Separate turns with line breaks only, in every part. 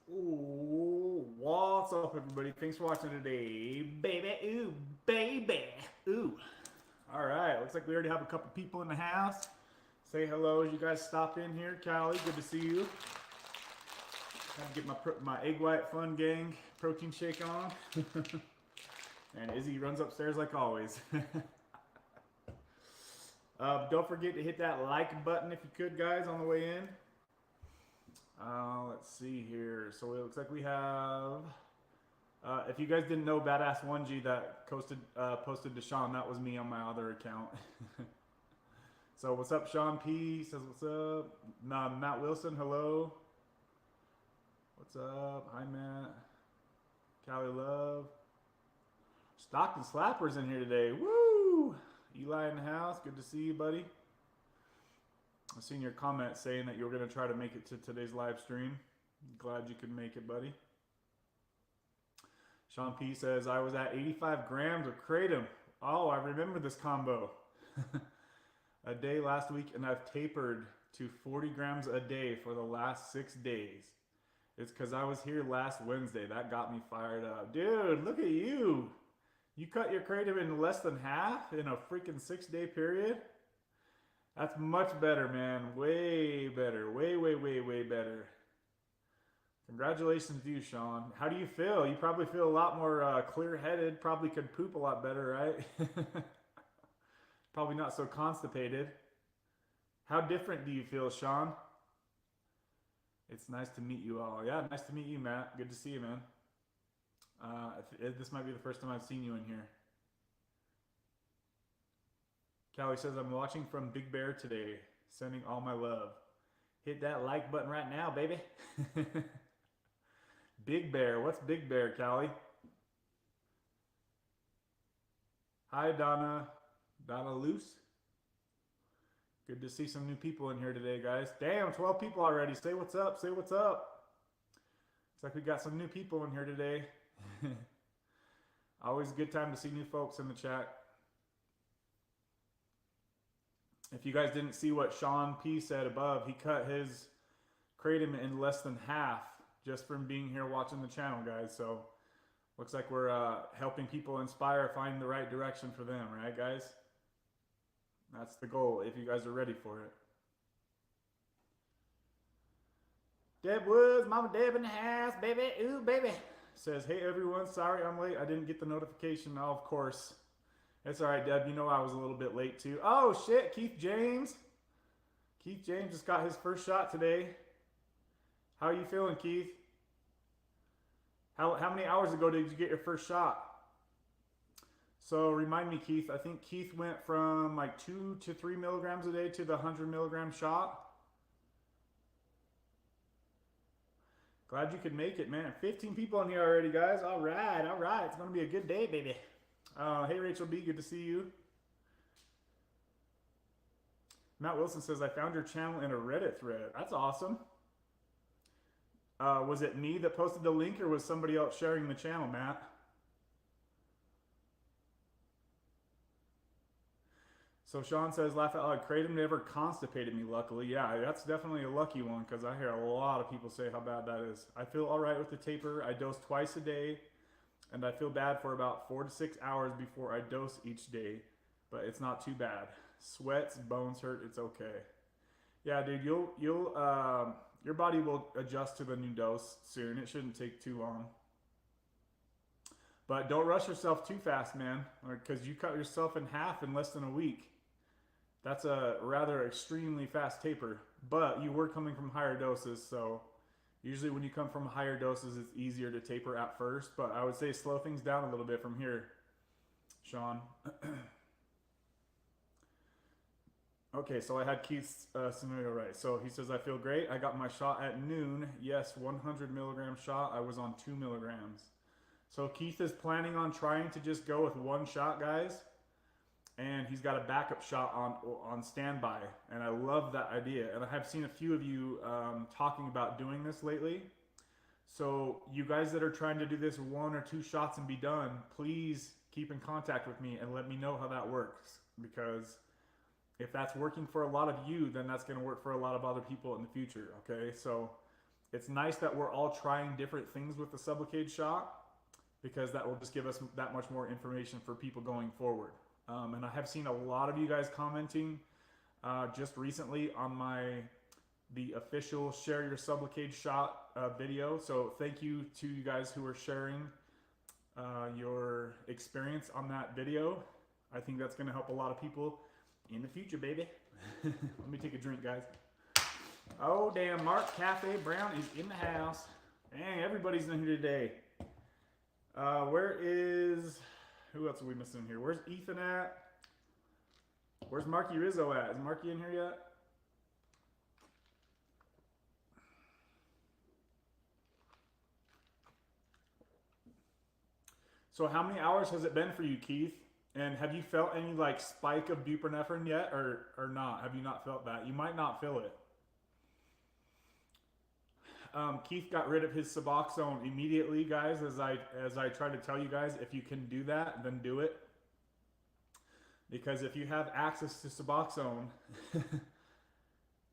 Ooh, what's up, everybody? Thanks for watching today, baby. Ooh, baby. Ooh. All right, looks like we already have a couple people in the house. Say hello as you guys stop in here. Callie, good to see you. Time to get my egg white fun gang protein shake on. And Izzy runs upstairs like always. Don't forget to hit that like button if you could, guys, on the way in. Let's see here. So it looks like we have. If you guys didn't know, Badass 1G that posted to Sean, that was me on my other account. So what's up, Sean P? Says what's up. Matt Wilson, hello. What's up? Hi, Matt. Callie Love. Stockton Slappers in here today. Woo! Eli in the house. Good to see you, buddy. I seen your comment saying that you were going to try to make it to today's live stream. Glad you could make it, buddy. Sean P says, I was at 85 grams of Kratom. Oh, I remember this combo. A day last week, and I've tapered to 40 grams a day for the last 6 days. It's because I was here last Wednesday. That got me fired up. Dude, look at you. You cut your Kratom in less than half in a freaking 6-day period? That's much better, man. Way better. Way, way, way, way better. Congratulations to you, Sean. How do you feel? You probably feel a lot more clear-headed. Probably could poop a lot better, right? Probably not so constipated. How different do you feel, Sean? It's nice to meet you all. Yeah, nice to meet you, Matt. Good to see you, man. This might be the first time I've seen you in here. Callie says, I'm watching from Big Bear today. Sending all my love. Hit that like button right now, baby. Big Bear. What's Big Bear, Callie? Hi, Donna. Donna Luce. Good to see some new people in here today, guys. Damn, 12 people already. Say what's up. Say what's up. Looks like we got some new people in here today. Always a good time to see new folks in the chat. If you guys didn't see what Sean P said above, he cut his Kratom in less than half just from being here watching the channel, guys. So looks like we're helping people inspire, find the right direction for them, right, guys? That's the goal, if you guys are ready for it. Deb Woods, Mama Deb in the house, baby. Ooh, baby. Says, hey, everyone. Sorry I'm late. I didn't get the notification. Oh, of course. It's all right, Deb. You know I was a little bit late, too. Oh, shit. Keith James. Keith James just got his first shot today. How are you feeling, Keith? How many hours ago did you get your first shot? So remind me, Keith. I think Keith went from like 2 to 3 milligrams a day to the 100 milligram shot. Glad you could make it, man. 15 people in here already, guys. All right, all right. It's going to be a good day, baby. Hey, Rachel B. Good to see you. Matt Wilson says, I found your channel in a Reddit thread. That's awesome. Was it me that posted the link, or was somebody else sharing the channel, Matt? So Sean says, laugh out loud, Kratom never constipated me, luckily. Yeah, that's definitely a lucky one, because I hear a lot of people say how bad that is. I feel all right with the taper. I dose twice a day, and I feel bad for about 4 to 6 hours before I dose each day, but it's not too bad. Sweats, bones hurt, it's okay. Yeah, dude, your body will adjust to the new dose soon. It shouldn't take too long. But don't rush yourself too fast, man, because you cut yourself in half in less than a week. That's a rather extremely fast taper, but you were coming from higher doses, so usually when you come from higher doses, it's easier to taper at first, but I would say slow things down a little bit from here, Sean. Okay, so I had Keith's scenario right. So he says, I feel great. I got my shot at noon. Yes, 100 milligram shot. I was on 2 milligrams. So Keith is planning on trying to just go with one shot, guys. And he's got a backup shot on standby. And I love that idea. And I have seen a few of you talking about doing this lately. So you guys that are trying to do this 1 or 2 shots and be done, please keep in contact with me and let me know how that works. Because if that's working for a lot of you, then that's going to work for a lot of other people in the future, okay? So it's nice that we're all trying different things with the Sublocade shot, because that will just give us that much more information for people going forward. And I have seen a lot of you guys commenting just recently on the official Share Your Sublocade Shot video. So thank you to you guys who are sharing your experience on that video. I think that's going to help a lot of people in the future, baby. Let me take a drink, guys. Oh, damn, Mark Cafe Brown is in the house. Dang, everybody's in here today. Who else are we missing here? Where's Ethan at? Where's Marky Rizzo at? Is Marky in here yet? So how many hours has it been for you, Keith? And have you felt any like spike of buprenorphine yet, or not? Have you not felt that? You might not feel it. Keith got rid of his Suboxone immediately, guys. As I try to tell you guys, if you can do that, then do it. Because if you have access to Suboxone,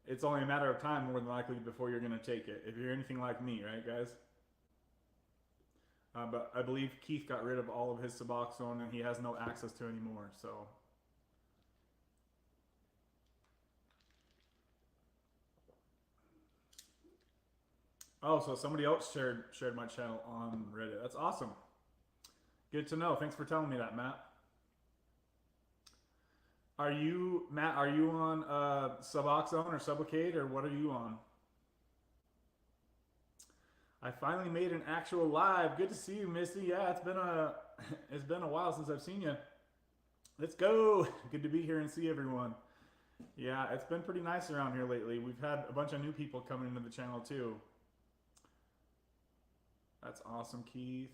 it's only a matter of time, more than likely, before you're going to take it. If you're anything like me, right, guys? But I believe Keith got rid of all of his Suboxone, and he has no access to anymore. So. Oh, so somebody else shared my channel on Reddit. That's awesome. Good to know. Thanks for telling me that, Matt. Matt, are you on Suboxone or Sublocade, or what are you on? I finally made an actual live. Good to see you, Misty. Yeah, it's been a while since I've seen you. Let's go. Good to be here and see everyone. Yeah, it's been pretty nice around here lately. We've had a bunch of new people coming into the channel too. That's awesome, Keith.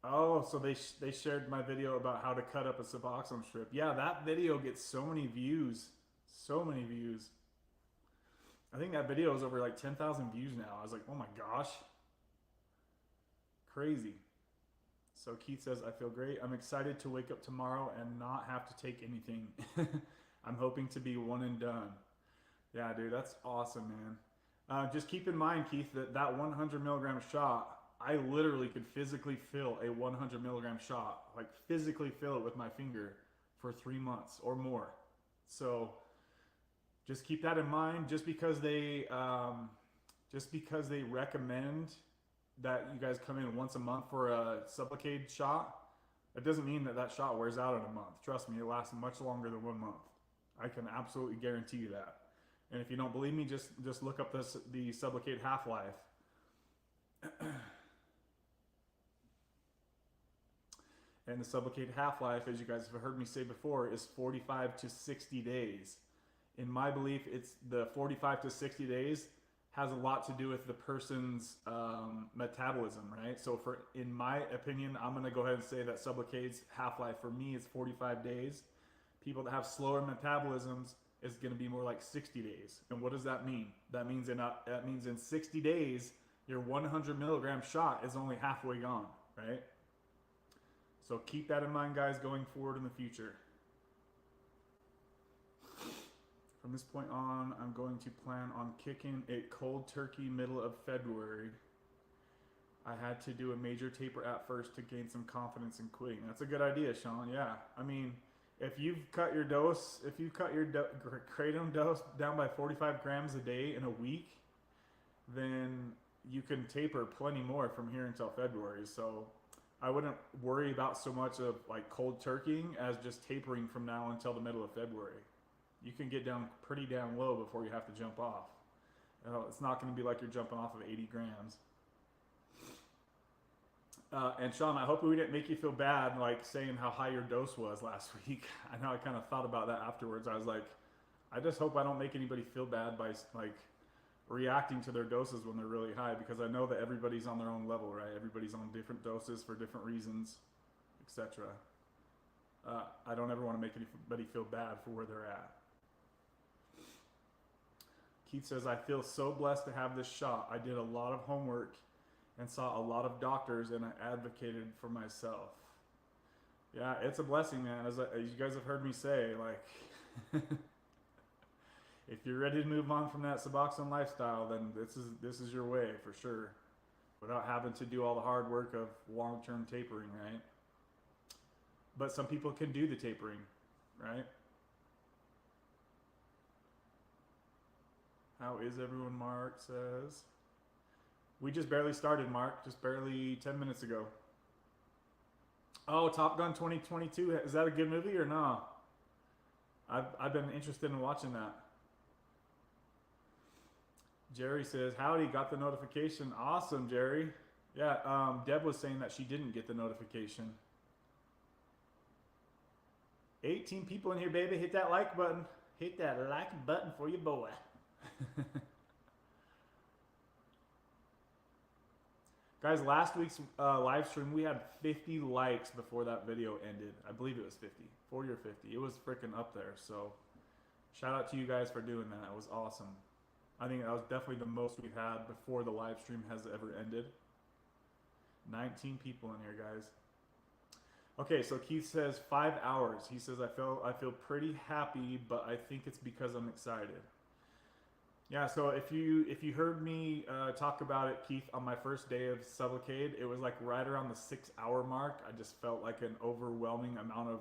Oh, so they shared my video about how to cut up a Suboxone strip. Yeah, that video gets so many views. So many views. I think that video is over like 10,000 views now. I was like, oh my gosh. Crazy. So Keith says, I feel great. I'm excited to wake up tomorrow and not have to take anything. I'm hoping to be one and done. Yeah, dude, that's awesome, man. Just keep in mind, Keith, that 100 milligram shot, I literally could physically feel a 100 milligram shot, like physically feel it with my finger for 3 months or more. So just keep that in mind. Just because they recommend that you guys come in once a month for a Sublocade shot, it doesn't mean that shot wears out in a month. Trust me, it lasts much longer than 1 month. I can absolutely guarantee you that. And if you don't believe me, just look up the Sublocade half-life. And the Sublocade half-life, as you guys have heard me say before, is 45 to 60 days. In my belief, it's the 45 to 60 days has a lot to do with the person's metabolism, right? So in my opinion, I'm going to go ahead and say that Sublocade's half-life for me is 45 days. People that have slower metabolisms is going to be more like 60 days. And what does that mean? That means in 60 days, your 100 milligram shot is only halfway gone, right? So keep that in mind, guys, going forward in the future. From this point on, I'm going to plan on kicking it cold turkey middle of February. I had to do a major taper at first to gain some confidence in quitting. That's a good idea, Sean. Yeah. I mean, if you've cut your Kratom dose down by 45 grams a day in a week, then you can taper plenty more from here until February. So I wouldn't worry about so much of like cold turkeying as just tapering from now until the middle of February. You can get down pretty down low before you have to jump off. It's not going to be like you're jumping off of 80 grams. And Sean, I hope we didn't make you feel bad, like saying how high your dose was last week. I know I kind of thought about that afterwards. I was like, I just hope I don't make anybody feel bad by like reacting to their doses when they're really high, because I know that everybody's on their own level, right? Everybody's on different doses for different reasons, etc. I don't ever want to make anybody feel bad for where they're at. Keith says, I feel so blessed to have this shot. I did a lot of homework and saw a lot of doctors, and I advocated for myself. Yeah, it's a blessing, man. As you guys have heard me say, like, If you're ready to move on from that Suboxone lifestyle, then this is your way for sure, without having to do all the hard work of long-term tapering, right? But some people can do the tapering, right? How is everyone? Mark says. We just barely started, Mark. Just barely 10 minutes ago. Oh, Top Gun 2022. Is that a good movie or not? I've been interested in watching that. Jerry says, howdy, got the notification. Awesome, Jerry. Yeah, Deb was saying that she didn't get the notification. 18 people in here, baby. Hit that like button. Hit that like button for your boy. Guys, last week's live stream, we had 50 likes before that video ended. I believe it was 50, 40 or 50. It was freaking up there. So shout out to you guys for doing that. It was awesome. I think that was definitely the most we've had before the live stream has ever ended. 19 people in here, guys. Okay, so Keith says 5 hours. He says, I feel pretty happy, but I think it's because I'm excited. Yeah, so if you heard me talk about it, Keith, on my first day of Sublocade, it was like right around the 6 hour mark. I just felt like an overwhelming amount of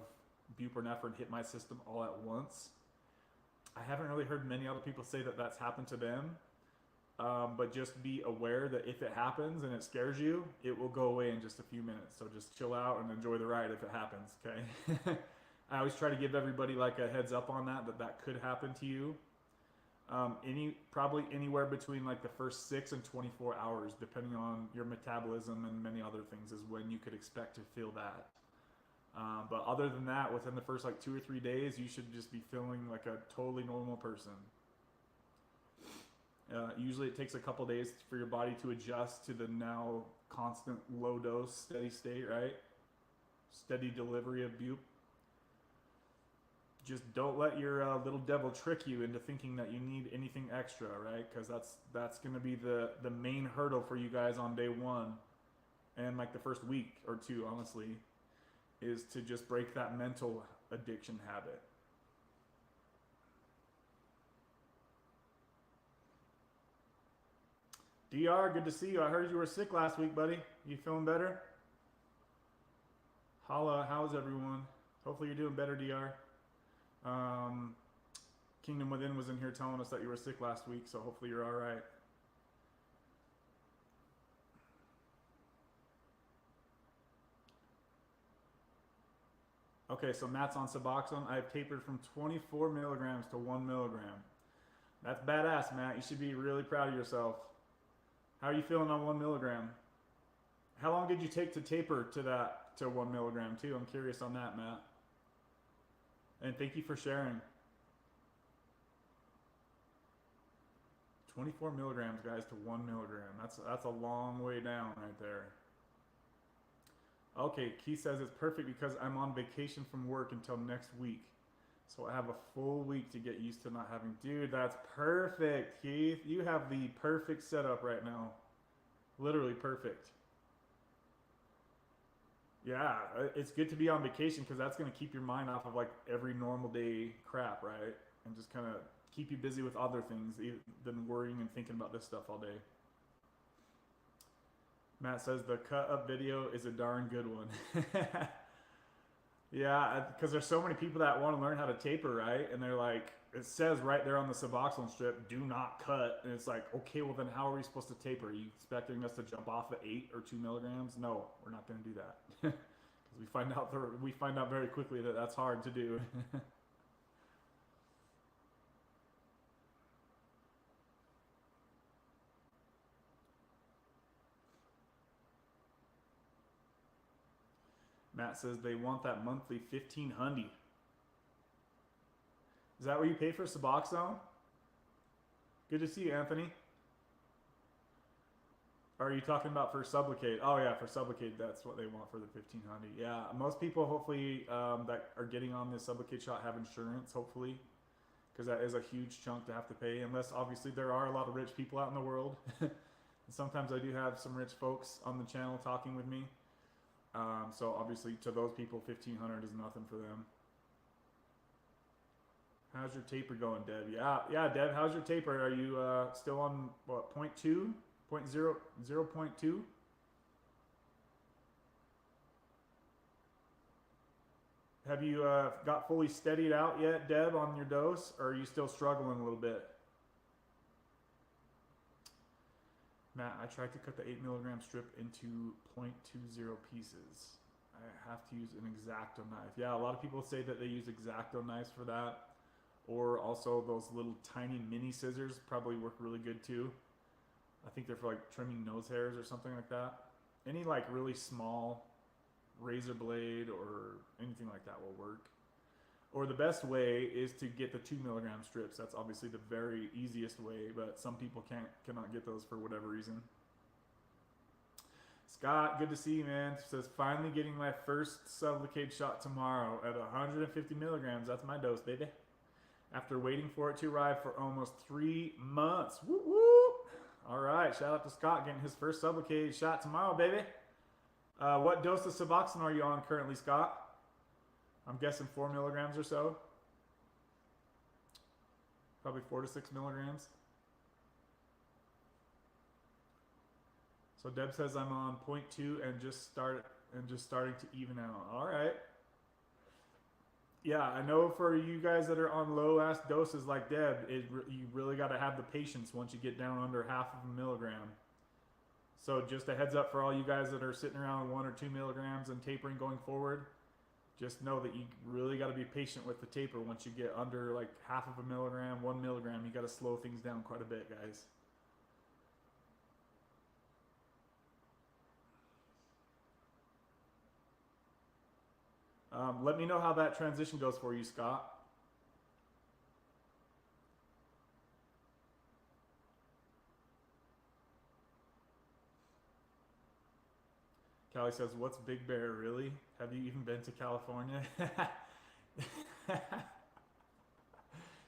buprenorphine hit my system all at once. I haven't really heard many other people say that that's happened to them, but just be aware that if it happens and it scares you, it will go away in just a few minutes. So just chill out and enjoy the ride if it happens, okay? I always try to give everybody like a heads up on that could happen to you. Probably anywhere between like the first 6 and 24 hours, depending on your metabolism and many other things, is when you could expect to feel that. But other than that, within the first like 2 or 3 days, you should just be feeling like a totally normal person. Usually it takes a couple days for your body to adjust to the now constant low dose, steady state, right? Steady delivery of bupe. Just don't let your little devil trick you into thinking that you need anything extra, right? Because that's going to be the main hurdle for you guys on day one, and like the first week or two, honestly, is to just break that mental addiction habit. DR, good to see you. I heard you were sick last week, buddy. You feeling better? Holla, how's everyone? Hopefully you're doing better, DR. Kingdom Within was in here telling us that you were sick last week, so hopefully you're all right. Okay, so Matt's on Suboxone. I've tapered from 24 milligrams to 1 milligram. That's badass, Matt. You should be really proud of yourself. How are you feeling on 1 milligram? How long did you take to taper to 1 milligram too? I'm curious on that, Matt. And thank you for sharing. 24 milligrams, guys, to 1 milligram. That's a long way down right there. Okay, Keith says it's perfect because I'm on vacation from work until next week. So I have a full week to get used to not having... Dude, that's perfect, Keith. You have the perfect setup right now. Literally perfect. Yeah, it's good to be on vacation because that's going to keep your mind off of like every normal day crap, right? And just kind of keep you busy with other things than worrying and thinking about this stuff all day. Matt says the cut up video is a darn good one. Yeah, because there's so many people that want to learn how to taper, right? And they're like, it says right there on the Suboxone strip, do not cut. And it's like, okay, well then how are we supposed to taper? Are you expecting us to jump off at 8 or 2 milligrams? No, we're not going to do that. Because we find out very quickly that that's hard to do. Matt says they want that monthly $1,500. Is that what you pay for Suboxone? Good to see you, Anthony. Or are you talking about for Sublocade? Oh yeah, for Sublocade, that's what they want for the $1,500. Yeah, most people hopefully that are getting on this Sublocade shot have insurance, hopefully, because that is a huge chunk to have to pay. Unless obviously there are a lot of rich people out in the world. And sometimes I do have some rich folks on the channel talking with me. So obviously to those people, $1,500 is nothing for them. How's your taper going, Deb? Yeah, Deb. How's your taper? Are you still on what 0.2, 0.2? Have you got fully steadied out yet, Deb, on your dose, or are you still struggling a little bit? Matt, I tried to cut the 8 milligram strip into 0.20 pieces. I have to use an X-Acto knife. Yeah, a lot of people say that they use X-Acto knives for that. Or also those little tiny mini scissors probably work really good too. I think they're for like trimming nose hairs or something like that. Any like really small razor blade or anything like that will work. Or the best way is to get the 2 milligram strips. That's obviously the very easiest way, but some people cannot get those for whatever reason. Scott, good to see you, man. Says finally getting my first Sublocade shot tomorrow at 150 milligrams. That's my dose, baby. After waiting for it to arrive for almost 3 months. Whoop, whoop. All right, shout out to Scott getting his first Sublocade shot tomorrow, baby. What dose of Suboxone are you on currently, Scott? I'm guessing 4 milligrams or so. Probably 4 to 6 milligrams. So Deb says I'm on 0.2 and just starting to even out. All right. Yeah, I know for you guys that are on low-ass doses like Deb, you really got to have the patience once you get down under half of a milligram. So just a heads up for all you guys that are sitting around 1 or 2 milligrams and tapering going forward, just know that you really got to be patient with the taper. Once you get under like half of a milligram, 1 milligram, you got to slow things down quite a bit, guys. Let me know how that transition goes for you, Scott. Callie says, what's Big Bear, really? Have you even been to California?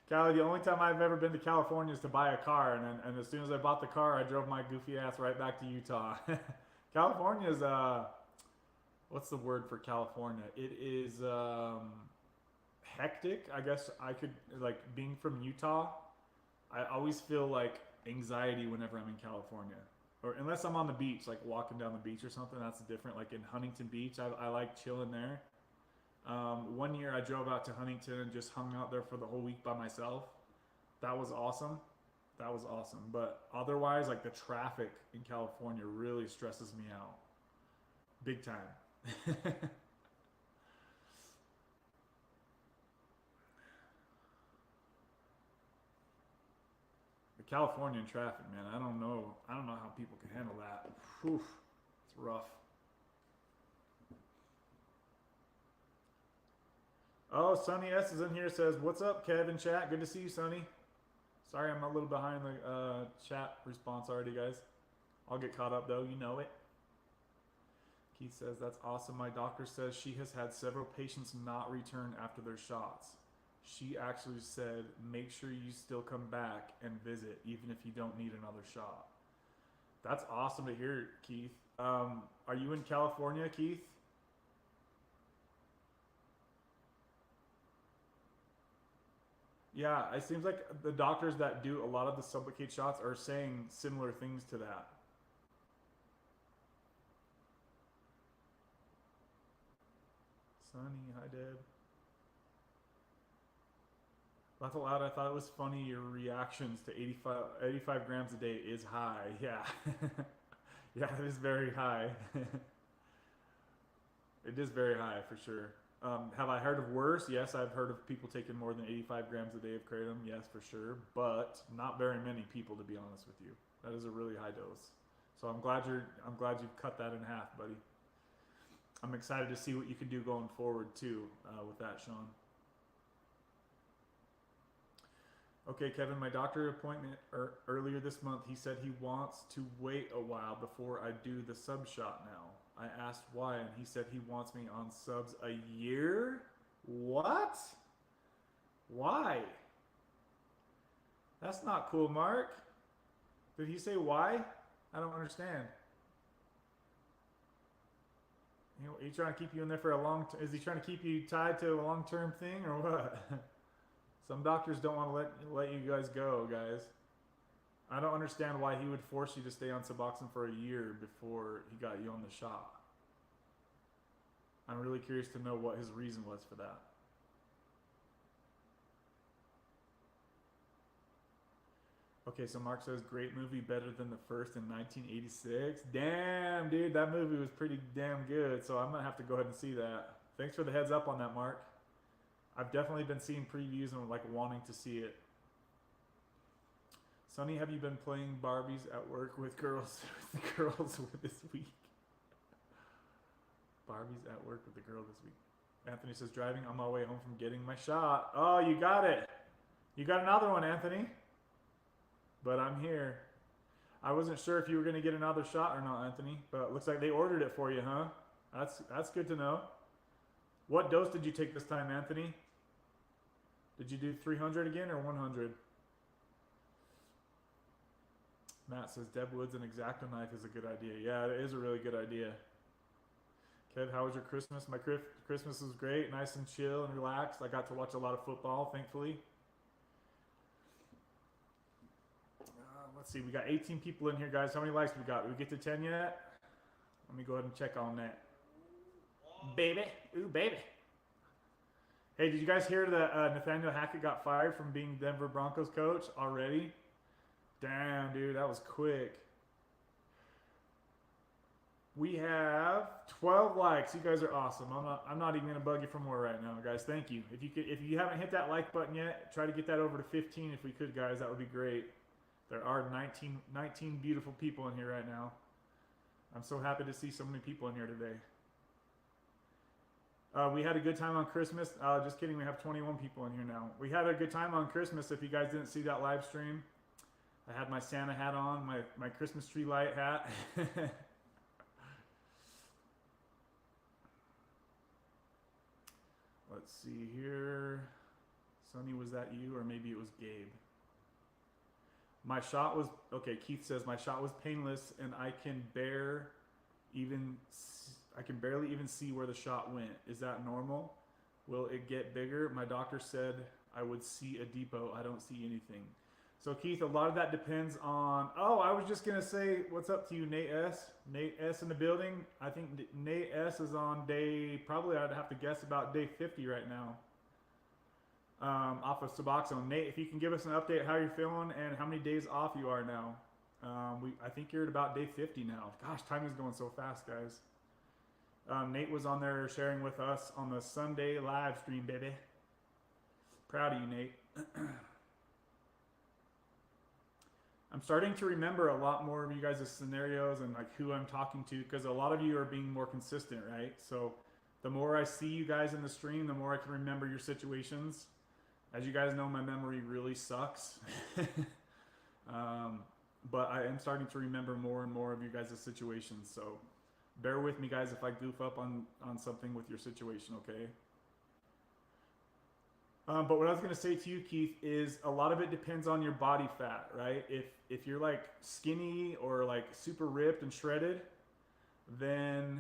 Callie, the only time I've ever been to California is to buy a car, and as soon as I bought the car, I drove my goofy ass right back to Utah. California is, what's the word for California? It is hectic. I guess I could, like, being from Utah, I always feel like anxiety whenever I'm in California. Or unless I'm on the beach, like walking down the beach or something, that's different. Like in Huntington Beach, I like chilling there. One year I drove out to Huntington and just hung out there for the whole week by myself. That was awesome. That was awesome. But otherwise, like the traffic in California really stresses me out. Big time. The Californian traffic, man, I don't know how people can handle that. Whew, it's rough. Oh, Sonny S is in here, says, what's up, Kevin chat? Good to see you, Sonny. Sorry, I'm a little behind the chat response already, guys. I'll get caught up, though. You know it. Keith says, that's awesome. My doctor says she has had several patients not return after their shots. She actually said, make sure you still come back and visit, even if you don't need another shot. That's awesome to hear, Keith. Are you in California, Keith? Yeah, it seems like the doctors that do a lot of the Sublocade shots are saying similar things to that. Sunny, hi Deb. Laugh out loud, I thought it was funny your reactions to 85 grams a day is high. Yeah. Yeah, it is very high. It is very high for sure. Have I heard of worse? Yes, I've heard of people taking more than 85 grams a day of Kratom. Yes, for sure. But not very many people, to be honest with you. That is a really high dose. So I'm glad you've cut that in half, buddy. I'm excited to see what you can do going forward too with that, Sean. Okay, Kevin, my doctor appointment earlier this month, he said he wants to wait a while before I do the sub shot now. I asked why, and he said he wants me on subs a year? What? Why? That's not cool, Mark. Did he say why? I don't understand. You know, are you trying to keep you in there for a long time? Is he trying to keep you tied to a long-term thing or what? Some doctors don't want to let you guys go, guys. I don't understand why he would force you to stay on Suboxone for a year before he got you on the shot. I'm really curious to know what his reason was for that. Okay, so Mark says, great movie, better than the first in 1986. Damn, dude, that movie was pretty damn good, so I'm going to have to go ahead and see that. Thanks for the heads up on that, Mark. I've definitely been seeing previews and like wanting to see it. Sonny, have you been playing Barbies at work with girls this week? Barbies at work with the girl this week. Anthony says, driving on my way home from getting my shot. Oh, you got it. You got another one, Anthony. But I'm here. I wasn't sure if you were going to get another shot or not, Anthony. But it looks like they ordered it for you, huh? That's good to know. What dose did you take this time, Anthony? Did you do 300 again or 100? Matt says, Deb Woods, an X-Acto knife is a good idea. Yeah, it is a really good idea. Kev, how was your Christmas? My Christmas was great, nice and chill and relaxed. I got to watch a lot of football, thankfully. Let's see, we got 18 people in here, guys. How many likes we got? Did we get to 10 yet? Let me go ahead and check on that. Baby. Ooh, baby. Hey, did you guys hear that Nathaniel Hackett got fired from being Denver Broncos coach already? Damn, dude, that was quick. We have 12 likes. You guys are awesome. I'm not even gonna bug you for more right now, guys. Thank you. If you haven't hit that like button yet, try to get that over to 15 if we could, guys. That would be great. There are 19 beautiful people in here right now. I'm so happy to see so many people in here today. We had a good time on Christmas. Just kidding, we have 21 people in here now. We had a good time on Christmas. If you guys didn't see that live stream, I had my Santa hat on, my Christmas tree light hat. Let's see here. Sonny, was that you or maybe it was Gabe? My shot was, okay, Keith says, my shot was painless and I can barely even see where the shot went. Is that normal? Will it get bigger? My doctor said I would see a depot. I don't see anything. So Keith, a lot of that depends on, oh, I was just going to say, what's up to you, Nate S? Nate S in the building. I think Nate S is on day, probably I'd have to guess about day 50 right now. Off of Suboxone. Nate, if you can give us an update how you're feeling and how many days off you are now. I think you're at about day 50 now. Gosh, time is going so fast, guys. Nate was on there sharing with us on the Sunday live stream, baby. Proud of you, Nate. I'm starting to remember a lot more of you guys' scenarios and like who I'm talking to, because a lot of you are being more consistent, right? So the more I see you guys in the stream, the more I can remember your situations. As you guys know, my memory really sucks. But I am starting to remember more and more of you guys' situations. So bear with me, guys, if I goof up on something with your situation, okay? But what I was going to say to you, Keith, is a lot of it depends on your body fat, right? If you're like skinny or like super ripped and shredded, then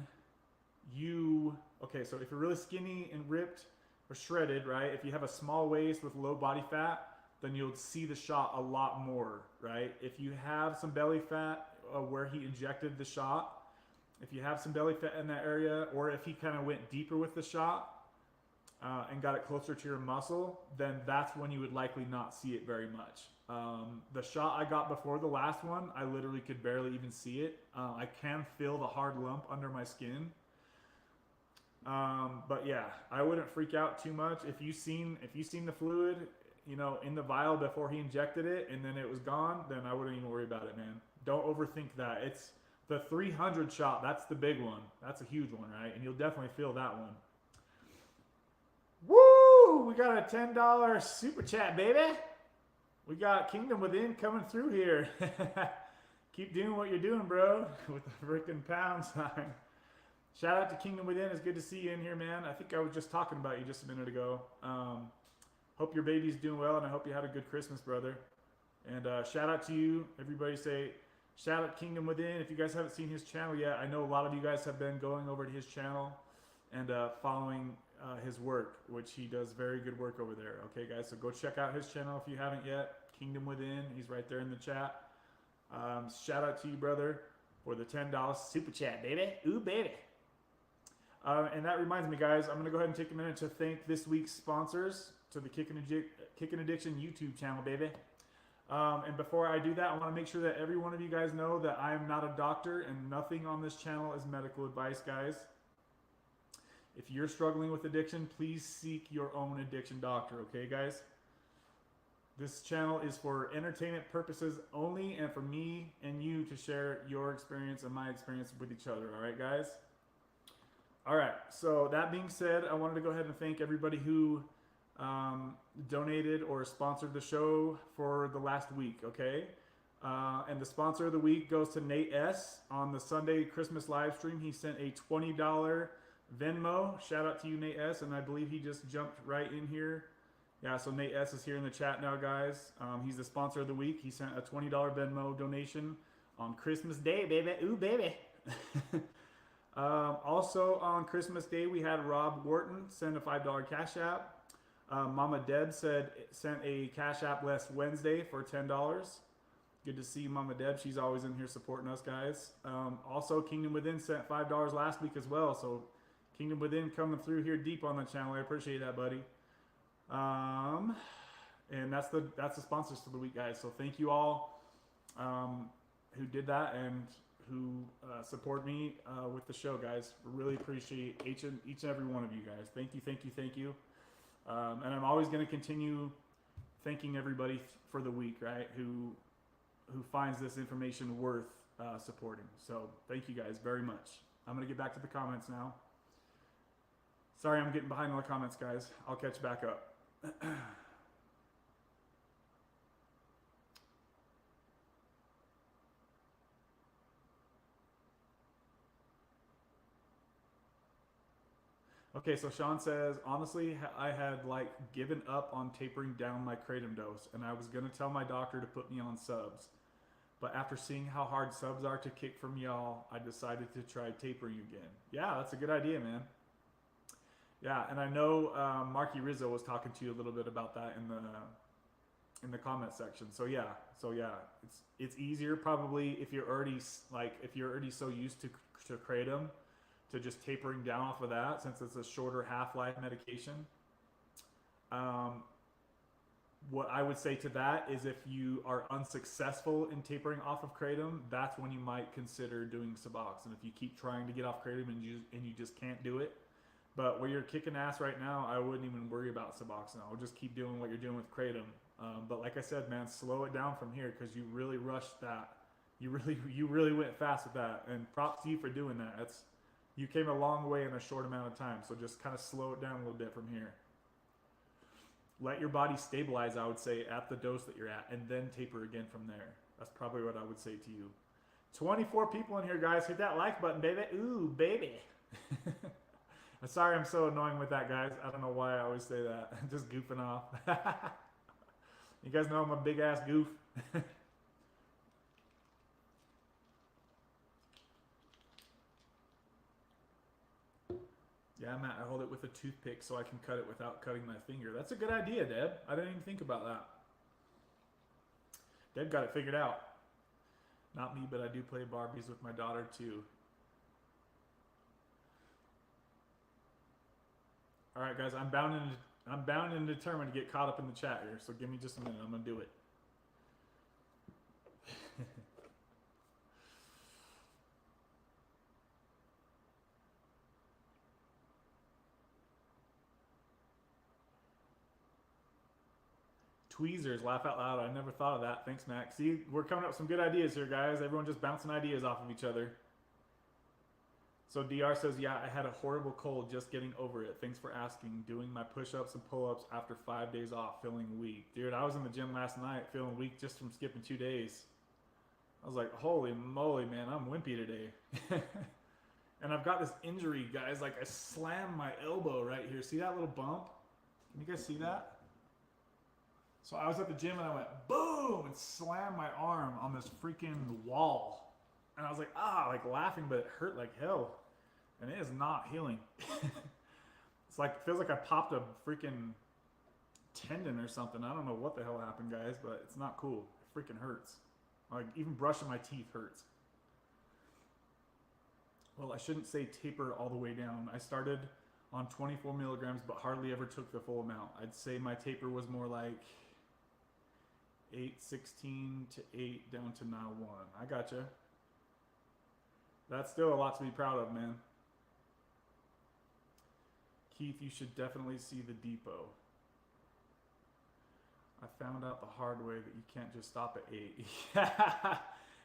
okay, so if you're really skinny and ripped or shredded, right? If you have a small waist with low body fat, then you'll see the shot a lot more, right? If you have some belly fat where he injected the shot, if you have some belly fat in that area, or if he kind of went deeper with the shot and got it closer to your muscle, then that's when you would likely not see it very much. The shot I got before the last one, I literally could barely even see it. I can feel the hard lump under my skin. But yeah, I wouldn't freak out too much. If you seen the fluid, you know, in the vial before he injected it and then it was gone, then I wouldn't even worry about it, man. Don't overthink that. It's the 300 shot. That's the big one. That's a huge one, right? And you'll definitely feel that one. Woo! We got a $10 super chat, baby. We got Kingdom Within coming through here. Keep doing what you're doing, bro, with the freaking pound sign. Shout out to Kingdom Within. It's good to see you in here, man. I think I was just talking about you just a minute ago. Hope your baby's doing well, and I hope you had a good Christmas, brother. And shout out to you. Everybody say, shout out Kingdom Within. If you guys haven't seen his channel yet, I know a lot of you guys have been going over to his channel and following his work, which he does very good work over there. Okay, guys, so go check out his channel if you haven't yet. Kingdom Within. He's right there in the chat. Shout out to you, brother, for the $10 super chat, baby. Ooh, baby. And that reminds me, guys, I'm going to go ahead and take a minute to thank this week's sponsors to the Kickin' Addiction YouTube channel, baby. And before I do that, I want to make sure that every one of you guys know that I am not a doctor and nothing on this channel is medical advice, guys. If you're struggling with addiction, please seek your own addiction doctor, okay, guys? This channel is for entertainment purposes only and for me and you to share your experience and my experience with each other, all right, guys? All right, so that being said, I wanted to go ahead and thank everybody who donated or sponsored the show for the last week, okay? And the sponsor of the week goes to Nate S. on the Sunday Christmas live stream. He sent a $20 Venmo. Shout out to you, Nate S. And I believe he just jumped right in here. Yeah, so Nate S. is here in the chat now, guys. He's the sponsor of the week. He sent a $20 Venmo donation on Christmas Day, baby. Ooh, baby. Also on Christmas Day, we had Rob Wharton send a $5 Cash App. Mama Deb sent a Cash App last Wednesday for $10. Good to see Mama Deb. She's always in here supporting us, guys. Also, Kingdom Within sent $5 last week as well. So Kingdom Within coming through here deep on the channel. I appreciate that, buddy. And that's the sponsors for the week, guys. So thank you all who did that and who support me with the show, guys. Really appreciate each and every one of you guys. Thank you, thank you, thank you. And I'm always going to continue thanking everybody for the week, right? Who finds this information worth supporting. So thank you guys very much. I'm going to get back to the comments now. Sorry, I'm getting behind on the comments, guys. I'll catch back up. Okay, so Sean says, honestly, I had like given up on tapering down my Kratom dose, and I was going to tell my doctor to put me on subs. But after seeing how hard subs are to kick from y'all, I decided to try tapering again. Yeah, that's a good idea, man. Yeah, and I know Marky Rizzo was talking to you a little bit about that in the comment section. So yeah, it's easier probably if you're already so used to Kratom, to just tapering down off of that, since it's a shorter half-life medication. What I would say to that is if you are unsuccessful in tapering off of Kratom, that's when you might consider doing Suboxone. If you keep trying to get off Kratom and you just can't do it. But where you're kicking ass right now, I wouldn't even worry about Suboxone. I'll just keep doing what you're doing with Kratom. But like I said, man, slow it down from here, because you really rushed that. You really went fast with that, and props to you for doing that. You came a long way in a short amount of time, so just kind of slow it down a little bit from here. Let your body stabilize, I would say, at the dose that you're at, and then taper again from there. That's probably what I would say to you. 24 people in here, guys. Hit that like button, baby. Ooh, baby. Sorry I'm so annoying with that, guys. I don't know why I always say that. Just goofing off. You guys know I'm a big-ass goof. Yeah, Matt, I hold it with a toothpick so I can cut it without cutting my finger. That's a good idea, Deb. I didn't even think about that. Deb got it figured out. Not me, but I do play Barbies with my daughter, too. All right, guys, I'm bound and determined to get caught up in the chat here, so give me just a minute. I'm going to do it. Tweezers, laugh out loud. I never thought of that. Thanks, Mac. See, we're coming up with some good ideas here, guys. Everyone just bouncing ideas off of each other. So DR says, yeah, I had a horrible cold, just getting over it. Thanks for asking. Doing my push-ups and pull-ups after 5 days off, feeling weak. Dude, I was in the gym last night feeling weak just from skipping 2 days. I was like, holy moly, man, I'm wimpy today. And I've got this injury, guys. Like, I slammed my elbow right here. See that little bump? Can you guys see that? So I was at the gym and I went boom and slammed my arm on this freaking wall. And I was like, like laughing, but it hurt like hell. And it is not healing. It's like, it feels like I popped a freaking tendon or something. I don't know what the hell happened, guys, but it's not cool. It freaking hurts. Like, even brushing my teeth hurts. Well, I shouldn't say taper all the way down. I started on 24 milligrams, but hardly ever took the full amount. I'd say my taper was more like 8:16 to 8 down to now 1. I gotcha. That's still a lot to be proud of, man. Keith, you should definitely see the depot. I found out the hard way that you can't just stop at 8.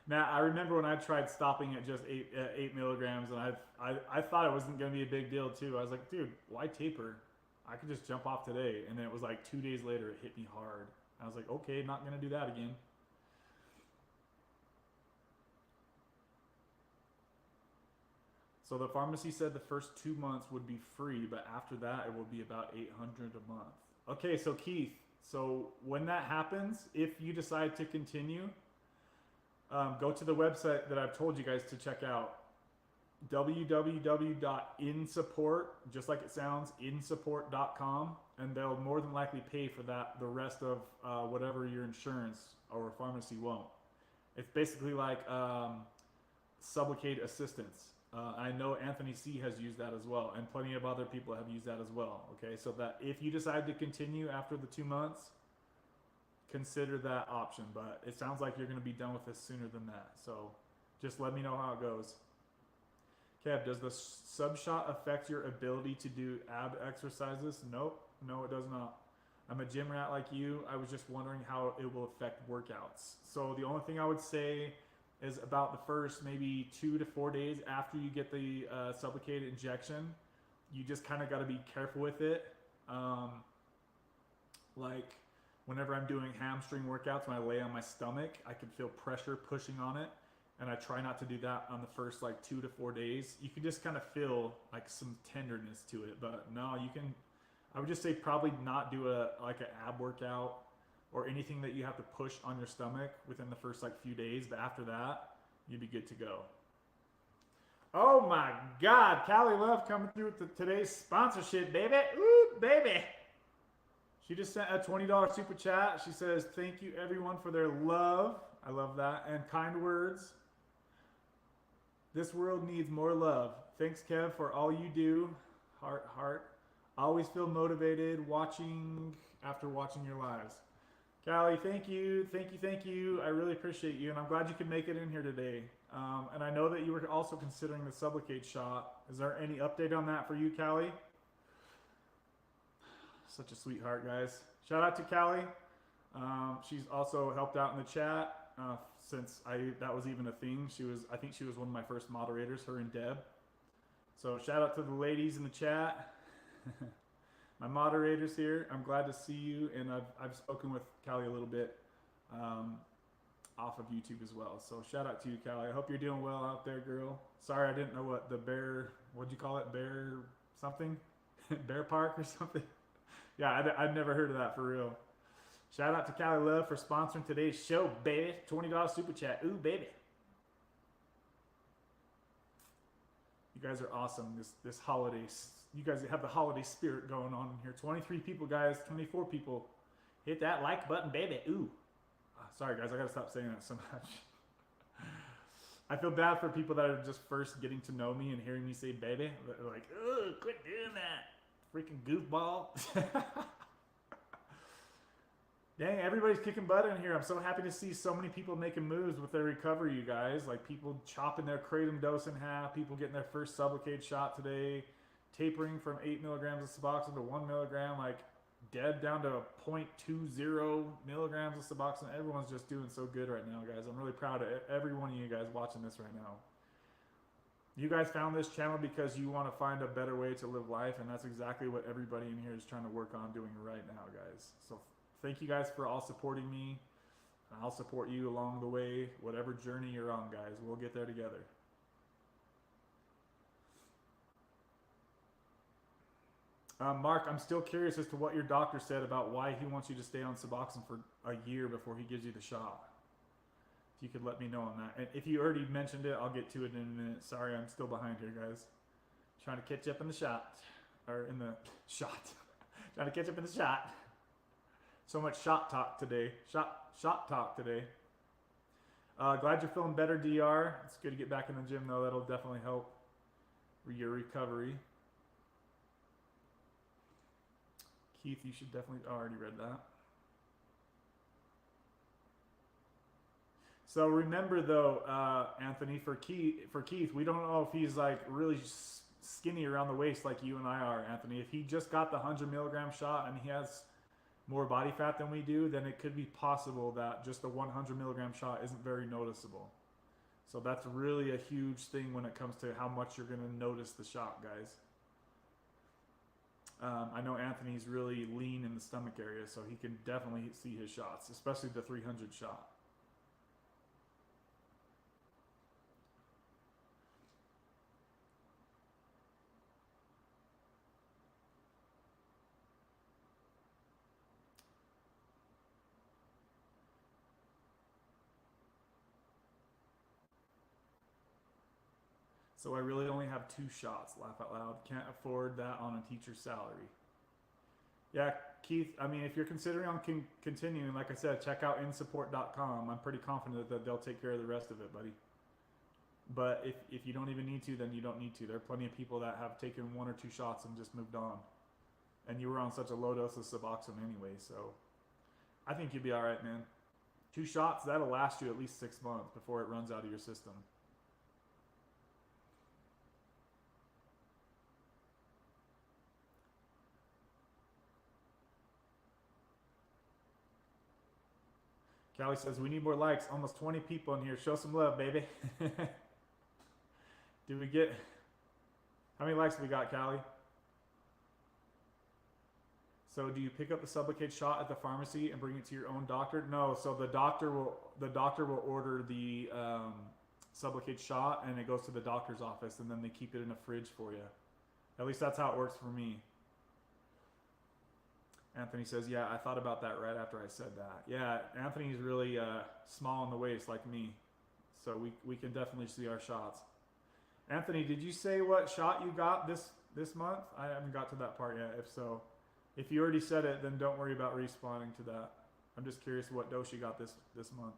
Now, I remember when I tried stopping at just 8 milligrams, and I thought it wasn't going to be a big deal, too. I was like, dude, why taper? I could just jump off today. And then it was like 2 days later, it hit me hard. I was like, okay, not going to do that again. So the pharmacy said the first 2 months would be free, but after that, it will be about $800 a month. Okay, so Keith, so when that happens, if you decide to continue, go to the website that I've told you guys to check out, www.insupport, just like it sounds, insupport.com, and they'll more than likely pay for that, the rest of whatever your insurance or pharmacy won't. It's basically like Sublocade assistance. I know Anthony C has used that as well, and plenty of other people have used that as well. Okay, so that if you decide to continue after the 2 months, consider that option, but it sounds like you're going to be done with this sooner than that. So just let me know how it goes. Kev, does the sub shot affect your ability to do ab exercises? Nope, no, it does not. I'm a gym rat like you. I was just wondering how it will affect workouts. So the only thing I would say is about the first maybe 2 to 4 days after you get the Sublocade injection, you just kind of got to be careful with it. Like whenever I'm doing hamstring workouts, when I lay on my stomach, I can feel pressure pushing on it. And I try not to do that on the first like 2 to 4 days. You can just kind of feel like some tenderness to it, but no, you can, I would just say probably not do an ab workout or anything that you have to push on your stomach within the first like few days. But after that, you'd be good to go. Oh my God, Callie Love coming through with today's sponsorship, baby. Ooh, baby. She just sent a $20 super chat. She says, thank you everyone for their love. I love that. And kind words. This world needs more love. Thanks, Kev, for all you do. Heart, heart. Always feel motivated after watching your lives. Callie, thank you. Thank you, thank you. I really appreciate you. And I'm glad you could make it in here today. And I know that you were also considering the Sublocade shot. Is there any update on that for you, Callie? Such a sweetheart, guys. Shout out to Callie. She's also helped out in the chat since that was even a thing. I think she was one of my first moderators, her and Deb. So shout out to the ladies in the chat. My moderators here. I'm glad to see you, and I've spoken with Callie a little bit off of YouTube as well. So shout out to you, Callie. I hope you're doing well out there, girl. Sorry I didn't know what the bear, what'd you call it? Bear something? Bear Park or something? Yeah, I've never heard of that for real. Shout out to Callie Love for sponsoring today's show, baby. $20 super chat. Ooh, baby. You guys are awesome this holiday. You guys have the holiday spirit going on in here. 23 people, guys. 24 people. Hit that like button, baby. Ooh. Sorry, guys. I got to stop saying that so much. I feel bad for people that are just first getting to know me and hearing me say baby. They're like, ugh, quit doing that. Freaking goofball. Dang, everybody's kicking butt in here. I'm so happy to see so many people making moves with their recovery, you guys. Like people chopping their Kratom dose in half, people getting their first Sublocade shot today, tapering from 8 milligrams of Suboxone to 1 milligram, like dead down to 0.20 milligrams of Suboxone. Everyone's just doing so good right now, guys. I'm really proud of every one of you guys watching this right now. You guys found this channel because you want to find a better way to live life, and that's exactly what everybody in here is trying to work on doing right now, guys. So thank you guys for all supporting me. I'll support you along the way, whatever journey you're on, guys. We'll get there together. Mark, I'm still curious as to what your doctor said about why he wants you to stay on Suboxone for a year before he gives you the shot. If you could let me know on that. And if you already mentioned it, I'll get to it in a minute. Sorry, I'm still behind here, guys. Trying to catch up in the shot. or in the shot. Trying to catch up in the shot. So much shot talk today. Shot talk today. Glad you're feeling better, DR. It's good to get back in the gym, though. That'll definitely help your recovery. Keith, you should definitely... Oh, I already read that. So remember, though, Anthony, for Keith, we don't know if he's like really skinny around the waist like you and I are, Anthony. If he just got the 100 milligram shot and he has more body fat than we do, then it could be possible that just the 100 milligram shot isn't very noticeable. So that's really a huge thing when it comes to how much you're going to notice the shot, guys. I know Anthony's really lean in the stomach area, so he can definitely see his shots, especially the 300 shot. So I really only have 2 shots, laugh out loud. Can't afford that on a teacher's salary. Yeah, Keith, I mean, if you're considering on continuing, like I said, check out insupport.com. I'm pretty confident that they'll take care of the rest of it, buddy. But if you don't even need to, then you don't need to. There are plenty of people that have taken 1 or 2 shots and just moved on. And you were on such a low dose of Suboxone anyway, so I think you'll be all right, man. 2 shots, that'll last you at least 6 months before it runs out of your system. Callie says, we need more likes. Almost 20 people in here. Show some love, baby. Do we get... How many likes have we got, Callie? So do you pick up the Sublocade shot at the pharmacy and bring it to your own doctor? No, so the doctor will order the Sublocade shot, and it goes to the doctor's office, and then they keep it in a fridge for you. At least that's how it works for me. Anthony says, yeah, I thought about that right after I said that. Yeah, Anthony's really small in the waist like me. So we can definitely see our shots. Anthony, did you say what shot you got this month? I haven't got to that part yet. If so, if you already said it, then don't worry about responding to that. I'm just curious what dose you got this month.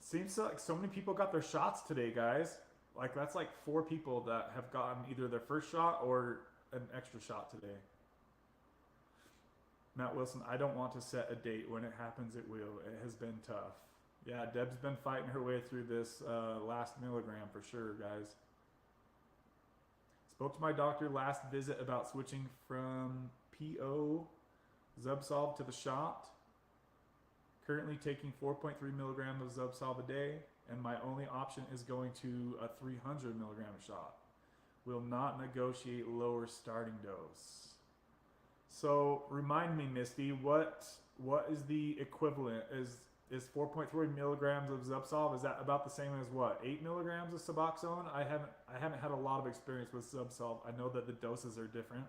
Seems like so many people got their shots today, guys. Like that's like 4 people that have gotten either their first shot or an extra shot today. Matt Wilson, I don't want to set a date. When it happens, it will. It has been tough. Yeah, Deb's been fighting her way through this last milligram for sure, guys. Spoke to my doctor last visit about switching from PO Zubsolv to the shot. Currently taking 4.3 milligrams of Zubsolv a day, and my only option is going to a 300 milligram shot. Will not negotiate lower starting dose. So remind me, Misty, what is the equivalent? Is 4.3 milligrams of Zubsolv, is that about the same as what? 8 milligrams of Suboxone? I haven't had a lot of experience with Zubsolv. I know that the doses are different.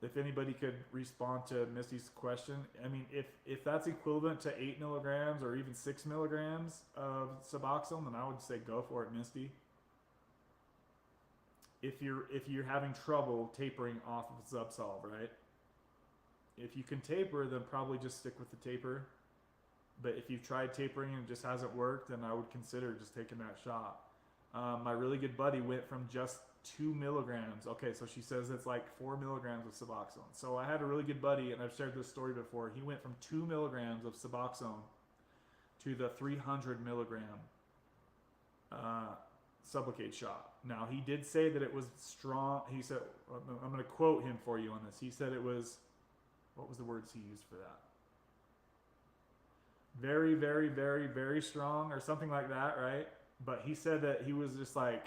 If anybody could respond to Misty's question, I mean, if that's equivalent to 8 milligrams or even 6 milligrams of Suboxone, then I would say go for it, Misty. If you're having trouble tapering off of Zubsolv, right? If you can taper, then probably just stick with the taper. But if you've tried tapering and it just hasn't worked, then I would consider just taking that shot. My really good buddy went from just 2 milligrams. Okay, so she says it's like 4 milligrams of Suboxone. So I had a really good buddy, and I've shared this story before. He went from 2 milligrams of Suboxone to the 300 milligram Sublocade shot. Now, he did say that it was strong. He said, I'm going to quote him for you on this. He said it was, what was the words he used for that? Very, very, very, very strong or something like that, right? But he said that he was just like,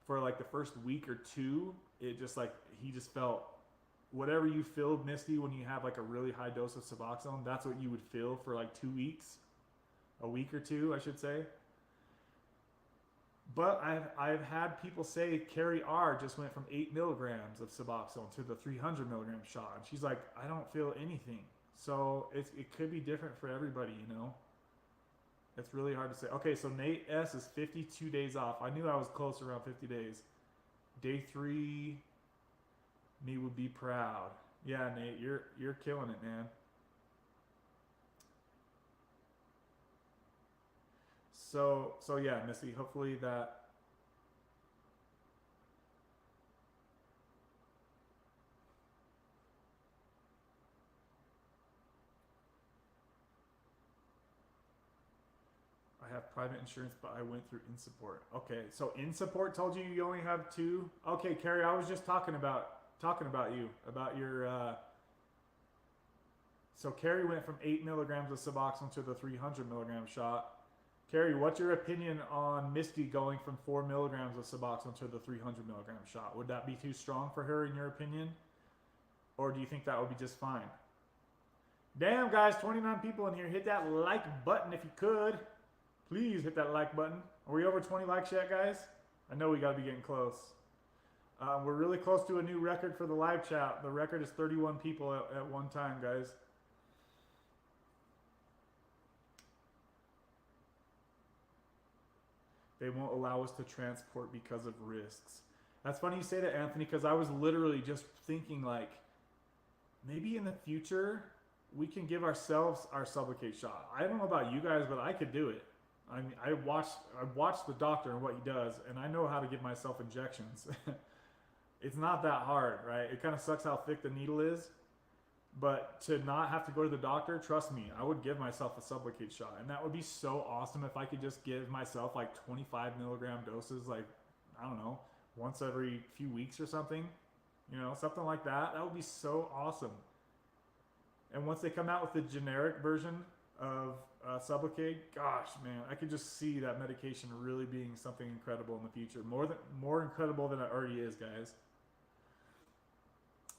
for like the first week or 2, it just like, he just felt whatever you feel, Misty, when you have like a really high dose of Suboxone, that's what you would feel for like 2 weeks, a week or 2, I should say. But I've had people say Carrie R just went from 8 milligrams of Suboxone to the 300 milligram shot. And she's like, I don't feel anything. So it could be different for everybody, you know. It's really hard to say. Okay, so Nate S is 52 days off. I knew I was close, around 50 days. day 3, me would be proud. Yeah, Nate, you're killing it, man. So yeah, Missy, hopefully that. I have private insurance, but I went through InSupport. Okay, so InSupport told you you only have 2. Okay, Carrie, I was just talking about you, about your. So Carrie went from 8 milligrams of Suboxone to the 300 milligram shot. Carrie, what's your opinion on Misty going from 4 milligrams of Suboxone to the 300 milligram shot? Would that be too strong for her in your opinion? Or do you think that would be just fine? Damn, guys, 29 people in here. Hit that like button if you could. Please hit that like button. Are we over 20 likes yet, guys? I know we got to be getting close. We're really close to a new record for the live chat. The record is 31 people at one time, guys. They won't allow us to transport because of risks. That's funny you say that, Anthony, because I was literally just thinking, like, maybe in the future we can give ourselves our Sublocade shot. I don't know about you guys, but I could do it. I mean, I watched the doctor and what he does, and I know how to give myself injections. It's not that hard, right? It kind of sucks how thick the needle is, but to not have to go to the doctor, trust me, I would give myself a Sublocade shot, and that would be so awesome if I could just give myself like 25 milligram doses, like, I don't know, once every few weeks or something, you know, something like that. That would be so awesome. And once they come out with the generic version of Sublocade, gosh, man, I could just see that medication really being something incredible in the future. More incredible than it already is, guys.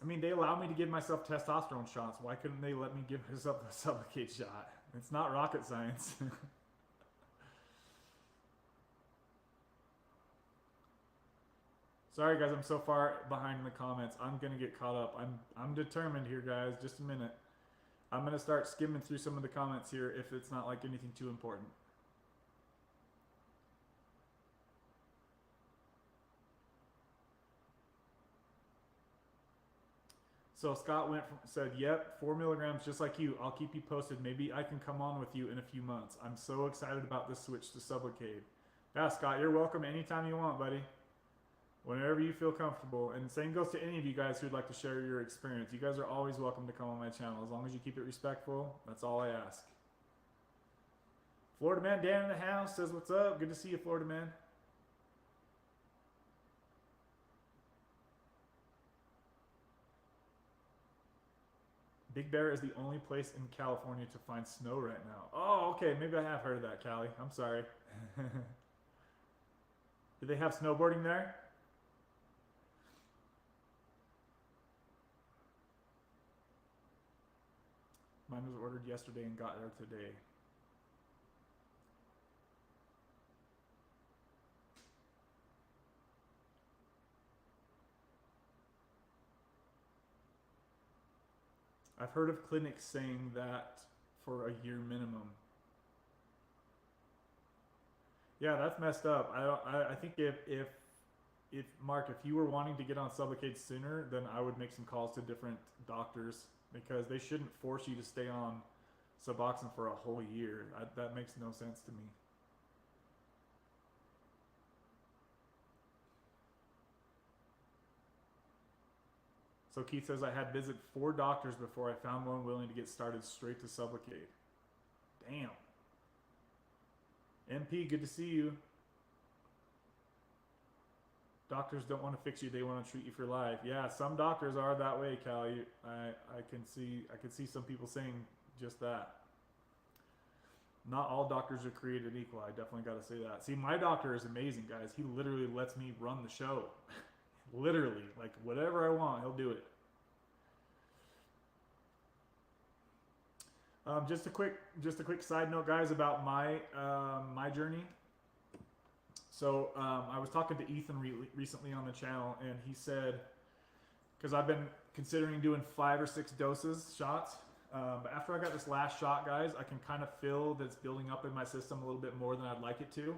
I mean, they allow me to give myself testosterone shots. Why couldn't they let me give myself a Sublocade shot? It's not rocket science. Sorry, guys, I'm so far behind in the comments. I'm gonna get caught up. I'm determined here, guys. Just a minute. I'm going to start skimming through some of the comments here if it's not like anything too important. So Scott said, yep, 4 milligrams just like you. I'll keep you posted. Maybe I can come on with you in a few months. I'm so excited about this switch to Sublocade. Yeah, Scott, you're welcome anytime you want, buddy. Whenever you feel comfortable. And same goes to any of you guys who'd like to share your experience. You guys are always welcome to come on my channel. As long as you keep it respectful, that's all I ask. Florida Man Dan in the house says, what's up? Good to see you, Florida Man. Big Bear is the only place in California to find snow right now. Oh, okay. Maybe I have heard of that, Callie. I'm sorry. Do they have snowboarding there? Mine was ordered yesterday and got there today. I've heard of clinics saying that for a year minimum. Yeah, that's messed up. I think if Mark, if you were wanting to get on Sublocade sooner, then I would make some calls to different doctors, because they shouldn't force you to stay on Suboxone for a whole year. That makes no sense to me. So Keith says, I had visited 4 doctors before I found one willing to get started straight to Sublocade. Damn. MP, good to see you. Doctors don't want to fix you, they want to treat you for life. Yeah, some doctors are that way, Callie. I can see some people saying just that. Not all doctors are created equal. I definitely got to say that. See, my doctor is amazing, guys. He literally lets me run the show. Literally, like whatever I want, he'll do it. Just a quick side note, guys, about my my journey. So I was talking to Ethan recently on the channel, and he said, because I've been considering doing 5 or 6 shots. But after I got this last shot, guys, I can kind of feel that it's building up in my system a little bit more than I'd like it to.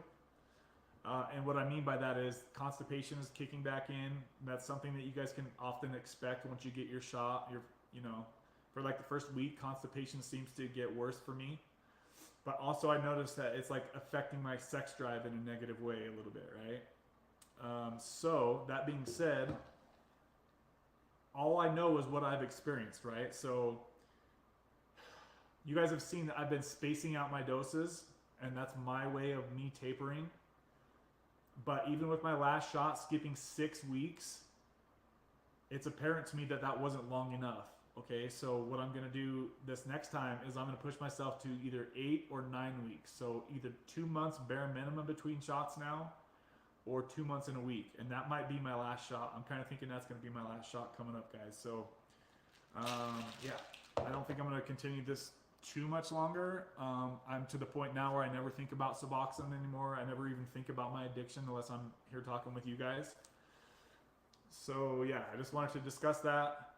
And what I mean by that is constipation is kicking back in. That's something that you guys can often expect once you get your shot. You know, for like the first week, constipation seems to get worse for me. But also I noticed that it's like affecting my sex drive in a negative way a little bit, right? So that being said, all I know is what I've experienced, right? So you guys have seen that I've been spacing out my doses, and that's my way of me tapering. But even with my last shot, skipping 6 weeks, it's apparent to me that that wasn't long enough. Okay, so what I'm going to do this next time is I'm going to push myself to either 8 or 9 weeks. So either 2 months bare minimum between shots now, or 2 months in a week. And that might be my last shot. I'm kind of thinking that's going to be my last shot coming up, guys. So, yeah, I don't think I'm going to continue this too much longer. I'm to the point now where I never think about Suboxone anymore. I never even think about my addiction unless I'm here talking with you guys. So yeah, I just wanted to discuss that.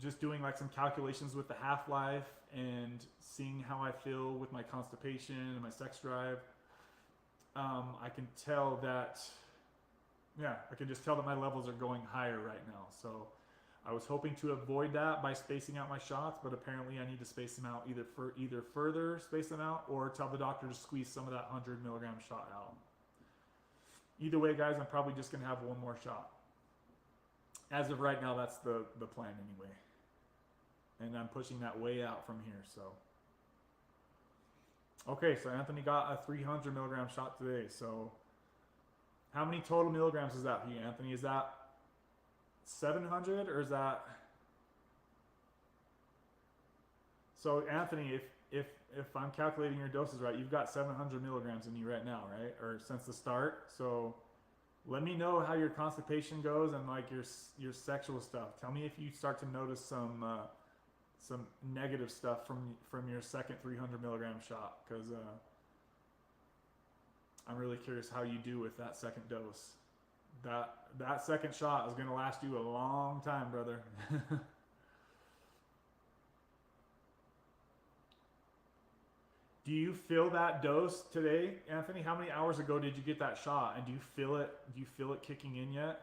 Just doing like some calculations with the half-life and seeing how I feel with my constipation and my sex drive. I can tell that, yeah, I can just tell that my levels are going higher right now. So I was hoping to avoid that by spacing out my shots, but apparently I need to space them out, either further space them out or tell the doctor to squeeze some of that 100 milligram shot out. Either way, guys, I'm probably just going to have one more shot. As of right now, that's the plan anyway. And I'm pushing that way out from here, so. Okay, so Anthony got a 300 milligram shot today. So how many total milligrams is that for you, Anthony? Is that 700 or is that? So Anthony, if I'm calculating your doses right, you've got 700 milligrams in you right now, right? Or since the start. So let me know how your constipation goes and like your sexual stuff. Tell me if you start to notice some negative stuff from your second 300 milligram shot, because I'm really curious how you do with that second dose. That second shot is going to last you a long time, brother. Do you feel that dose today, Anthony? How many hours ago did you get that shot, and do you feel it? Do you feel it kicking in yet?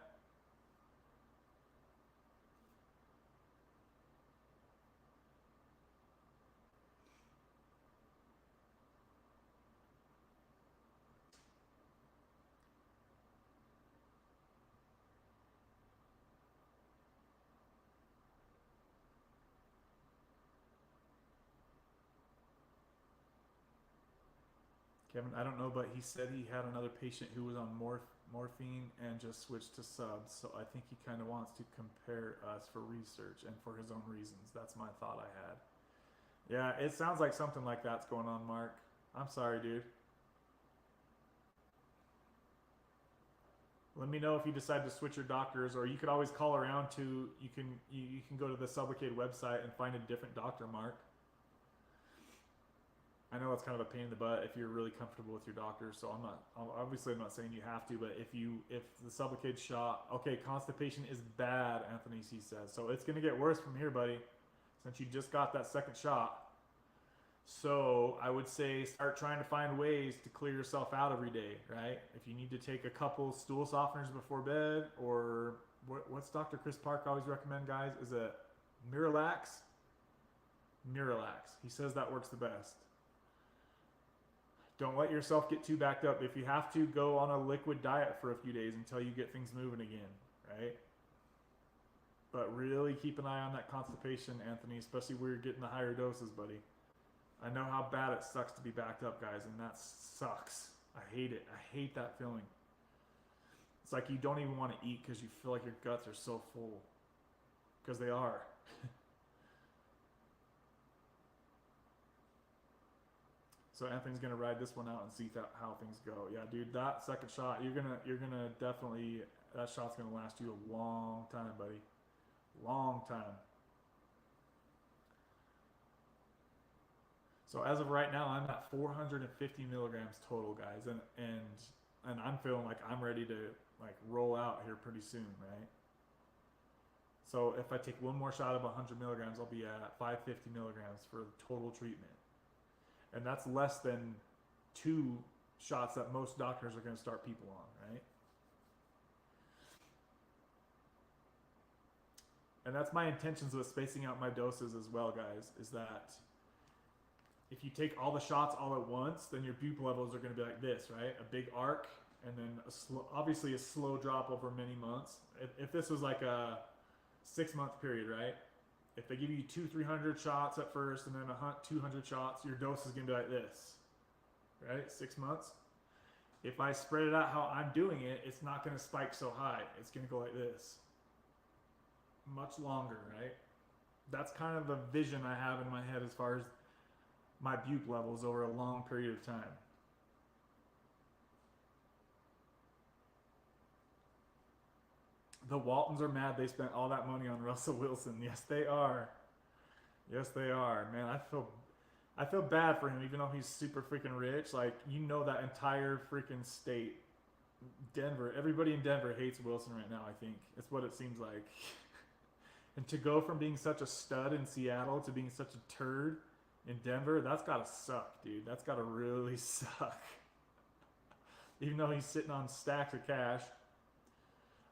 Kevin, I don't know, but he said he had another patient who was on morphine and just switched to subs. So I think he kind of wants to compare us for research and for his own reasons. That's my thought I had. Yeah, it sounds like something like that's going on, Mark. I'm sorry, dude. Let me know if you decide to switch your doctors, or you could always call around to, you can go to the Sublocade website and find a different doctor, Mark. I know it's kind of a pain in the butt if you're really comfortable with your doctor, so I'm not saying you have to, but if the Sublocade shot, okay, constipation is bad, Anthony C says, so it's gonna get worse from here, buddy, since you just got that second shot. So I would say start trying to find ways to clear yourself out every day, right? If you need to take a couple stool softeners before bed, or what's Dr. Chris Park always recommend, guys? Is it Miralax? Miralax. He says that works the best. Don't let yourself get too backed up. If you have to, go on a liquid diet for a few days until you get things moving again, right? But really keep an eye on that constipation, Anthony, especially where you're getting the higher doses, buddy. I know how bad it sucks to be backed up, guys, and that sucks. I hate it. I hate that feeling. It's like you don't even want to eat because you feel like your guts are so full. Because they are. So Anthony's gonna ride this one out and see how things go. Yeah, dude, that second shot, you're gonna definitely, that shot's gonna last you a long time, buddy. Long time. So as of right now, I'm at 450 milligrams total, guys, and I'm feeling like I'm ready to like roll out here pretty soon, right? So if I take one more shot of 100 milligrams, I'll be at 550 milligrams for total treatment. And that's less than 2 shots that most doctors are going to start people on, right? And that's my intentions with spacing out my doses as well, guys, is that if you take all the shots all at once, then your bupe levels are going to be like this, right? A big arc, and then obviously a slow drop over many months. If this was like a 6-month period, right? If they give you 200-300 shots at first and then 200 shots, your dose is going to be like this, right? 6 months. If I spread it out how I'm doing it, it's not going to spike so high. It's going to go like this. Much longer, right? That's kind of the vision I have in my head as far as my bupe levels over a long period of time. The Waltons are mad they spent all that money on Russell Wilson. Yes, they are. Yes, they are. Man, I feel bad for him, even though he's super freaking rich. Like, you know, that entire freaking state, Denver, everybody in Denver hates Wilson right now, I think. It's what it seems like. And to go from being such a stud in Seattle to being such a turd in Denver, that's gotta suck, dude. That's gotta really suck. Even though he's sitting on stacks of cash.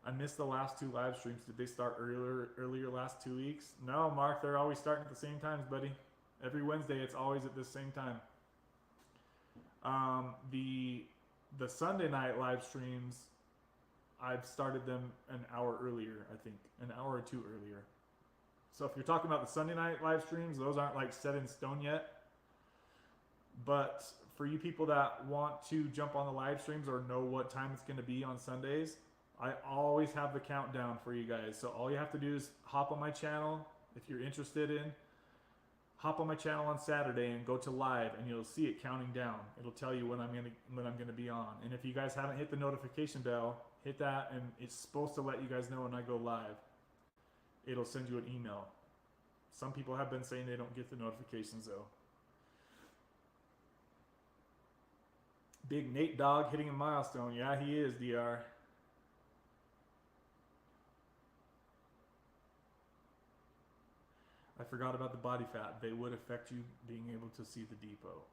I missed the last 2 live streams. Did they start earlier last 2 weeks? No, Mark, they're always starting at the same times, buddy. Every Wednesday, it's always at the same time. The Sunday night live streams, I've started them an hour earlier, I think. An hour or 2 earlier. So if you're talking about the Sunday night live streams, those aren't like set in stone yet. But for you people that want to jump on the live streams or know what time it's going to be on Sundays, I always have the countdown for you guys. So all you have to do is hop on my channel if you're interested in. Hop on my channel on Saturday and go to live, and you'll see it counting down. It'll tell you when I'm gonna be on. And if you guys haven't hit the notification bell, hit that, and it's supposed to let you guys know when I go live. It'll send you an email. Some people have been saying they don't get the notifications though. Big Nate Dogg hitting a milestone. Yeah, he is, DR. I forgot about the body fat. They would affect you being able to see the depot.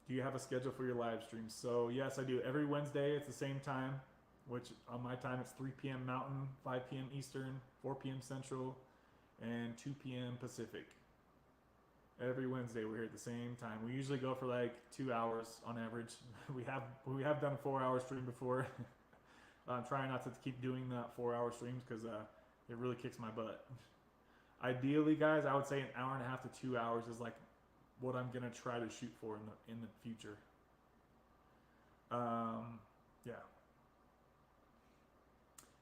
Do you have a schedule for your live streams? So yes, I do. Every Wednesday it's the same time, which on my time it's 3 p.m. Mountain, 5 p.m. Eastern, 4 p.m. Central, and 2 p.m. Pacific. Every Wednesday we're here at the same time. We usually go for like 2 hours on average. We have done a 4-hour stream before. I'm trying not to keep doing that 4-hour streams because it really kicks my butt. Ideally, guys, I would say an hour and a half to 2 hours is like what I'm gonna try to shoot for in the future. Yeah.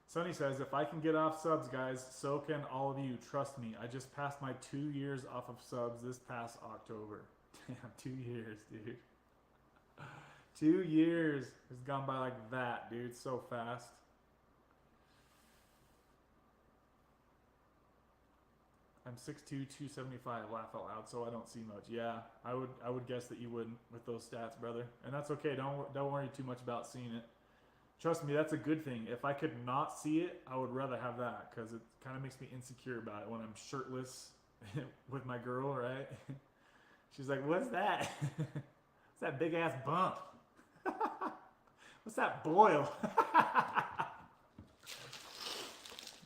Sonny says, if I can get off subs, guys, so can all of you. Trust me, I just passed my 2 years off of subs this past October. Damn, 2 years, dude. 2 years has gone by like that, dude. So fast. I'm 6'2", 275, laugh out loud, so I don't see much. Yeah, I would guess that you wouldn't with those stats, brother. And that's okay. Don't worry too much about seeing it. Trust me, that's a good thing. If I could not see it, I would rather have that because it kind of makes me insecure about it when I'm shirtless with my girl, right? She's like, what's that? What's that big ass bump? What's that boil?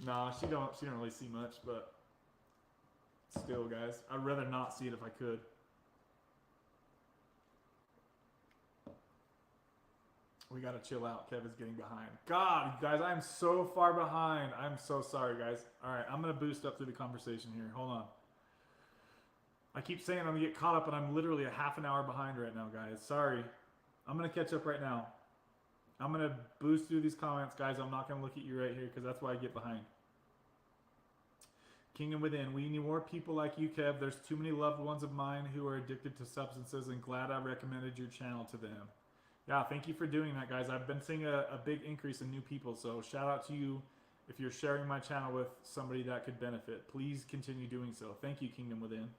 Nah, she don't really see much, but still, guys, I'd rather not see it if I could. We gotta chill out. Kevin's getting behind. God, guys, I'm so far behind. I'm so sorry, guys. All right, I'm gonna boost up through the conversation here. Hold on. I keep saying I'm gonna get caught up, and I'm literally a half an hour behind right now, guys. Sorry. I'm gonna catch up right now. I'm gonna boost through these comments, guys. I'm not gonna look at you right here because that's why I get behind. Kingdom Within, we need more people like you, Kev. There's too many loved ones of mine who are addicted to substances, and glad I recommended your channel to them. Yeah, thank you for doing that, guys. I've been seeing a big increase in new people, so shout out to you if you're sharing my channel with somebody that could benefit. Please continue doing so. Thank you, Kingdom Within.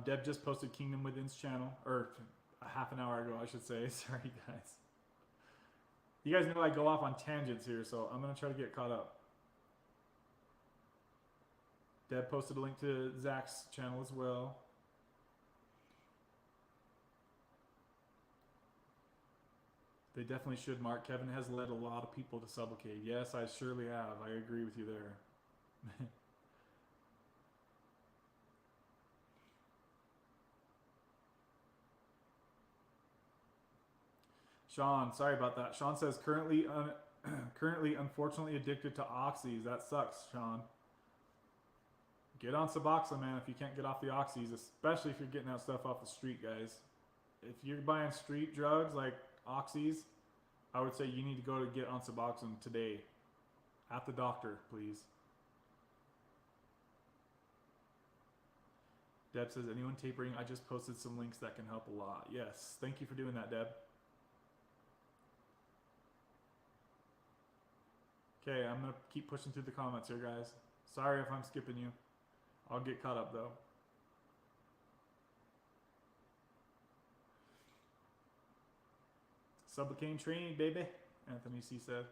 Deb just posted Kingdom Within's channel, or a half an hour ago, I should say. Sorry, guys. You guys know I go off on tangents here, so I'm going to try to get caught up. Deb posted a link to Zach's channel as well. They definitely should, Mark. Kevin has led a lot of people to Sublocade. Yes, I surely have. I agree with you there. Sean, sorry about that. Sean says currently unfortunately addicted to oxys. That sucks, Sean. Get on Suboxone, man, if you can't get off the oxys, especially if you're getting that stuff off the street, guys. If you're buying street drugs like oxys, I would say you need to go to get on Suboxone today. At the doctor, please. Deb says, anyone tapering? I just posted some links that can help a lot. Yes, thank you for doing that, Deb. Okay, I'm going to keep pushing through the comments here, guys. Sorry if I'm skipping you. I'll get caught up, though. Sublocade training, baby, Anthony C. said.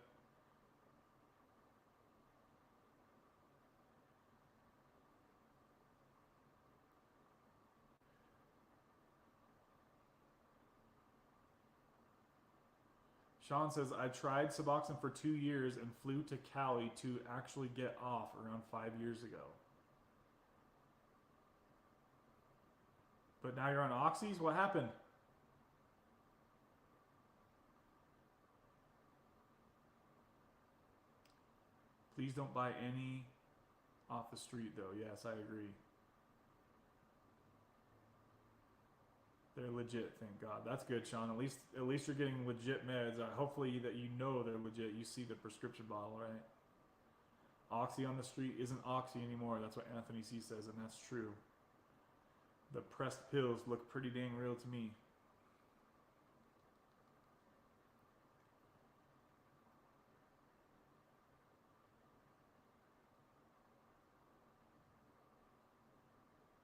Sean says, I tried Suboxone for 2 years and flew to Cali to actually get off around 5 years ago. But now you're on oxys? What happened? Please don't buy any off the street, though. Yes, I agree. They're legit, thank God. That's good, Sean. At least you're getting legit meds. Hopefully that you know they're legit. You see the prescription bottle, right? Oxy on the street isn't oxy anymore. That's what Anthony C says, and that's true. The pressed pills look pretty dang real to me.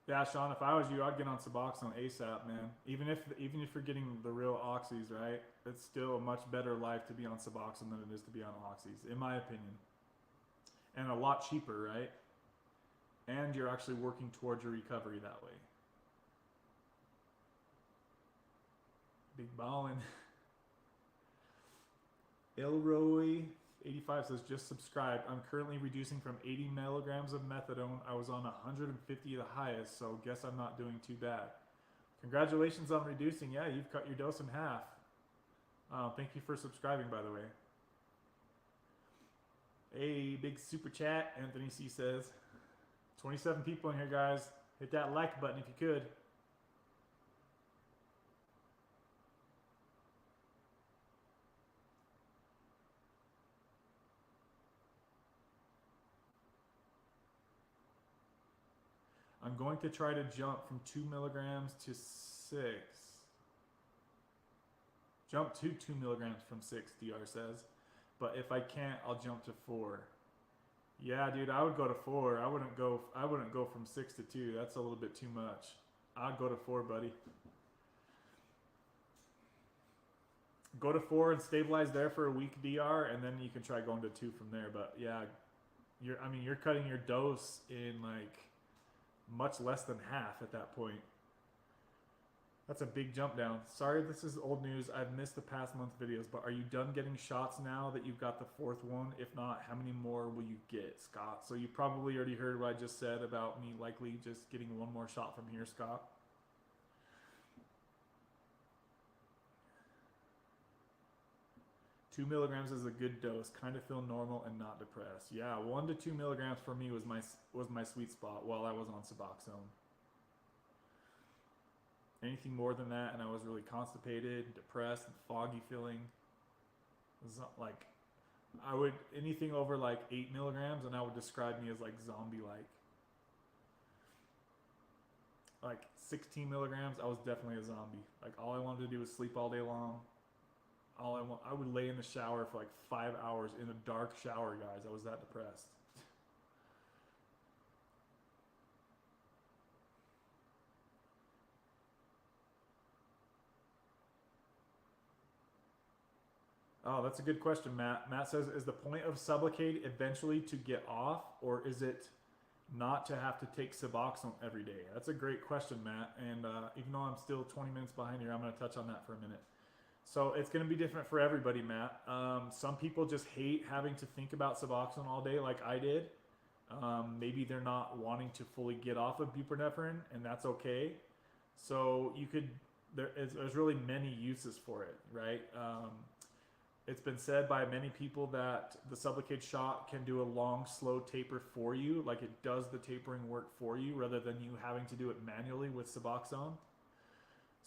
Yeah, Sean, if I was you, I'd get on Suboxone ASAP, man. Even if you're getting the real oxys, right? It's still a much better life to be on Suboxone than it is to be on oxys, in my opinion. And a lot cheaper, right? And you're actually working towards your recovery that way. Big ballin'. Elroy85 says, just subscribed. I'm currently reducing from 80 milligrams of methadone. I was on 150 the highest, so guess I'm not doing too bad. Congratulations on reducing. Yeah, you've cut your dose in half. Thank you for subscribing, by the way. Hey, big super chat, Anthony C says. 27 people in here, guys. Hit that like button if you could. I'm going to try to jump from 2 milligrams to 6. Jump to 2 milligrams from 6, DR says. But if I can't, I'll jump to 4. Yeah, dude, I would go to 4. I wouldn't go from 6 to 2. That's a little bit too much. I'd go to 4, buddy. Go to 4 and stabilize there for a week, DR, and then you can try going to 2 from there. But yeah, you're cutting your dose in like much less than half at that point. That's a big jump down. Sorry, this is old news. I've missed the past month videos, but are you done getting shots now that you've got the 4th one? If not, how many more will you get, Scott? So you probably already heard what I just said about me likely just getting 1 more shot from here, Scott. Two milligrams is a good dose. Kind of feel normal and not depressed. Yeah, 1 to 2 milligrams for me was my sweet spot while I was on Suboxone. Anything more than that, and I was really constipated, depressed, and foggy feeling. It was like anything over like 8 milligrams, and I would describe me as like zombie-like. Like 16 milligrams, I was definitely a zombie. Like all I wanted to do was sleep all day long. I would lay in the shower for like 5 hours in a dark shower, guys. I was that depressed. Oh, that's a good question, Matt. Matt says, is the point of Sublocade eventually to get off, or is it not to have to take Suboxone every day? That's a great question, Matt. And even though I'm still 20 minutes behind here, I'm going to touch on that for a minute. So it's going to be different for everybody, Matt. Some people just hate having to think about Suboxone all day like I did. Maybe they're not wanting to fully get off of buprenorphine, and that's okay. So you could, there's really many uses for it, right? It's been said by many people that the Sublocade shot can do a long, slow taper for you. Like it does the tapering work for you rather than you having to do it manually with Suboxone.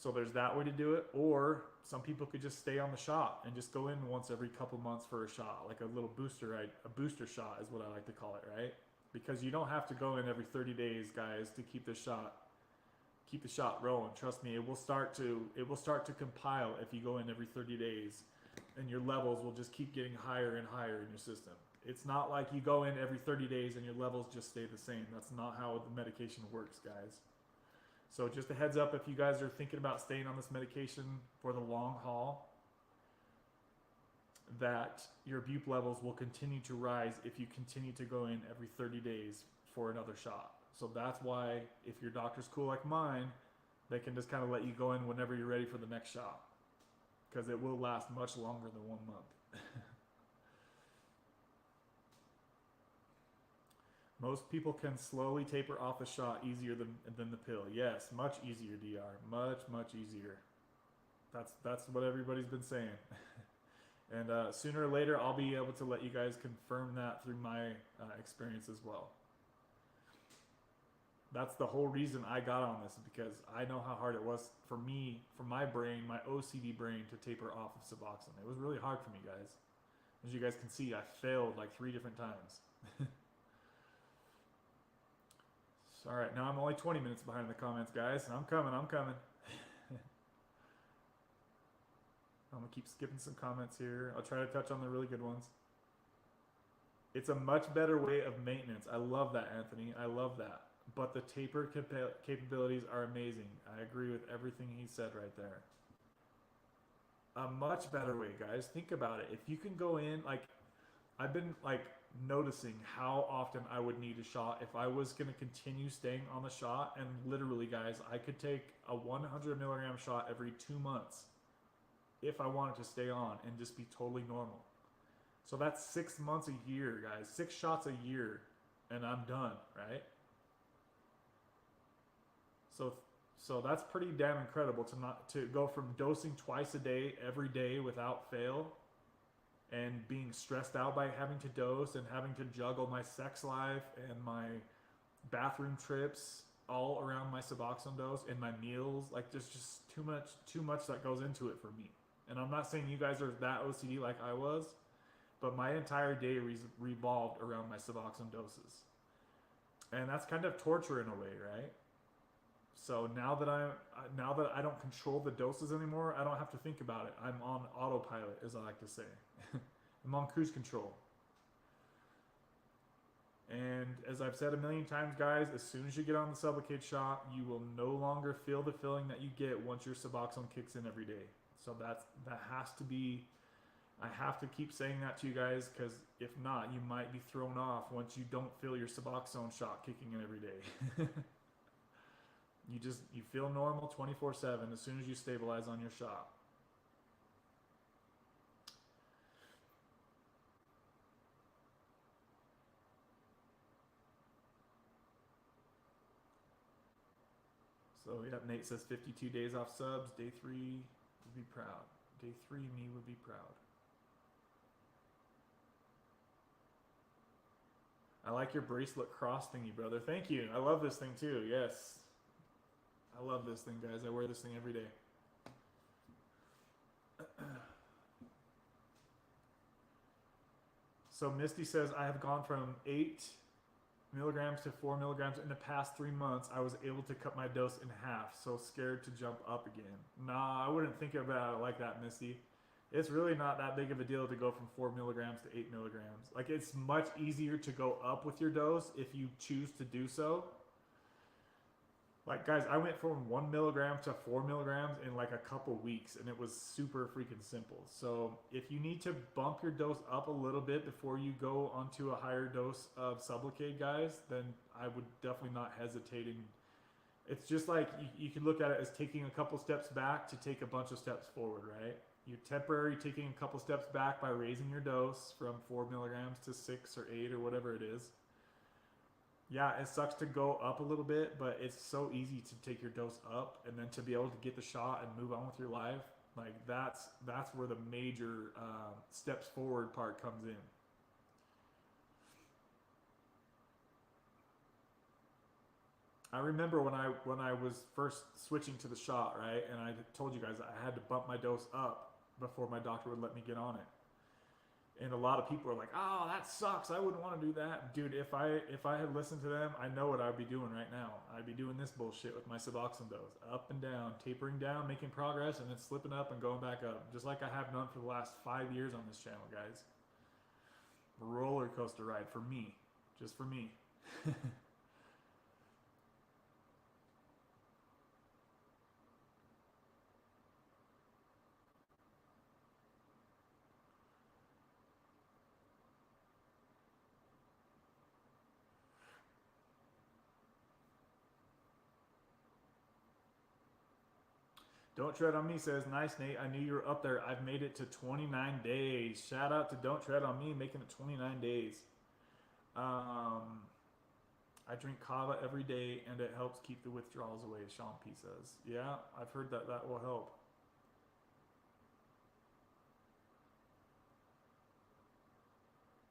So there's that way to do it. Or some people could just stay on the shot and just go in once every couple months for a shot, like a little booster, right? A booster shot is what I like to call it, right? Because you don't have to go in every 30 days, guys, to keep the shot rolling. Trust me, it will start to compile if you go in every 30 days, and your levels will just keep getting higher and higher in your system. It's not like you go in every 30 days and your levels just stay the same. That's not how the medication works, guys. So just a heads up, if you guys are thinking about staying on this medication for the long haul, that your bup levels will continue to rise if you continue to go in every 30 days for another shot. So that's why, if your doctor's cool like mine, they can just kind of let you go in whenever you're ready for the next shot, because it will last much longer than 1 month. Most people can slowly taper off the shot easier than the pill. Yes, much easier, DR. Much easier. That's what everybody's been saying. And sooner or later, I'll be able to let you guys confirm that through my experience as well. That's the whole reason I got on this, because I know how hard it was for me, for my brain, my OCD brain, to taper off of Suboxone. It was really hard for me, guys. As you guys can see, I failed like 3 different times. So, all right, now I'm only 20 minutes behind in the comments, guys. I'm coming. I'm going to keep skipping some comments here. I'll try to touch on the really good ones. It's a much better way of maintenance. I love that, Anthony. I love that. But the taper capabilities are amazing. I agree with everything he said right there. A much better way, guys. Think about it. If you can go in, like, I've been like noticing how often I would need a shot if I was going to continue staying on the shot. And literally, guys, I could take a 100 milligram shot every 2 months if I wanted to stay on and just be totally normal. So that's 6 months a year, guys. 6 shots a year, and I'm done, right? So that's pretty damn incredible to go from dosing twice a day, every day without fail, and being stressed out by having to dose and having to juggle my sex life and my bathroom trips all around my Suboxone dose and my meals. Like, there's just too much that goes into it for me. And I'm not saying you guys are that OCD like I was, but my entire day revolved around my Suboxone doses. And that's kind of torture in a way, right? So now that I don't control the doses anymore, I don't have to think about it. I'm on autopilot, as I like to say. I'm on cruise control. And as I've said a million times, guys, as soon as you get on the Sublocade shot, you will no longer feel the feeling that you get once your Suboxone kicks in every day. So that has to be, I have to keep saying that to you guys, because if not, you might be thrown off once you don't feel your Suboxone shot kicking in every day. You feel normal 24/7 as soon as you stabilize on your shot. So yeah, Nate says 52 days off subs. Day 3 would be proud. Day 3 me would be proud. I like your bracelet cross thingy, brother. Thank you. I love this thing too. Yes. I love this thing, guys. I wear this thing every day. So Misty says, I have gone from 8 milligrams to 4 milligrams in the past 3 months. I was able to cut my dose in half. So scared to jump up again. Nah, I wouldn't think about it like that, Misty. It's really not that big of a deal to go from 4 milligrams to 8 milligrams. Like, it's much easier to go up with your dose if you choose to do so. Like, guys, I went from 1 milligram to 4 milligrams in like a couple weeks, and it was super freaking simple. So if you need to bump your dose up a little bit before you go onto a higher dose of Sublocade, guys, then I would definitely not hesitate. It's just like you could look at it as taking a couple steps back to take a bunch of steps forward, right? You're temporarily taking a couple steps back by raising your dose from 4 milligrams to 6 or 8 or whatever it is. Yeah, it sucks to go up a little bit, but it's so easy to take your dose up and then to be able to get the shot and move on with your life. Like that's where the major steps forward part comes in. I remember when I was first switching to the shot, right? And I told you guys I had to bump my dose up before my doctor would let me get on it. And a lot of people are like, "Oh, that sucks. I wouldn't want to do that." Dude, if I had listened to them, I know what I'd be doing right now. I'd be doing this bullshit with my Suboxone dose. Up and down, tapering down, making progress, and then slipping up and going back up. Just like I have done for the last 5 years on this channel, guys. Roller coaster ride for me. Just for me. Don't Tread on Me says, "Nice, Nate. I knew you were up there. I've made it to 29 days. Shout out to Don't Tread on Me making it 29 days. I drink kava every day and it helps keep the withdrawals away," Sean P says. Yeah, I've heard that will help.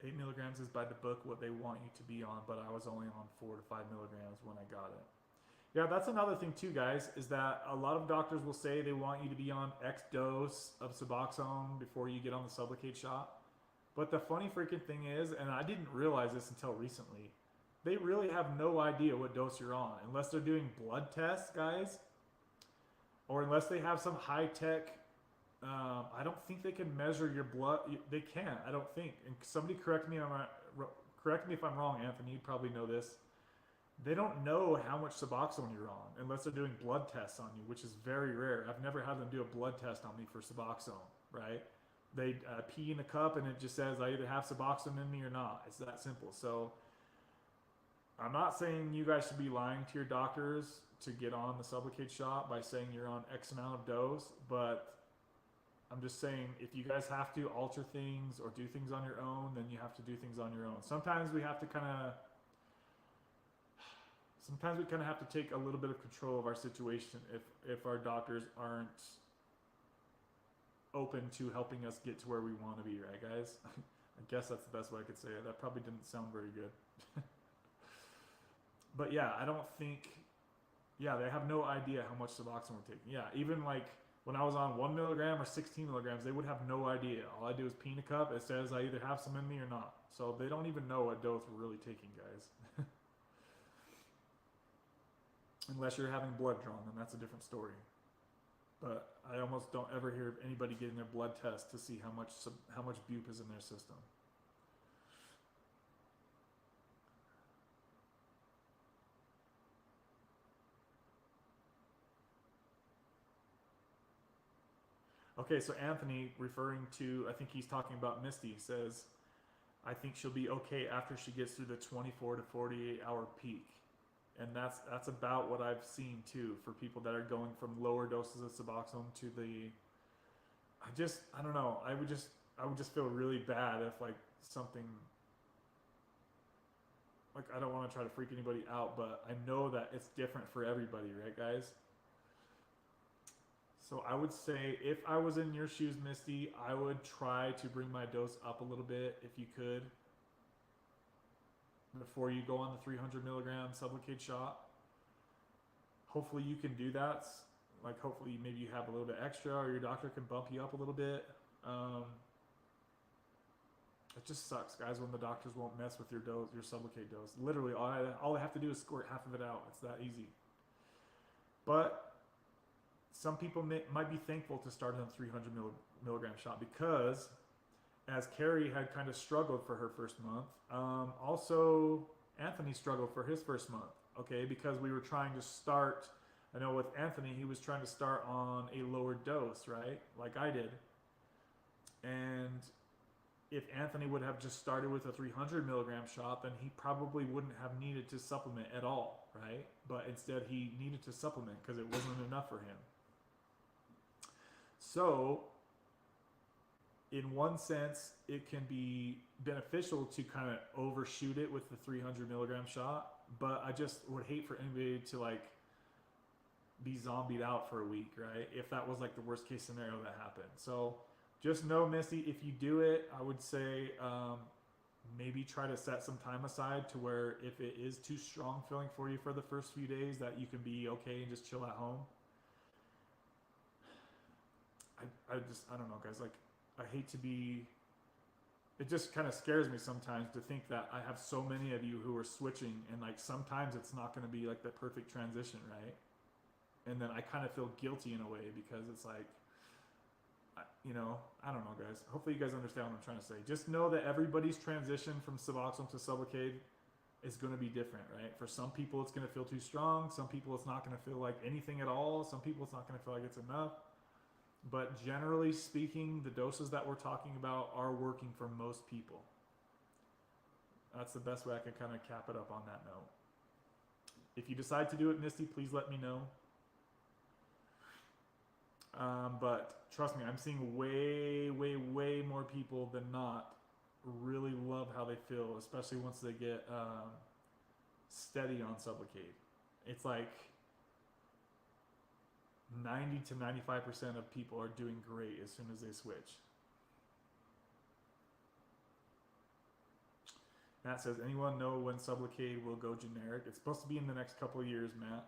8 milligrams is by the book what they want you to be on, but I was only on 4 to 5 milligrams when I got it. Yeah, that's another thing too, guys, is that a lot of doctors will say they want you to be on X dose of Suboxone before you get on the Sublocade shot. But the funny freaking thing is, and I didn't realize this until recently, they really have no idea what dose you're on unless they're doing blood tests, guys, or unless they have some high-tech, I don't think they can measure your blood. They can't, I don't think. And somebody correct me if I'm wrong, Anthony, you probably know this. They don't know how much Suboxone you're on unless they're doing blood tests on you, which is very rare. I've never had them do a blood test on me for Suboxone, right? They pee in a cup and it just says I either have Suboxone in me or not. It's that simple. So I'm not saying you guys should be lying to your doctors to get on the Sublocade shot by saying you're on X amount of dose, but I'm just saying if you guys have to alter things or do things on your own, then you have to do things on your own. Sometimes we have to kind of have to take a little bit of control of our situation if our doctors aren't open to helping us get to where we want to be, right, guys? I guess that's the best way I could say it. That probably didn't sound very good. But yeah, I don't think, yeah, they have no idea how much Suboxone we're taking. Yeah, even like when I was on 1 milligram or 16 milligrams, they would have no idea. All I do is pee in a cup. It says I either have some in me or not. So they don't even know what dose we're really taking, guys. Unless you're having blood drawn, then that's a different story. But I almost don't ever hear of anybody getting their blood test to see how much bupe is in their system. Okay, so Anthony, referring to, I think he's talking about Misty, says, "I think she'll be okay after she gets through the 24 to 48 hour peak." And that's about what I've seen too for people that are going from lower doses of Suboxone to the. I don't know. I would just feel really bad if like something. Like I don't want to try to freak anybody out, but I know that it's different for everybody, right, guys? So I would say if I was in your shoes, Misty, I would try to bring my dose up a little bit if you could. Before you go on the 300 milligram Sublocade shot. Hopefully you can do that. Like hopefully maybe you have a little bit extra or your doctor can bump you up a little bit. It just sucks, guys, when the doctors won't mess with your dose, your Sublocade dose. Literally, all I have to do is squirt half of it out. It's that easy. But some people might be thankful to start on a 300 milligram shot because as Carrie had kind of struggled for her first month, also Anthony struggled for his first month, okay, because we were trying to start I know with Anthony, he was trying to start on a lower dose, right? Like I did. And if Anthony would have just started with a 300 milligram shot, then he probably wouldn't have needed to supplement at all, right? But instead, he needed to supplement because it wasn't enough for him. So, in one sense, it can be beneficial to kind of overshoot it with the 300 milligram shot, but I just would hate for anybody to like be zombied out for a week, right? If that was like the worst case scenario that happened. So just know, Misty, if you do it, I would say maybe try to set some time aside to where if it is too strong feeling for you for the first few days, that you can be okay and just chill at home. I don't know, guys. Like, I hate to be. It just kind of scares me sometimes to think that I have so many of you who are switching, and like sometimes it's not going to be like the perfect transition, right? And then I kind of feel guilty in a way because it's like, you know, I don't know, guys. Hopefully you guys understand what I'm trying to say. Just know that everybody's transition from Suboxone to Sublocade is going to be different, right? For some people, it's going to feel too strong. Some people, it's not going to feel like anything at all. Some people, it's not going to feel like it's enough. But generally speaking, the doses that we're talking about are working for most people. That's the best way I can kind of cap it up on that note. If you decide to do it, Misty, please let me know. But trust me, I'm seeing way more people than not really love how they feel, especially once they get steady on Sublocade. It's like 90 to 95% of people are doing great as soon as they switch. Matt says, anyone know when Sublocade will go generic? It's supposed to be in the next couple of years, Matt.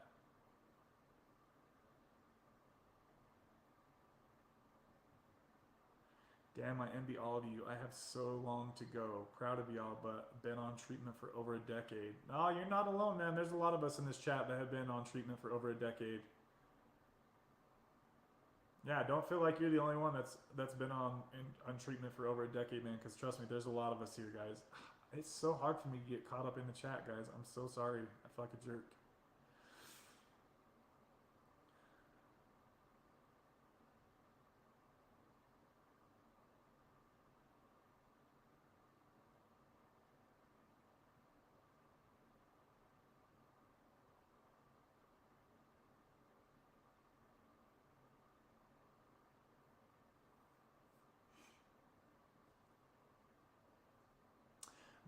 Damn, I envy all of you. I have so long to go. Proud of y'all, but been on treatment for over a decade. No, you're not alone, man. There's a lot of us in this chat that have been on treatment for over a decade. Yeah, don't feel like you're the only one that's been on treatment for over a decade, man, because trust me, there's a lot of us here, guys. It's so hard for me to get caught up in the chat, guys. I'm so sorry. I feel like a jerk.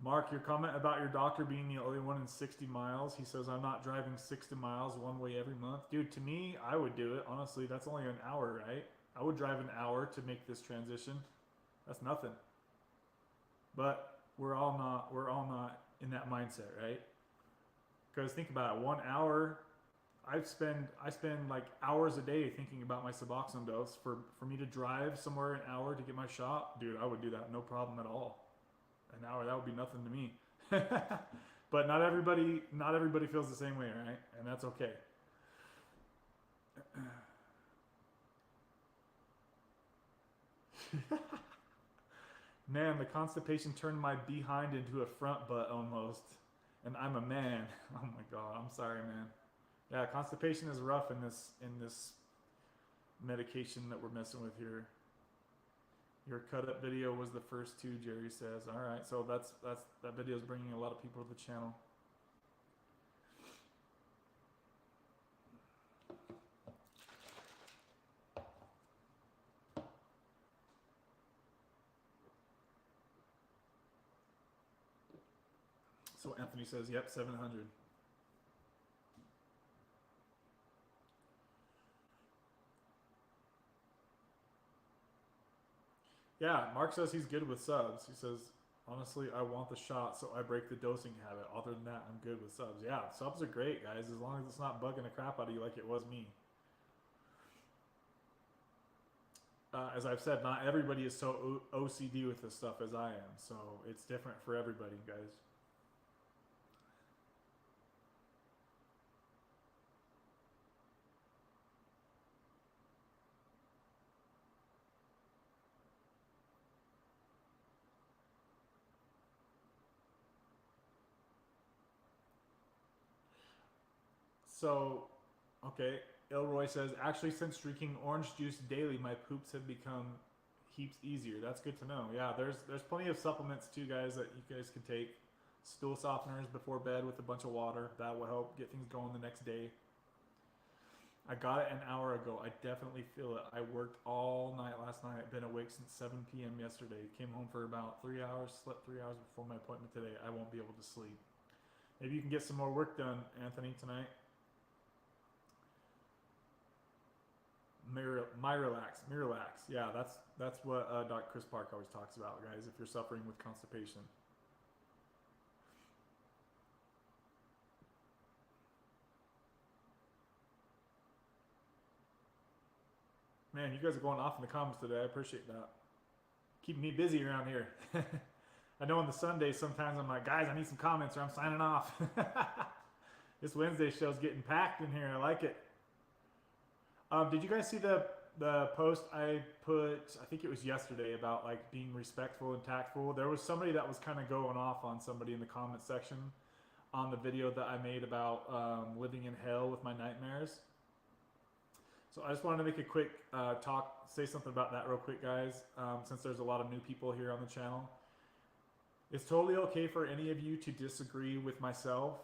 Mark, your comment about your doctor being the only one in 60 miles. He says, I'm not driving 60 miles one way every month. Dude, to me, I would do it. Honestly, that's only an hour, right? I would drive an hour to make this transition. That's nothing. But we're all not in that mindset, right? Because think about it, 1 hour, I spend like hours a day thinking about my Suboxone dose. For me to drive somewhere an hour to get my shot, dude, I would do that, no problem at all. An hour, that would be nothing to me. But not everybody feels the same way, right? And that's okay. Man, the constipation turned my behind into a front butt almost. And I'm a man. Oh my god, I'm sorry, man. Yeah, constipation is rough in this medication that we're messing with here. Your cut up video was the first two, Jerry says. All right, so that video is bringing a lot of people to the channel. So Anthony says, yep, 700. Yeah, Mark says he's good with subs. He says, honestly, I want the shot, so I break the dosing habit. Other than that, I'm good with subs. Yeah, subs are great, guys, as long as it's not bugging the crap out of you like it was me. As I've said, not everybody is so OCD with this stuff as I am, so it's different for everybody, guys. So Okay. Elroy says, actually, since drinking orange juice daily, my poops have become heaps easier. That's good to know. Yeah, there's plenty of supplements too, guys, that you guys can take. Stool softeners before bed with a bunch of water. That will help get things going the next day. I got it an hour ago. I definitely feel it. I worked all night last night. Been awake since 7 p.m. yesterday. Came home for about 3 hours. Slept 3 hours before my appointment today. I won't be able to sleep. Maybe you can get some more work done, Anthony, tonight. Miralax. Yeah, that's what Dr. Chris Park always talks about, guys, if you're suffering with constipation. Man, you guys are going off in the comments today. I appreciate that. Keeping me busy around here. I know on the Sundays sometimes I'm like, guys, I need some comments or I'm signing off. This Wednesday show's getting packed in here. I like it. Did you guys see the post I put, I think it was yesterday, about like being respectful and tactful? There was somebody that was kind of going off on somebody in the comment section on the video that I made about living in hell with my nightmares. So I just wanted to make a quick say something about that real quick, guys, since there's a lot of new people here on the channel. It's totally okay for any of you to disagree with myself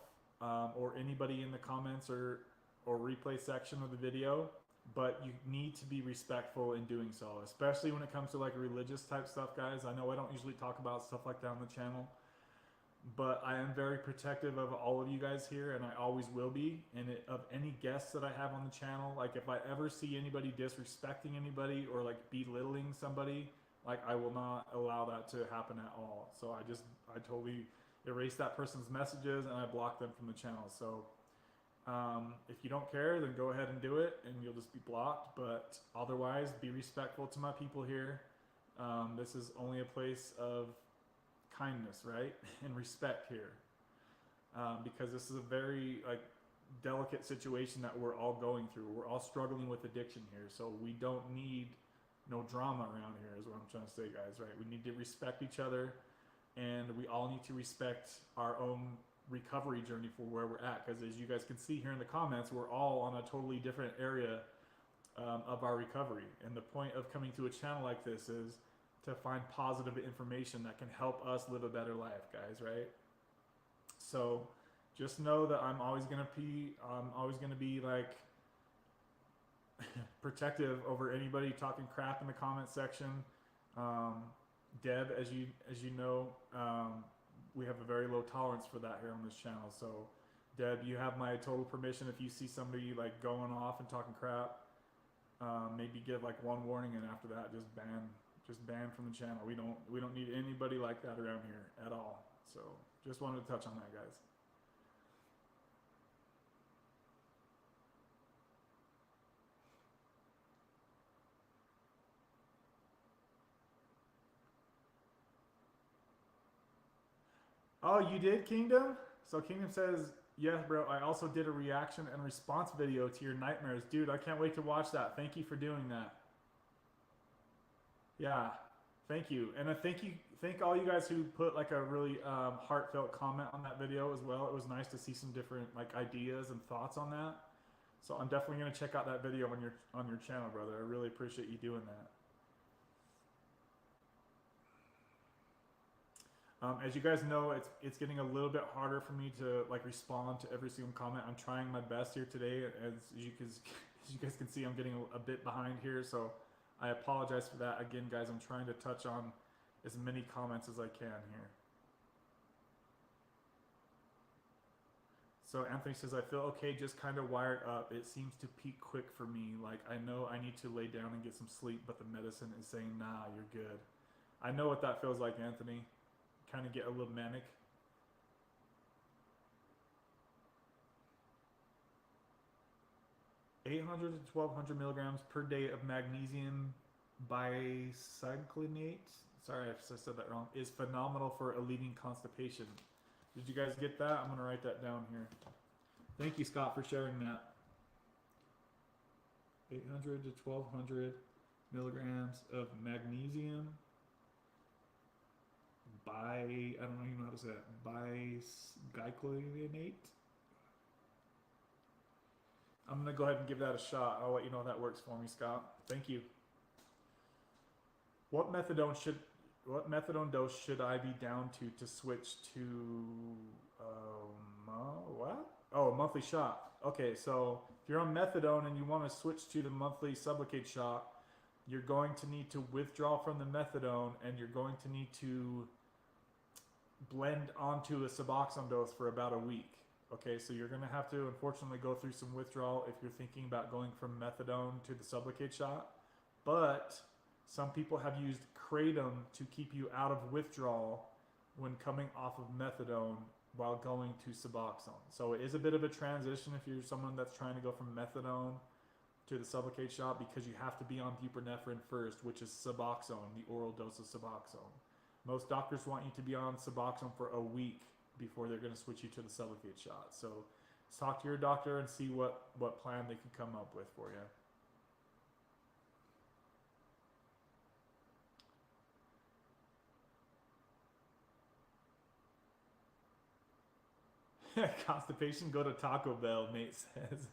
or anybody in the comments or replay section of the video, but you need to be respectful in doing so, especially when it comes to like religious type stuff, guys. I know I don't usually talk about stuff like that on the channel, but I am very protective of all of you guys here, and I always will be, and of any guests that I have on the channel. Like if I ever see anybody disrespecting anybody or like belittling somebody, like I will not allow that to happen at all. So I totally erase that person's messages and I block them from the channel. So if you don't care, then go ahead and do it and you'll just be blocked. But otherwise, be respectful to my people here. This is only a place of kindness, right? And respect here. Because this is a very like delicate situation that we're all going through. We're all struggling with addiction here. So we don't need no drama around here is what I'm trying to say, guys, right? We need to respect each other, and we all need to respect our own recovery journey for where we're at, because as you guys can see here in the comments, we're all on a totally different area of our recovery. And the point of coming to a channel like this is to find positive information that can help us live a better life, guys, right? So just know that I'm always gonna be like protective over anybody talking crap in the comment section. Deb, as you know, we have a very low tolerance for that here on this channel. So Deb, you have my total permission. If you see somebody like going off and talking crap, maybe give like one warning, and after that just ban from the channel. We don't need anybody like that around here at all. So just wanted to touch on that, guys. Oh, you did, Kingdom? So Kingdom says, yes, bro, I also did a reaction and response video to your nightmares. Dude, I can't wait to watch that. Thank you for doing that. Yeah, thank you. And thank all you guys who put like a really heartfelt comment on that video as well. It was nice to see some different like ideas and thoughts on that. So I'm definitely gonna check out that video on your channel, brother. I really appreciate you doing that. As you guys know, it's getting a little bit harder for me to like respond to every single comment. I'm trying my best here today. As you guys can see, I'm getting a bit behind here, so I apologize for that. Again, guys, I'm trying to touch on as many comments as I can here. So Anthony says, I feel okay, just kind of wired up. It seems to peak quick for me. Like I know I need to lay down and get some sleep, but the medicine is saying, nah, you're good. I know what that feels like, Anthony. Kind of get a little manic. $800 to 1,200 milligrams per day of magnesium bicyclinate, sorry if I said that wrong, is phenomenal for alleviating constipation. Did you guys get that? I'm going to write that down here. Thank you, Scott, for sharing that. 800 to 1,200 milligrams of magnesium I don't even know how to say that, bicyclinate. I'm gonna go ahead and give that a shot. I'll let you know if that works for me, Scott. Thank you. What methadone dose should I be down to switch to what? Oh, a monthly shot. Okay, so if you're on methadone and you want to switch to the monthly Sublocade shot, you're going to need to withdraw from the methadone and you're going to need to blend onto a Suboxone dose for about a week. Okay, so you're going to have to unfortunately go through some withdrawal if you're thinking about going from methadone to the Sublocade shot. But some people have used Kratom to keep you out of withdrawal when coming off of methadone while going to Suboxone. So it is a bit of a transition if you're someone that's trying to go from methadone to the Sublocade shot, because you have to be on buprenorphine first, which is Suboxone, the oral dose of Suboxone. Most doctors want you to be on Suboxone for a week before they're going to switch you to the Sublocade shot. So talk to your doctor and see what plan they can come up with for you. Constipation, go to Taco Bell, mate says.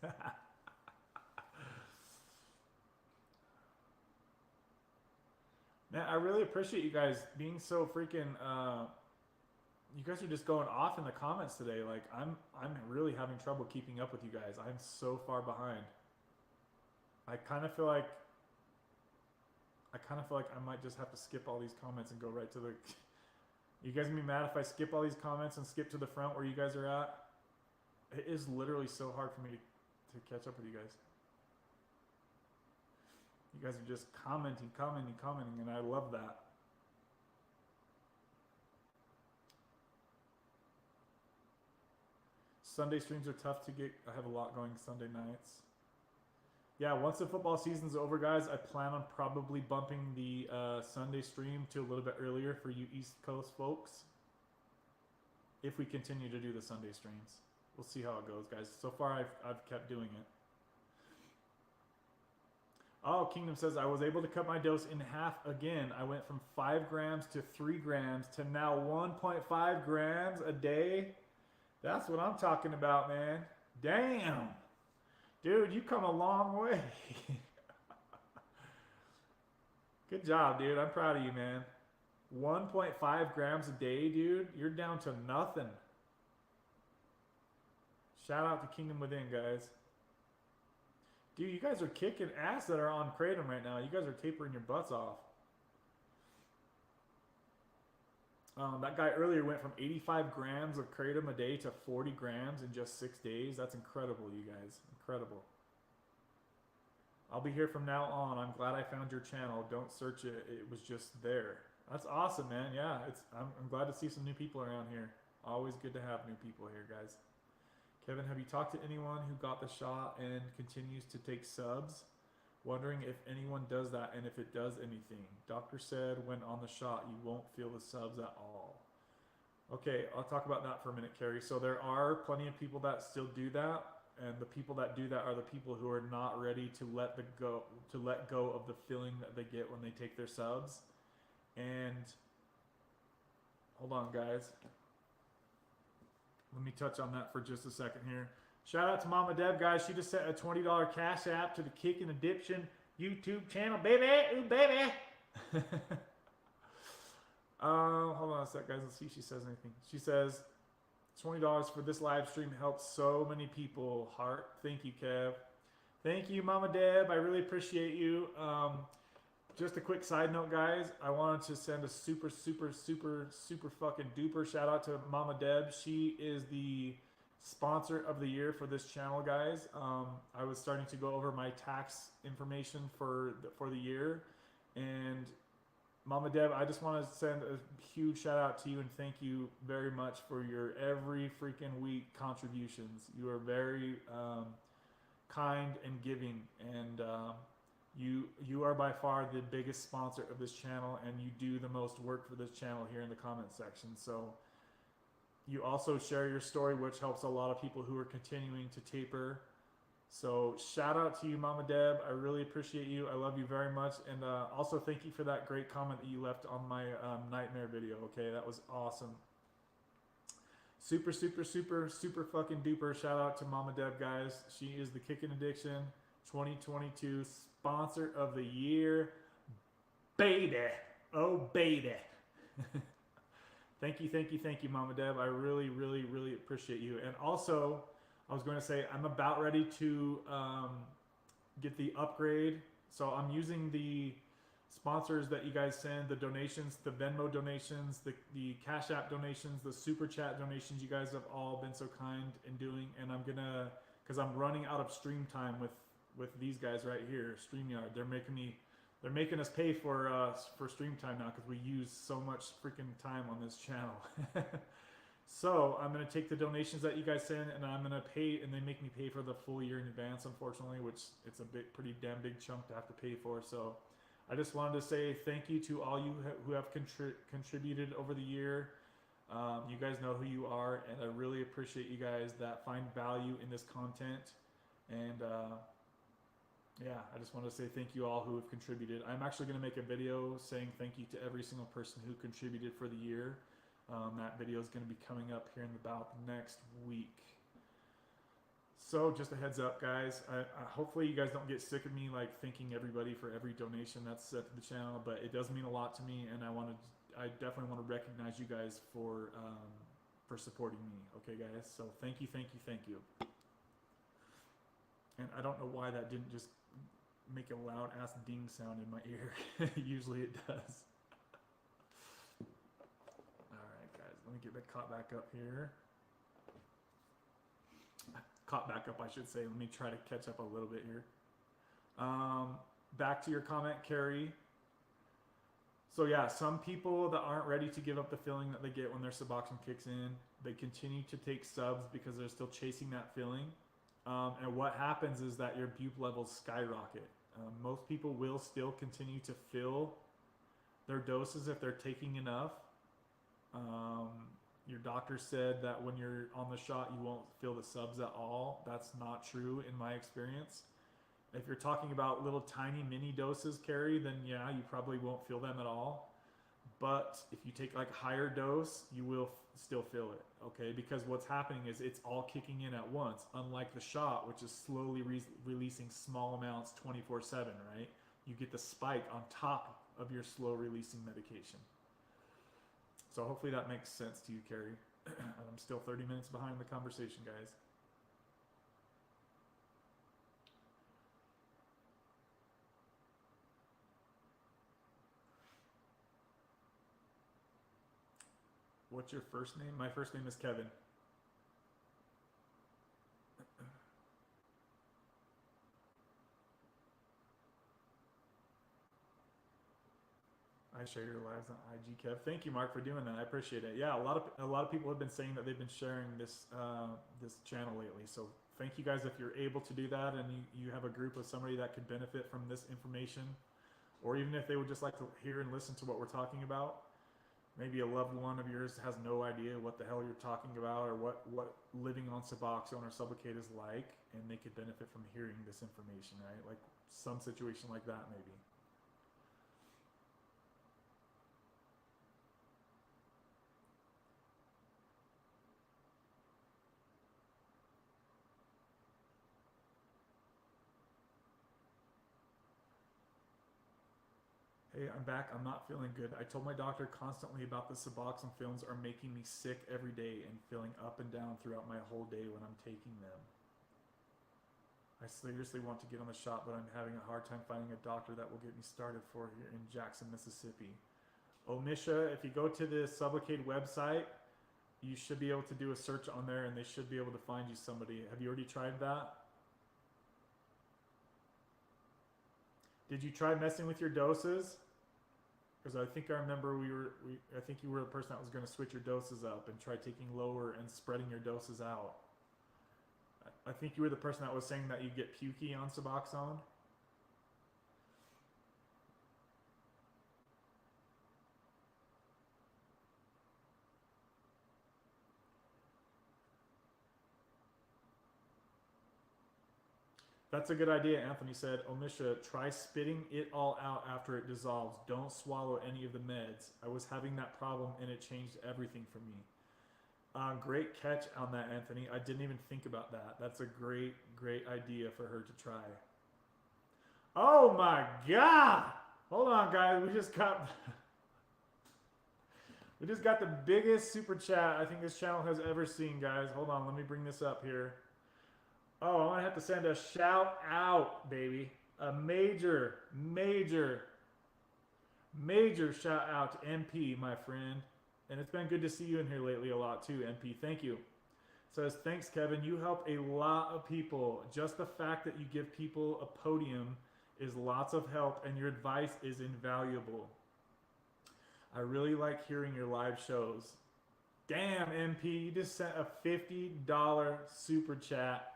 Man, I really appreciate you guys being so freaking you guys are just going off in the comments today. Like I'm really having trouble keeping up with you guys. I'm so far behind. I kind of feel like I might just have to skip all these comments and go right to the You guys gonna be mad if I skip all these comments and skip to the front where you guys are at? It is literally so hard for me to catch up with you guys. You guys are just commenting, and I love that. Sunday streams are tough to get. I have a lot going Sunday nights. Yeah, once the football season's over, guys, I plan on probably bumping the Sunday stream to a little bit earlier for you East Coast folks. If we continue to do the Sunday streams. We'll see how it goes, guys. So far, I've kept doing it. Oh, Kingdom says, I was able to cut my dose in half again. I went from 5 grams to 3 grams to now 1.5 grams a day. That's what I'm talking about, man. Damn. Dude, you come a long way. Good job, dude. I'm proud of you, man. 1.5 grams a day, dude. You're down to nothing. Shout out to Kingdom Within, guys. Dude, you guys are kicking ass that are on Kratom right now. You guys are tapering your butts off. That guy earlier went from 85 grams of Kratom a day to 40 grams in just 6 days. That's incredible, you guys. Incredible. I'll be here from now on. I'm glad I found your channel. Don't search it. It was just there. That's awesome, man. Yeah, I'm glad to see some new people around here. Always good to have new people here, guys. Kevin, have you talked to anyone who got the shot and continues to take subs? Wondering if anyone does that and if it does anything. Doctor said when on the shot you won't feel the subs at all. Okay, I'll talk about that for a minute, Carrie. So there are plenty of people that still do that, and the people that do that are the people who are not ready to let go of the feeling that they get when they take their subs. And hold on, guys. Let me touch on that for just a second here. Shout out to Mama Deb, guys. She just sent a $20 cash app to the Kickinaddiction YouTube channel, baby. Ooh, baby. Hold on a sec, guys. Let's see if she says anything. She says, $20 for this live stream helps so many people. Heart. Thank you, Kev. Thank you, Mama Deb. I really appreciate you. Just a quick side note, guys. I wanted to send a super fucking duper shout out to Mama Deb. She is the sponsor of the year for this channel, guys. I was starting to go over my tax information for the year, and Mama Deb, I just want to send a huge shout out to you and thank you very much for your every freaking week contributions. You are very kind and giving, and you are by far the biggest sponsor of this channel, and you do the most work for this channel here in the comment section. So you also share your story, which helps a lot of people who are continuing to taper. So shout out to you, Mama Deb. I really appreciate you. I love you very much. And also thank you for that great comment that you left on my nightmare video. Okay, that was awesome. Super, super, super, super fucking duper shout out to Mama Deb, guys. She is the Kickin' Addiction 2022 sponsor of the year. Baby. Oh, baby. Thank you, thank you, thank you, Mama Deb. I really, really, really appreciate you. And also, I was going to say, I'm about ready to get the upgrade. So I'm using the sponsors that you guys send, the donations, the Venmo donations, the Cash App donations, the Super Chat donations. You guys have all been so kind in doing. And I'm going to, because I'm running out of stream time with these guys right here, StreamYard. They're making us pay for stream time now because we use so much freaking time on this channel. So I'm gonna take the donations that you guys send, and I'm gonna pay, and they make me pay for the full year in advance, unfortunately, which it's a pretty damn big chunk to have to pay for. So I just wanted to say thank you to all you who have contributed over the year. You guys know who you are, and I really appreciate you guys that find value in this content. And yeah, I just want to say thank you all who have contributed. I'm actually going to make a video saying thank you to every single person who contributed for the year. That video is going to be coming up here in about next week. So just a heads up, guys. Hopefully you guys don't get sick of me like thanking everybody for every donation that's set to the channel, but it does mean a lot to me, and I definitely want to recognize you guys for supporting me. Okay, guys. So thank you, thank you, thank you. And I don't know why that didn't just make a loud ass ding sound in my ear. Usually it does. Alright guys, let me get caught back up here. Caught back up, I should say. Let me try to catch up a little bit here. Back to your comment, Carrie. So yeah, some people that aren't ready to give up the feeling that they get when their Suboxone kicks in, they continue to take subs because they're still chasing that feeling. And what happens is that your bup levels skyrocket. Most people will still continue to fill their doses if they're taking enough. Your doctor said that when you're on the shot, you won't feel the subs at all. That's not true in my experience. If you're talking about little tiny mini doses, Carrie, then yeah, you probably won't feel them at all. But if you take like higher dose, you will still feel it, okay? Because what's happening is it's all kicking in at once, unlike the shot, which is slowly releasing small amounts 24/7, right? You get the spike on top of your slow releasing medication. So hopefully that makes sense to you, Carrie. I'm still 30 minutes behind the conversation, guys. What's your first name? My first name is Kevin. I share your lives on IG, Kev. Thank you, Mark, for doing that. I appreciate it. Yeah, a lot of people have been saying that they've been sharing this this channel lately. So thank you guys if you're able to do that, and you have a group of somebody that could benefit from this information, or even if they would just like to hear and listen to what we're talking about. Maybe a loved one of yours has no idea what the hell you're talking about, or what living on Suboxone or Sublocade is like, and they could benefit from hearing this information, right? Like some situation like that, maybe. Hey, I'm back. I'm not feeling good. I told my doctor constantly about the Suboxone films are making me sick every day and feeling up and down throughout my whole day when I'm taking them. I seriously want to get on the shot, but I'm having a hard time finding a doctor that will get me started for here in Jackson, Mississippi. Oh, Misha, if you go to the Sublocade website, you should be able to do a search on there and they should be able to find you somebody. Have you already tried that? Did you try messing with your doses? Because I think I remember I think you were the person that was going to switch your doses up and try taking lower and spreading your doses out. I think you were the person that was saying that you get pukey on Suboxone. That's a good idea, Anthony said. Omisha, try spitting it all out after it dissolves. Don't swallow any of the meds. I was having that problem and it changed everything for me. Great catch on that, Anthony. I didn't even think about that. That's a great, great idea for her to try. Oh my God! Hold on, guys. We just got the biggest super chat I think this channel has ever seen, guys. Hold on, let me bring this up here. Oh, I'm gonna have to send a shout out, baby. A major, major, major shout out to MP, my friend. And it's been good to see you in here lately a lot too, MP. Thank you. Says, thanks, Kevin. You help a lot of people. Just the fact that you give people a podium is lots of help, and your advice is invaluable. I really like hearing your live shows. Damn, MP, you just sent a $50 super chat.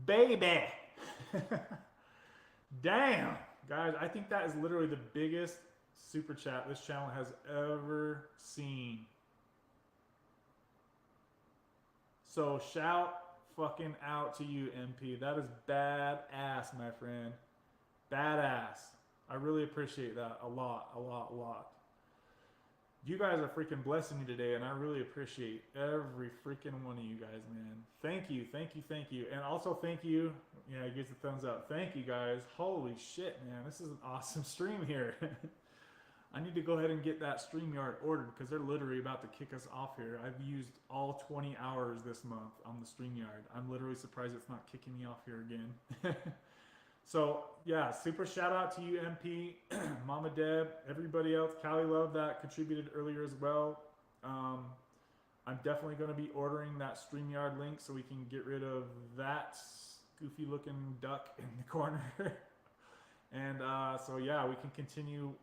Baby! Damn! Guys, I think that is literally the biggest super chat this channel has ever seen. So shout fucking out to you, MP. That is badass, my friend. Badass. I really appreciate that a lot, a lot, a lot. You guys are freaking blessing me today, and I really appreciate every freaking one of you guys, man. Thank you, thank you, thank you. And also thank you. Yeah, he gives a thumbs up. Thank you, guys. Holy shit, man. This is an awesome stream here. I need to go ahead and get that StreamYard ordered because they're literally about to kick us off here. I've used all 20 hours this month on the StreamYard. I'm literally surprised it's not kicking me off here again. So, yeah, super shout out to you, MP, Mama Deb, everybody else. Callie Love that contributed earlier as well. I'm definitely going to be ordering that StreamYard link so we can get rid of that goofy looking duck in the corner. And so, yeah, we can continue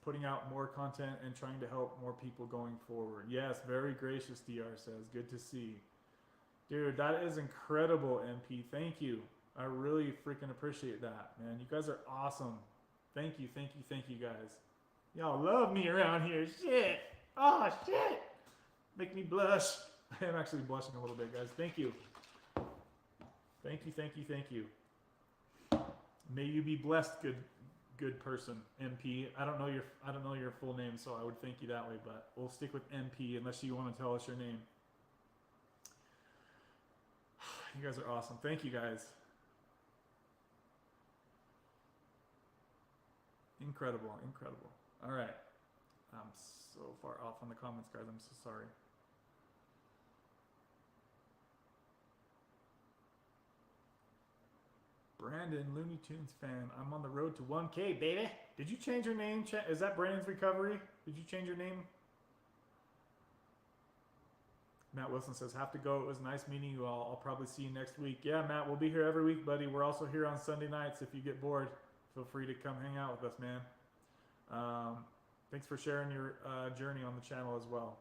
putting out more content and trying to help more people going forward. Yes, very gracious, DR says. Good to see. Dude, that is incredible, MP. Thank you. I really freaking appreciate that, man. You guys are awesome. Thank you, thank you, thank you, guys. Y'all love me around here. Shit. Oh, shit. Make me blush. I am actually blushing a little bit, guys. Thank you. Thank you, thank you, thank you. May you be blessed, good person, MP. I don't know your full name, so I would thank you that way, but we'll stick with MP unless you want to tell us your name. You guys are awesome. Thank you, guys. Incredible, incredible. All right. I'm so far off on the comments, guys. I'm so sorry. Brandon, Looney Tunes fan. I'm on the road to 1K, baby. Did you change your name? Is that Brandon's Recovery? Did you change your name? Matt Wilson says, have to go. It was nice meeting you all. I'll probably see you next week. Yeah, Matt, we'll be here every week, buddy. We're also here on Sunday nights if you get bored. Feel free to come hang out with us, man. Thanks for sharing your journey on the channel as well.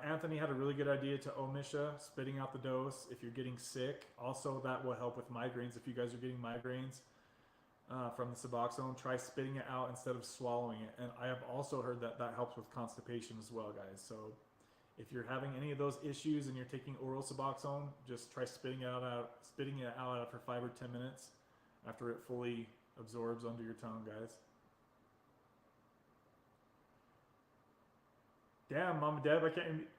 Anthony had a really good idea to Omisha, spitting out the dose if you're getting sick. Also, that will help with migraines. If you guys are getting migraines from the Suboxone, try spitting it out instead of swallowing it. And I have also heard that that helps with constipation as well, guys. So if you're having any of those issues and you're taking oral Suboxone, just try spitting it out after 5 or 10 minutes after it fully absorbs under your tongue, guys. Damn, Mama Deb,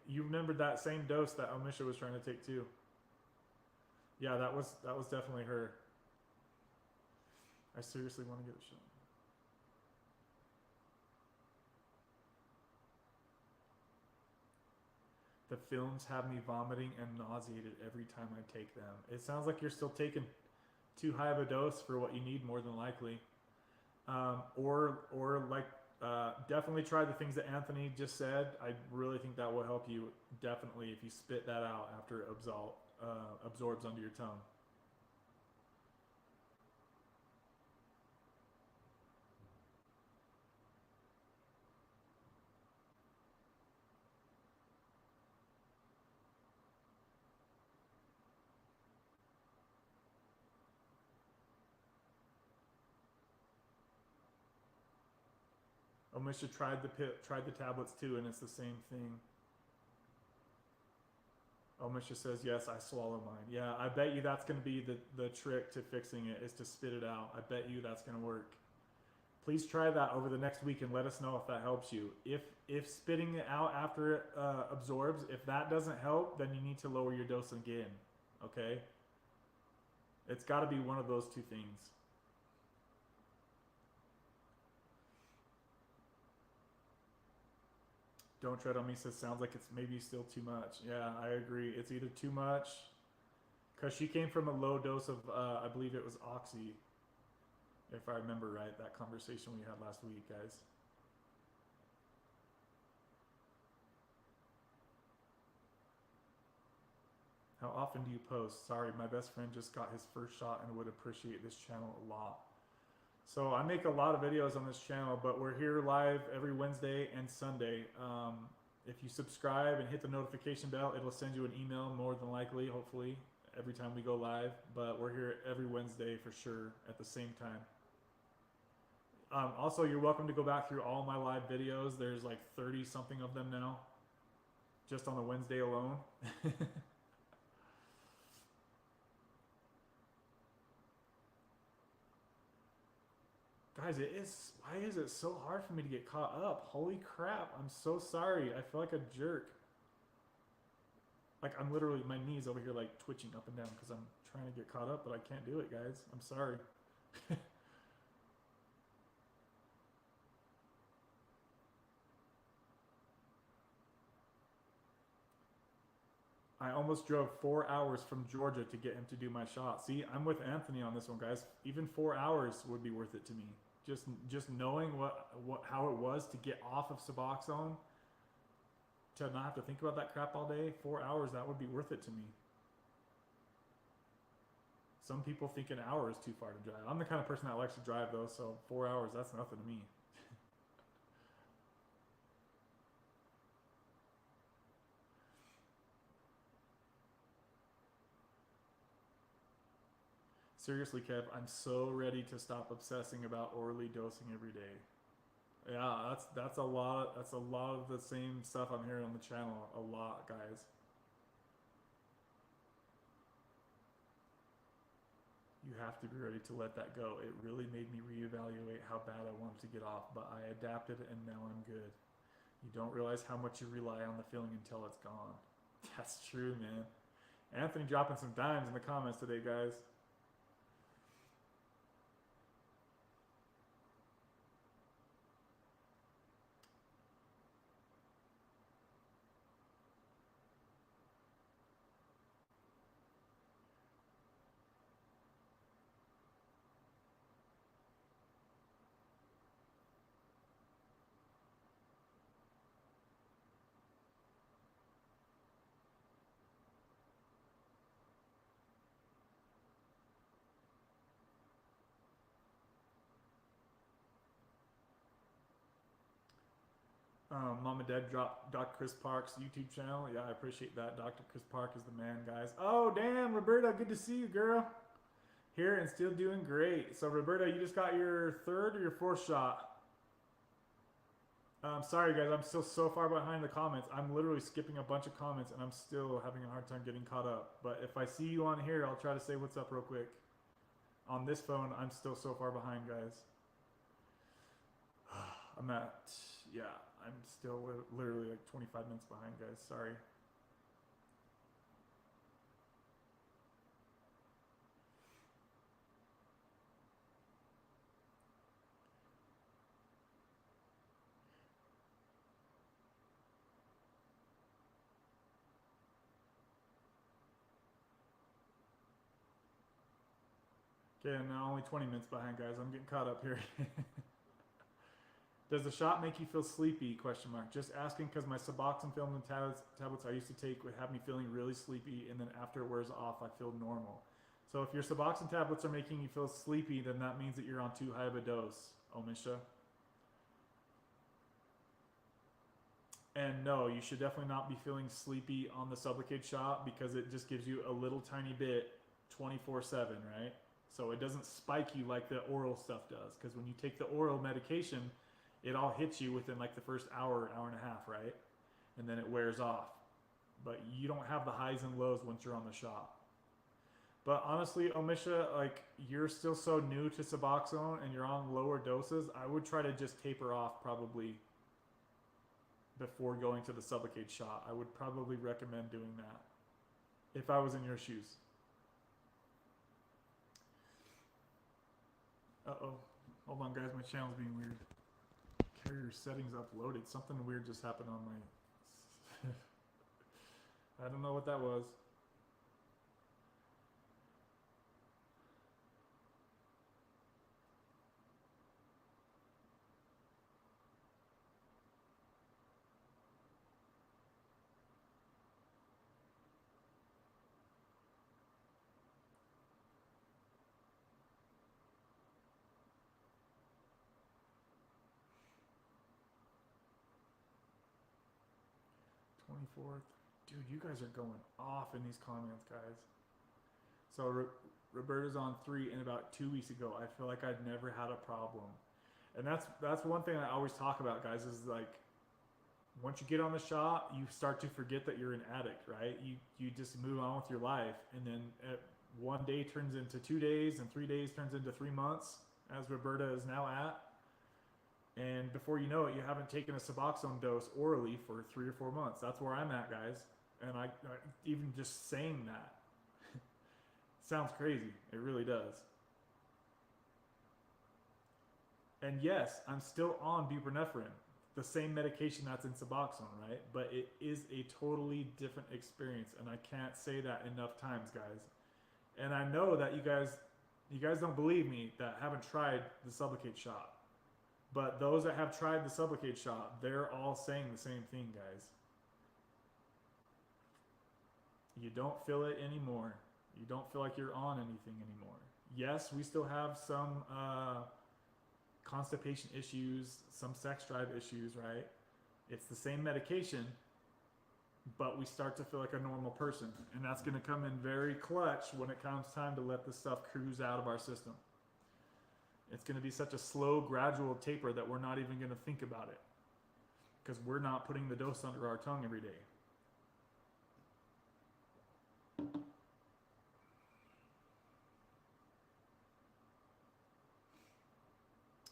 you remembered that same dose that Omisha was trying to take too. Yeah, that was definitely her. I seriously want to get a shot. The films have me vomiting and nauseated every time I take them. It sounds like you're still taking too high of a dose for what you need, more than likely. Definitely try the things that Anthony just said. I really think that will help you, definitely, if you spit that out after it absorbs under your tongue. Omisha tried the tablets too, and it's the same thing. Omisha says, yes, I swallow mine. Yeah, I bet you that's going to be the trick to fixing it, is to spit it out. I bet you that's going to work. Please try that over the next week and let us know if that helps you. If spitting it out after it absorbs, if that doesn't help, then you need to lower your dose again. Okay? It's got to be one of those two things. Don't tread on me says, sounds like it's maybe still too much. Yeah, I agree. It's either too much, because she came from a low dose of, I believe it was Oxy, if I remember right, that conversation we had last week, guys. How often do you post? Sorry, my best friend just got his first shot and would appreciate this channel a lot. So I make a lot of videos on this channel, but we're here live every Wednesday and Sunday. If you subscribe and hit the notification bell, it'll send you an email more than likely, hopefully, every time we go live. But we're here every Wednesday for sure at the same time. Also, you're welcome to go back through all my live videos. There's like 30 something of them now, just on the Wednesday alone. Guys, why is it so hard for me to get caught up? Holy crap, I'm so sorry. I feel like a jerk. Like, I'm literally, my knees over here like twitching up and down because I'm trying to get caught up, but I can't do it, guys. I'm sorry. I almost drove 4 hours from Georgia to get him to do my shot. See, I'm with Anthony on this one, guys. Even 4 hours would be worth it to me. Just knowing how it was to get off of Suboxone, to not have to think about that crap all day. 4 hours, that would be worth it to me. Some people think an hour is too far to drive. I'm the kind of person that likes to drive though, so 4 hours, that's nothing to me. Seriously, Kev, I'm so ready to stop obsessing about orally dosing every day. Yeah, that's a lot. That's a lot of the same stuff I'm hearing on the channel. A lot, guys. You have to be ready to let that go. It really made me reevaluate how bad I wanted to get off, but I adapted and now I'm good. You don't realize how much you rely on the feeling until it's gone. That's true, man. Anthony dropping some dimes in the comments today, guys. Mom and Dad dropped Dr. Chris Park's YouTube channel. Yeah, I appreciate that. Dr. Chris Park is the man, guys. Oh, damn, Roberta, good to see you, girl. Here and still doing great. So, Roberta, you just got your third or your fourth shot? Sorry, guys, I'm still so far behind the comments. I'm literally skipping a bunch of comments, and I'm still having a hard time getting caught up. But if I see you on here, I'll try to say what's up real quick. On this phone, I'm still so far behind, guys. I'm at, yeah, I'm still literally like 25 minutes behind, guys. Sorry. Okay, now only 20 minutes behind, guys. I'm getting caught up here. Does the shot make you feel sleepy? Question mark. Just asking because my Suboxone film and tablets I used to take would have me feeling really sleepy, and then after it wears off, I feel normal. So if your Suboxone tablets are making you feel sleepy, then that means that you're on too high of a dose, Omisha. And no, you should definitely not be feeling sleepy on the Sublocade shot because it just gives you a little tiny bit 24/7, right? So it doesn't spike you like the oral stuff does, because when you take the oral medication, it all hits you within like the first hour, hour and a half, right? And then it wears off. but you don't have the highs and lows once you're on the shot. But honestly, Omisha, like, you're still so new to Suboxone and you're on lower doses, I would try to just taper off probably before going to the Sublocade shot. I would probably recommend doing that if I was in your shoes. Uh-oh. Hold on, guys. My channel's being weird. Carrier settings uploaded. Something weird just happened on my... I don't know what that was. Fourth. Dude, you guys are going off in these comments, guys. So Roberta's on 3, and about 2 weeks ago, I feel like I'd never had a problem. And that's one thing I always talk about, guys, is like, once you get on the shot, you start to forget that you're an addict, right? You just move on with your life, and then one day turns into 2 days, and 3 days turns into 3 months, as Roberta is now at. And before you know it, you haven't taken a Suboxone dose orally for 3 or 4 months. That's where I'm at, guys. And I even just saying that sounds crazy. It really does. And yes, I'm still on buprenorphine, the same medication that's in Suboxone, right? But it is a totally different experience, and I can't say that enough times, guys. And I know that you guys don't believe me that haven't tried the Sublocade shot. But those that have tried the Sublocade shot, they're all saying the same thing, guys. You don't feel it anymore. You don't feel like you're on anything anymore. Yes, we still have some constipation issues, some sex drive issues, right? It's the same medication, but we start to feel like a normal person. And that's going to come in very clutch when it comes time to let this stuff cruise out of our system. It's going to be such a slow, gradual taper that we're not even going to think about it, because we're not putting the dose under our tongue every day.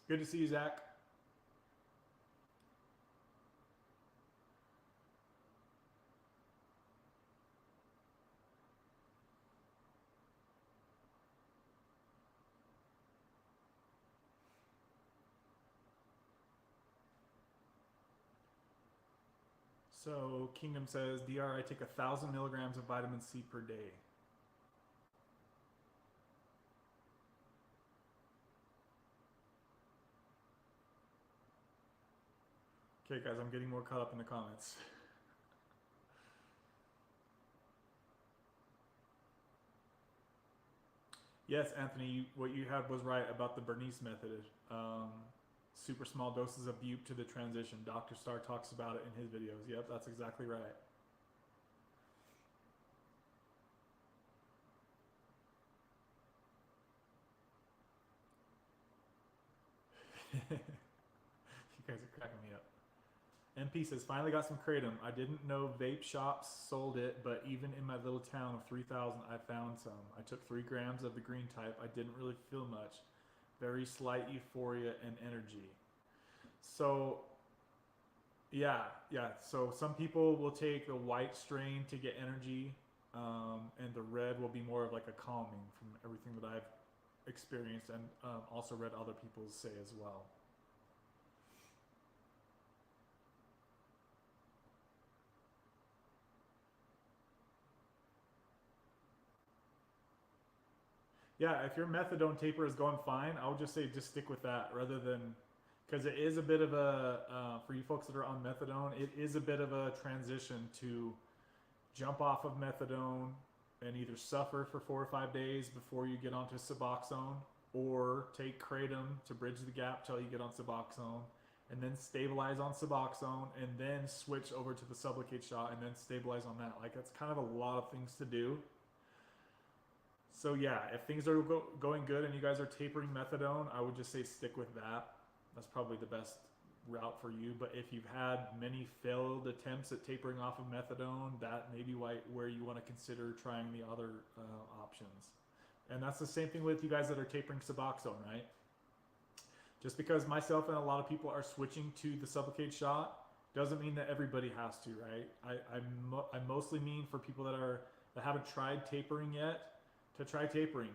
Good to see you, Zach. So Kingdom says, DR, I take 1,000 milligrams of vitamin C per day. Okay, guys, I'm getting more caught up in the comments. Yes, Anthony, what you had was right about the Bernice method. Super small doses of bupe to the transition. Dr. Starr talks about it in his videos. Yep, that's exactly right. You guys are cracking me up. MP says, finally got some Kratom. I didn't know vape shops sold it, but even in my little town of 3,000, I found some. I took 3 grams of the green type. I didn't really feel much. Very slight euphoria and energy. So, yeah. So some people will take the white strain to get energy, and the red will be more of like a calming from everything that I've experienced, and also read other people say as well. Yeah, if your methadone taper is going fine, I would just say just stick with that rather than, because it is a bit of a, for you folks that are on methadone, it is a bit of a transition to jump off of methadone and either suffer for 4 or 5 days before you get onto Suboxone, or take Kratom to bridge the gap till you get on Suboxone, and then stabilize on Suboxone, and then switch over to the Sublocade shot, and then stabilize on that. Like, that's kind of a lot of things to do. So yeah, if things are going good and you guys are tapering methadone, I would just say stick with that. That's probably the route for you. But if you've had many failed attempts at tapering off of methadone, that may be where you want to consider trying the other options. And that's the same thing with you guys that are tapering Suboxone, right? Just because myself and a lot of people are switching to the Sublocade shot doesn't mean that everybody has to, right? I mostly mean for people that haven't tried tapering yet, to try tapering,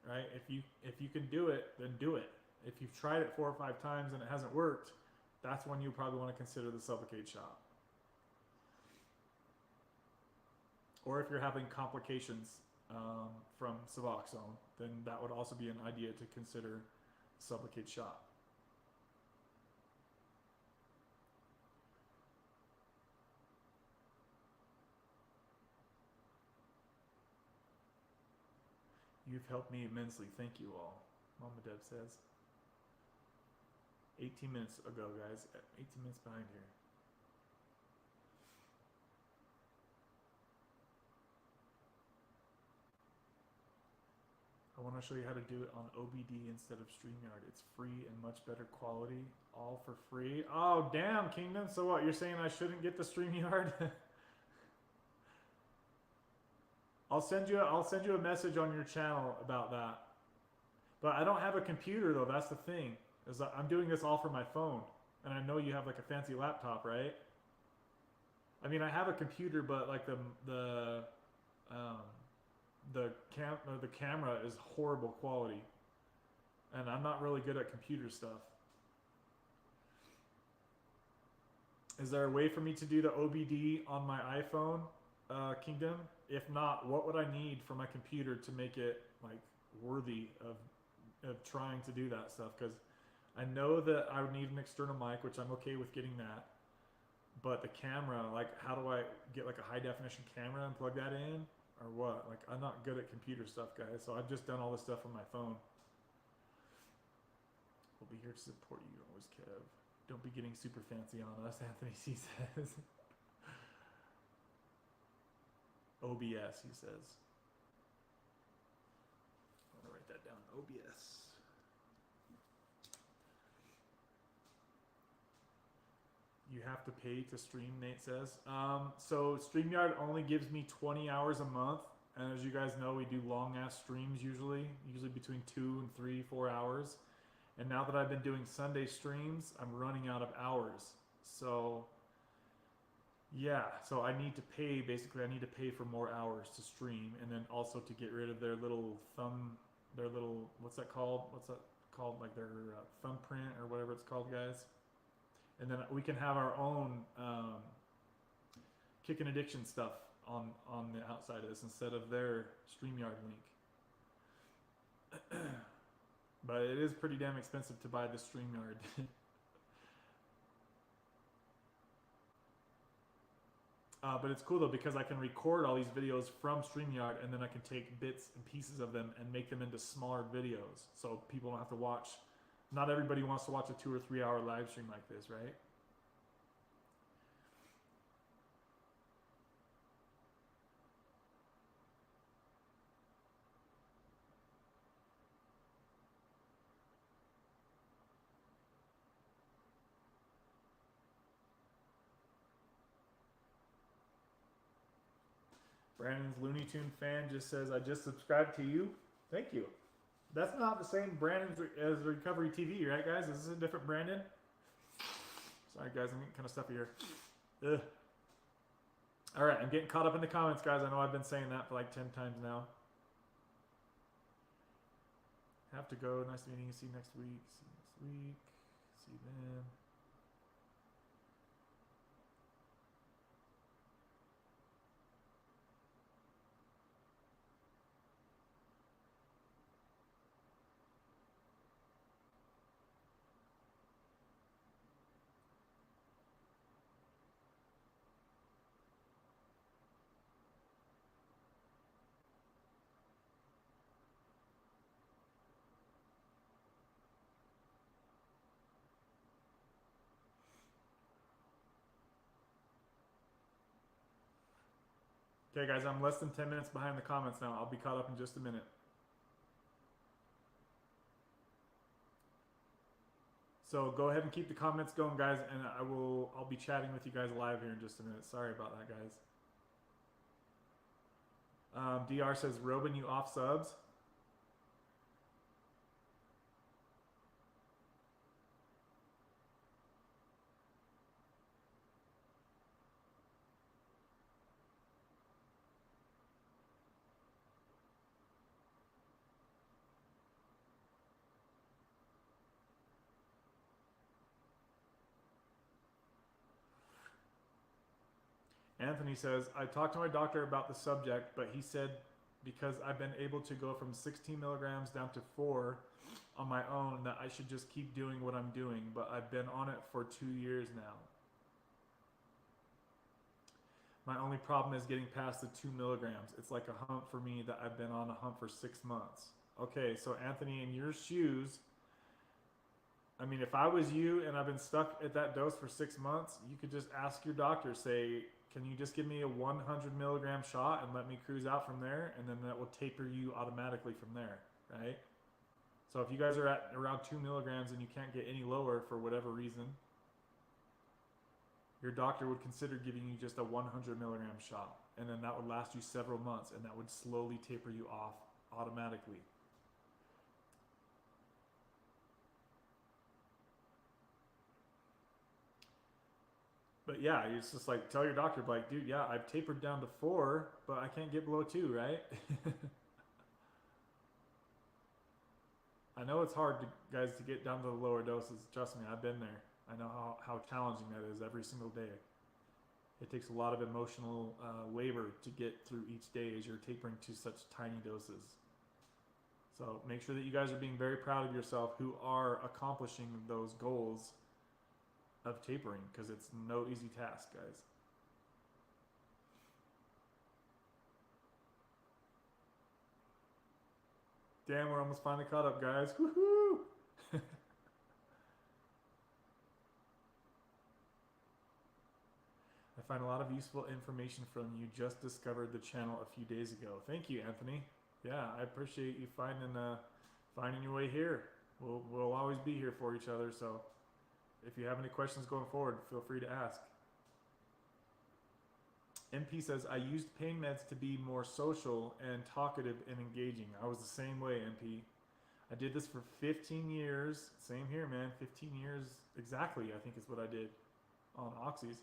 right? If you can do it, then do it. If you've tried it 4 or 5 times and it hasn't worked, that's when you probably want to consider the Sublocade shot. Or if you're having complications from Suboxone, then that would also be an idea to consider Sublocade shot. You've helped me immensely. Thank you all. Mama Deb says. 18 minutes ago, guys. 18 minutes behind here. I want to show you how to do it on OBD instead of StreamYard. It's free and much better quality. All for free. Oh, damn, Kingdom. So what? You're saying I shouldn't get the StreamYard? I'll send you a message on your channel about that. But I don't have a computer though. That's the thing. Is I'm doing this all from my phone, and I know you have like a fancy laptop, right? I mean, I have a computer, but like the camera is horrible quality, and I'm not really good at computer stuff. Is there a way for me to do the OBD on my iPhone, Kingdom? If not, what would I need for my computer to make it like worthy of trying to do that stuff? Because I know that I would need an external mic, which I'm okay with getting that. But the camera, like, how do I get like a high definition camera and plug that in, or what? Like, I'm not good at computer stuff, guys. So I've just done all this stuff on my phone. We'll be here to support you always, Kev. Don't be getting super fancy on us, Anthony C says. OBS, he says. I'm gonna write that down. OBS. You have to pay to stream, Nate says. So StreamYard only gives me 20 hours a month, and as you guys know, we do long ass streams usually between 2 and 3, 4 hours. And now that I've been doing Sunday streams, I'm running out of hours. So yeah, so I need to pay, basically I need to pay for more hours to stream, and then also to get rid of their little what's that called? Like their thumbprint or whatever it's called, guys. And then we can have our own Kickin' Addiction stuff on the outside of this instead of their StreamYard link. But it is pretty damn expensive to buy the StreamYard. But it's cool though, because I can record all these videos from StreamYard, and then I can take bits and pieces of them and make them into smaller videos, so people don't have to watch. Not everybody wants to watch a 2 or 3 hour live stream like this, right? Brandon's Looney Tune fan just says, I just subscribed to you. Thank you. That's not the same Brandon as Recovery TV, right, guys? Is this a different Brandon? Sorry, guys, I'm getting kind of stuffy here. Ugh. All right, I'm getting caught up in the comments, guys. I know I've been saying that for like 10 times now. Have to go. Nice meeting you. See you next week. See you next week. See you then. Okay, guys, I'm less than 10 minutes behind the comments now. I'll be caught up in just a minute. So go ahead and keep the comments going, guys, and I'll be chatting with you guys live here in just a minute. Sorry about that, guys. DR says, Robin, you off subs? Anthony says, I talked to my doctor about the subject, but he said because I've been able to go from 16 milligrams down to 4 on my own that I should just keep doing what I'm doing, but I've been on it for 2 years now. My only problem is getting past the 2 milligrams. It's like a hump for me that I've been on a hump for 6 months. Okay, so Anthony, in your shoes, I mean, if I was you and I've been stuck at that dose for 6 months, you could just ask your doctor, say, can you just give me a 100 milligram shot and let me cruise out from there? And then that will taper you automatically from there, right? So if you guys are at around 2 milligrams and you can't get any lower for whatever reason, your doctor would consider giving you just a 100 milligram shot. And then that would last you several months and that would slowly taper you off automatically. But yeah, it's just like, tell your doctor, like, dude, yeah, I've tapered down to 4, but I can't get below 2, right? I know it's hard, guys, to get down to the lower doses. Trust me, I've been there. I know how challenging that is every single day. It takes a lot of emotional labor to get through each day as you're tapering to such tiny doses. So make sure that you guys are being very proud of yourself who are accomplishing those goals of tapering, because it's no easy task, guys. Damn, we're almost finally caught up, guys. Woohoo! I find a lot of useful information from you. Just discovered the channel a few days ago. Thank you, Anthony. Yeah, I appreciate you finding your way here. We'll always be here for each other, so if you have any questions going forward, feel free to ask. MP says, I used pain meds to be more social and talkative and engaging. I was the same way, MP. I did this for 15 years. Same here, man. 15 years exactly, I think is what I did on oxys.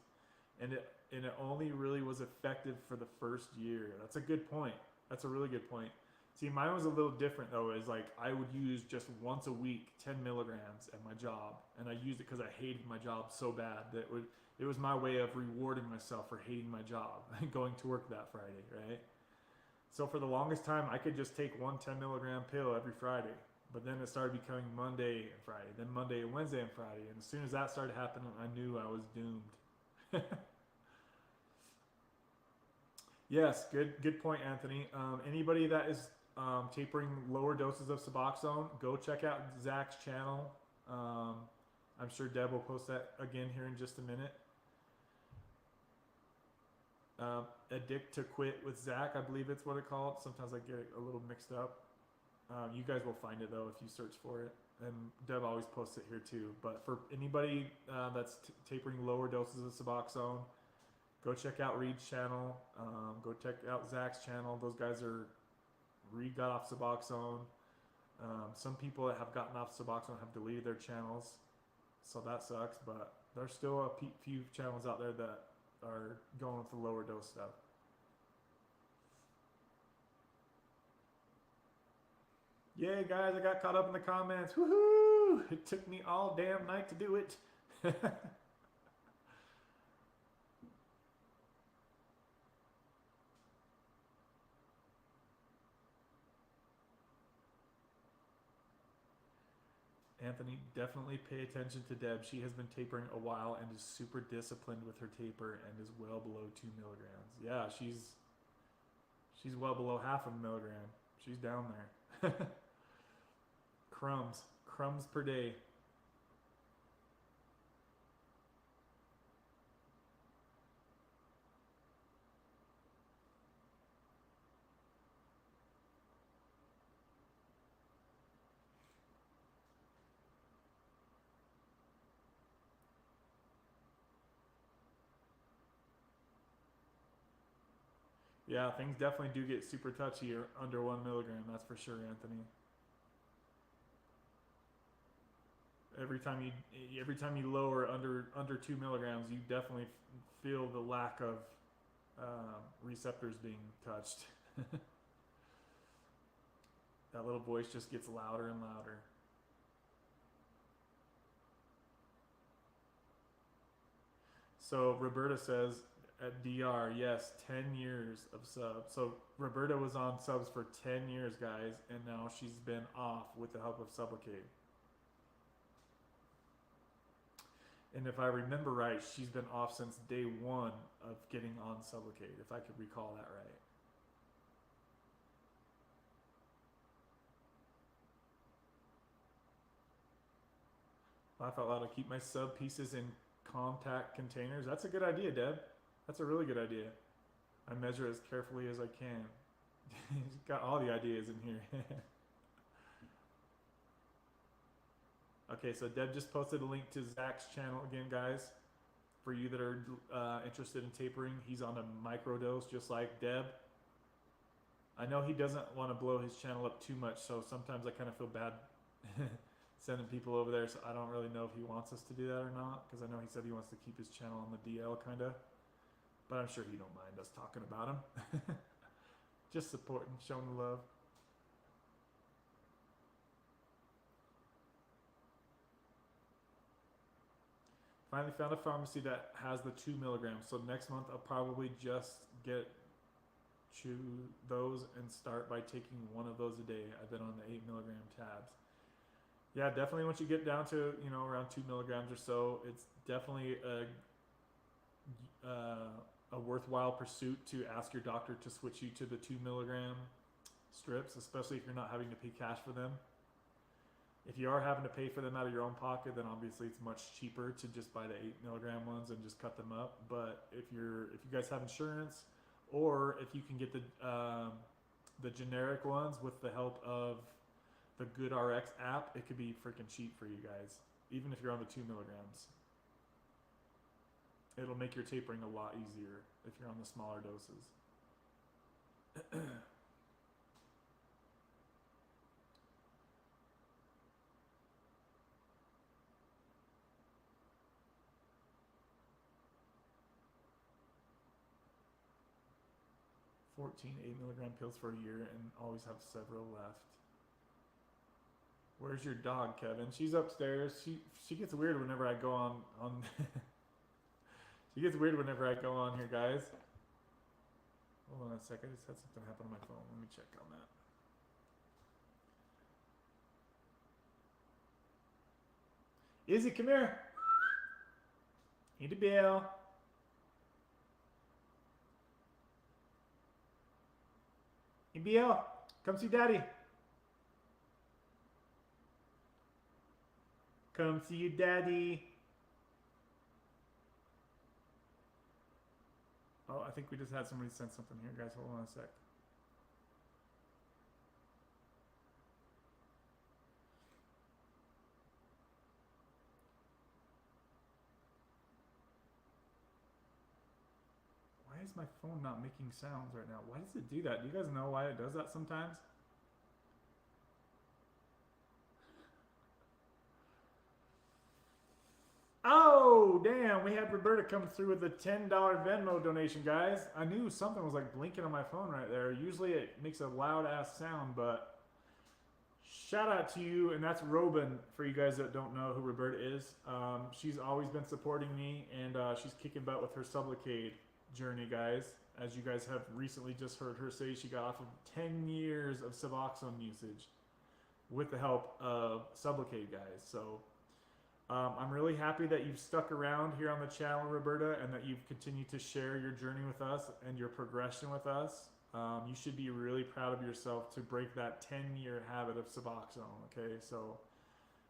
And it only really was effective for the first year. That's a good point. That's a really good point. See, mine was a little different though. Is like I would use just once a week 10 milligrams at my job, and I used it because I hated my job so bad that it was my way of rewarding myself for hating my job and going to work that Friday, right? So for the longest time, I could just take one 10 milligram pill every Friday, but then it started becoming Monday and Friday, then Monday and Wednesday and Friday, and as soon as that started happening, I knew I was doomed. Yes, good point, Anthony. Anybody that is tapering lower doses of Suboxone, go check out Zach's channel. I'm sure Deb will post that again here in just a minute. Addict to Quit with Zach, I believe it's what it's called. Sometimes I get it a little mixed up. You guys will find it though if you search for it. And Deb always posts it here too. But for anybody that's tapering lower doses of Suboxone, go check out Reed's channel. Go check out Zach's channel. Those guys are, Reed got off Suboxone. Some people that have gotten off Suboxone have deleted their channels. So that sucks, but there's still a few channels out there that are going with the lower dose stuff. Yay, guys, I got caught up in the comments. Woohoo! It took me all damn night to do it. Anthony, definitely pay attention to Deb. She has been tapering a while and is super disciplined with her taper and is well below 2 milligrams. Yeah, she's well below half a milligram. She's down there. Crumbs per day. Yeah, things definitely do get super touchy under 1 milligram. That's for sure, Anthony. Every time you lower under 2 milligrams, you definitely feel the lack of receptors being touched. That little voice just gets louder and louder. So Roberta says at DR, yes, 10 years of subs. So Roberta was on subs for 10 years, guys, and now she's been off with the help of Sublocade. And if I remember right, she's been off since day 1 of getting on Sublocade, if I could recall that right. Laugh out loud. I keep my sub pieces in compact containers. That's a good idea, Deb. That's a really good idea. I measure as carefully as I can. He's got all the ideas in here. Okay, so Deb just posted a link to Zach's channel again, guys. For you that are interested in tapering, he's on a microdose just like Deb. I know he doesn't want to blow his channel up too much, so sometimes I kind of feel bad sending people over there, so I don't really know if he wants us to do that or not, because I know he said he wants to keep his channel on the DL kind of, but I'm sure he don't mind us talking about him. Just supporting, showing the love. Finally found a pharmacy that has the 2 milligrams, so next month I'll probably just chew those and start by taking one of those a day. I've been on the 8 milligram tabs. Yeah, definitely once you get down to, you know, around 2 milligrams or so, it's definitely a worthwhile pursuit to ask your doctor to switch you to the 2 milligram strips, especially if you're not having to pay cash for them. If you are having to pay for them out of your own pocket, then obviously it's much cheaper to just buy the 8 milligram ones and just cut them up. But if you guys have insurance, or if you can get the generic ones with the help of the GoodRx app, it could be freaking cheap for you guys, even if you're on the 2 milligrams. It'll make your tapering a lot easier if you're on the smaller doses. 14 8 milligram pills for a year and always have several left. Where's your dog, Kevin? She's upstairs. She gets weird whenever I go on she gets weird whenever I go on here, guys. Hold on a second. I just had something happen on my phone. Let me check on that. Izzy, come here. Need a bill. Hey, BL, come see Daddy. Come see your Daddy. Oh, I think we just had somebody send something here, guys. Hold on a sec. Why is my phone not making sounds right now? Why does it do that? Do you guys know why it does that sometimes? Oh, damn. We had Roberta come through with a $10 Venmo donation, guys. I knew something was like blinking on my phone right there. Usually it makes a loud ass sound, but shout out to you. And that's Robin, for you guys that don't know who Roberta is. She's always been supporting me, and she's kicking butt with her Sublocade journey, guys. As you guys have recently just heard her say, she got off of 10 years of Suboxone usage with the help of Sublocade, guys. So I'm really happy that you've stuck around here on the channel, Roberta, and that you've continued to share your journey with us and your progression with us. You should be really proud of yourself to break that 10-year habit of Suboxone, okay? So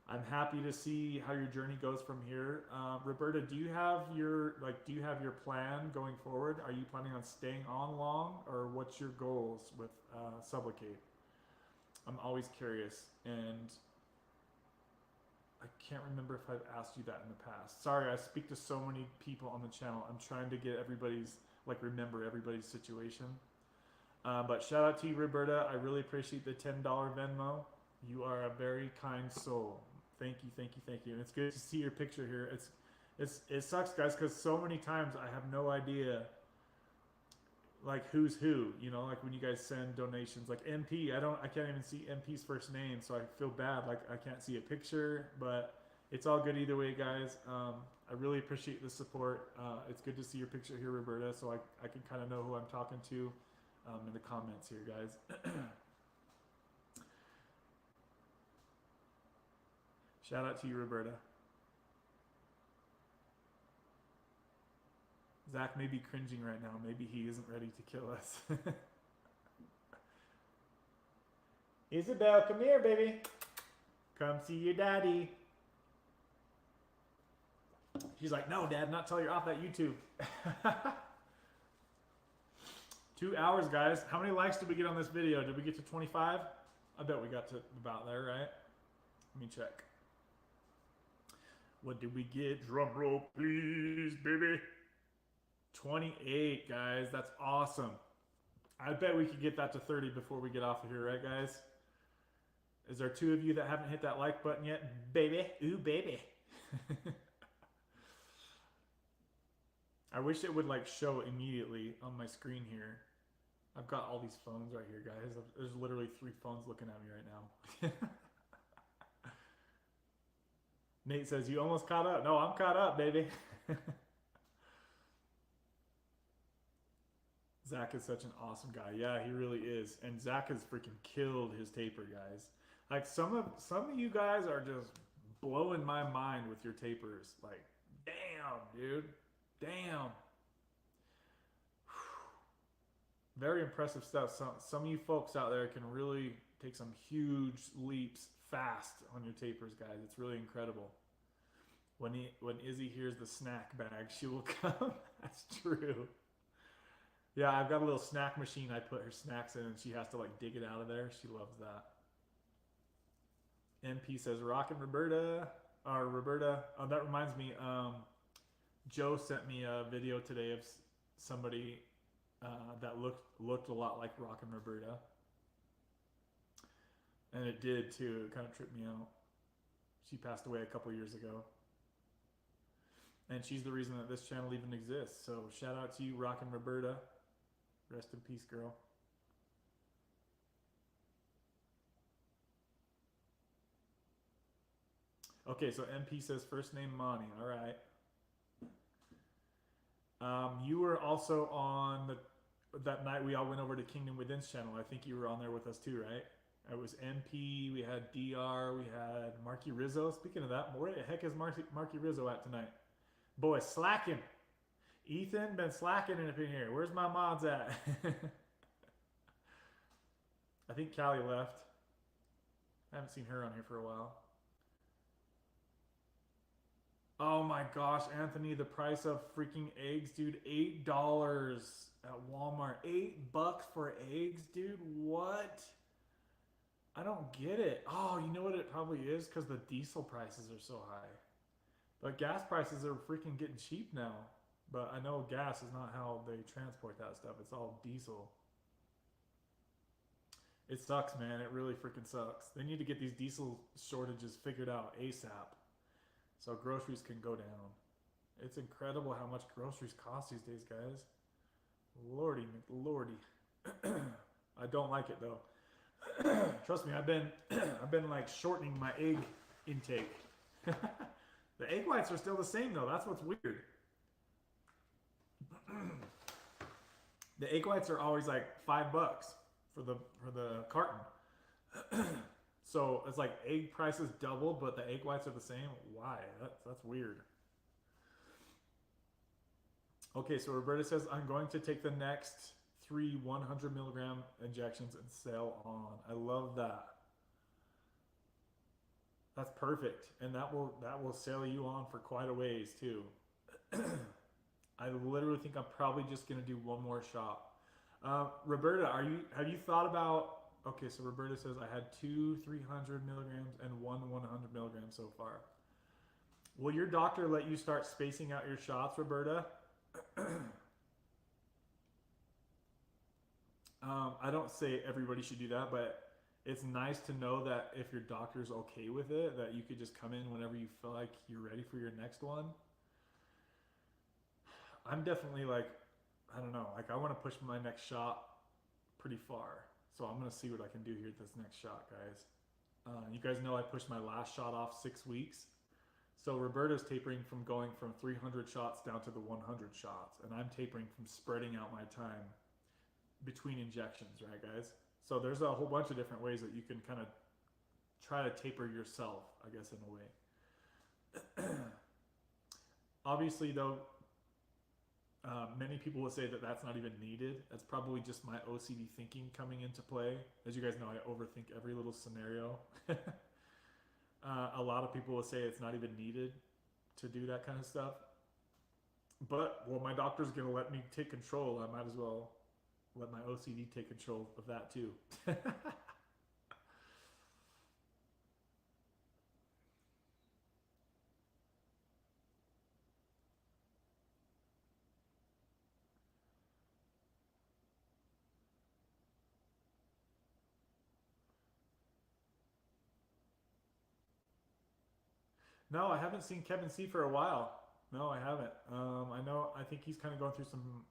I'm happy to see how your journey goes from here. Roberta, do you have your plan going forward? Are you planning on staying on long, or what's your goals with Sublocade? I'm always curious, and I can't remember if I've asked you that in the past. Sorry, I speak to so many people on the channel. I'm trying to get everybody's, remember everybody's situation. But shout out to you, Roberta. I really appreciate the $10 Venmo. You are a very kind soul. Thank you, thank you, thank you. And it's good to see your picture here. It sucks, guys, because so many times I have no idea, like, who's who. You know, like when you guys send donations, like MP. I can't even see MP's first name, so I feel bad. Like I can't see a picture, but it's all good either way, guys. I really appreciate the support. It's good to see your picture here, Roberta, so I can kind of know who I'm talking to in the comments here, guys. Shout out to you, Roberta. Zach may be cringing right now. Maybe he isn't ready to kill us. Isabel, come here, baby. Come see your daddy. She's like, no, Dad, not till you're off that YouTube. 2 hours, guys. How many likes did we get on this video? Did we get to 25? I bet we got to about there, right? Let me check. What did we get? Drum roll, please, baby. 28, guys. That's awesome. I bet we could get that to 30 before we get off of here, right, guys? Is there 2 of you that haven't hit that like button yet? Baby. Ooh, baby. I wish it would like show immediately on my screen here. I've got all these phones right here, guys. There's literally 3 phones looking at me right now. Nate says, you almost caught up. No, I'm caught up, baby. Zach is such an awesome guy. Yeah, he really is. And Zach has freaking killed his taper, guys. Like some of you guys are just blowing my mind with your tapers. Like, damn, dude. Damn. Very impressive stuff. Some of you folks out there can really take some huge leaps fast on your tapers, guys. It's really incredible. When Izzy hears the snack bag, she will come. That's true. Yeah, I've got a little snack machine I put her snacks in, and she has to like dig it out of there. She loves that. MP says, rockin' Roberta. Roberta. Oh, that reminds me. Joe sent me a video today of somebody that looked a lot like Rockin' Roberta. And it did too. It kind of tripped me out. She passed away a couple years ago. And she's the reason that this channel even exists. So shout out to you, Rockin' Roberta. Rest in peace, girl. Okay, so MP says first name Monty. All right. You were also on that night we all went over to Kingdom Within's channel. I think you were on there with us too, right? It was MP, we had DR, we had Marky Rizzo. Speaking of that, where the heck is Marky Rizzo at tonight? Boy, slacking. Ethan, been slacking up in here. Where's my mods at? I think Callie left. I haven't seen her on here for a while. Oh my gosh, Anthony, the price of freaking eggs, dude. $8 at Walmart. $8 for eggs, dude. What? I don't get it. Oh, you know what it probably is? Because the diesel prices are so high. But gas prices are freaking getting cheap now. But I know gas is not how they transport that stuff. It's all diesel. It sucks, man. It really freaking sucks. They need to get these diesel shortages figured out ASAP. So groceries can go down. It's incredible how much groceries cost these days, guys. Lordy, lordy. I don't like it though. Trust me, I've been like shortening my egg intake. The egg whites are still the same though. That's what's weird. The egg whites are always like $5 for the carton. So it's like egg prices doubled, but the egg whites are the same. Why? That's weird. Okay, so Roberta says, I'm going to take the next 3 100 milligram injections and sail on. I love that. That's perfect. And that will sail you on for quite a ways too. I literally think I'm probably just going to do one more shot. Roberta, have you thought about... Okay, so Roberta says I had 2 300 milligrams and 1 100 milligrams so far. Will your doctor let you start spacing out your shots, Roberta? I don't say everybody should do that, but it's nice to know that if your doctor's okay with it, that you could just come in whenever you feel like you're ready for your next one. I'm definitely like, I don't know, like I want to push my next shot pretty far. So I'm gonna see what I can do here this next shot, guys. You guys know I pushed my last shot off 6 weeks. So Roberto's tapering from going from 300 shots down to the 100 shots, and I'm tapering from spreading out my time between injections, right, guys? So there's a whole bunch of different ways that you can kind of try to taper yourself, I guess, in a way. Obviously, though, many people will say that that's not even needed. That's probably just my OCD thinking coming into play. As you guys know, I overthink every little scenario. A lot of people will say it's not even needed to do that kind of stuff. But, well, my doctor's going to let me take control. I might as well let my OCD take control of that too. No, I haven't seen Kevin C for a while. No, I haven't. I know. I think he's kind of going through some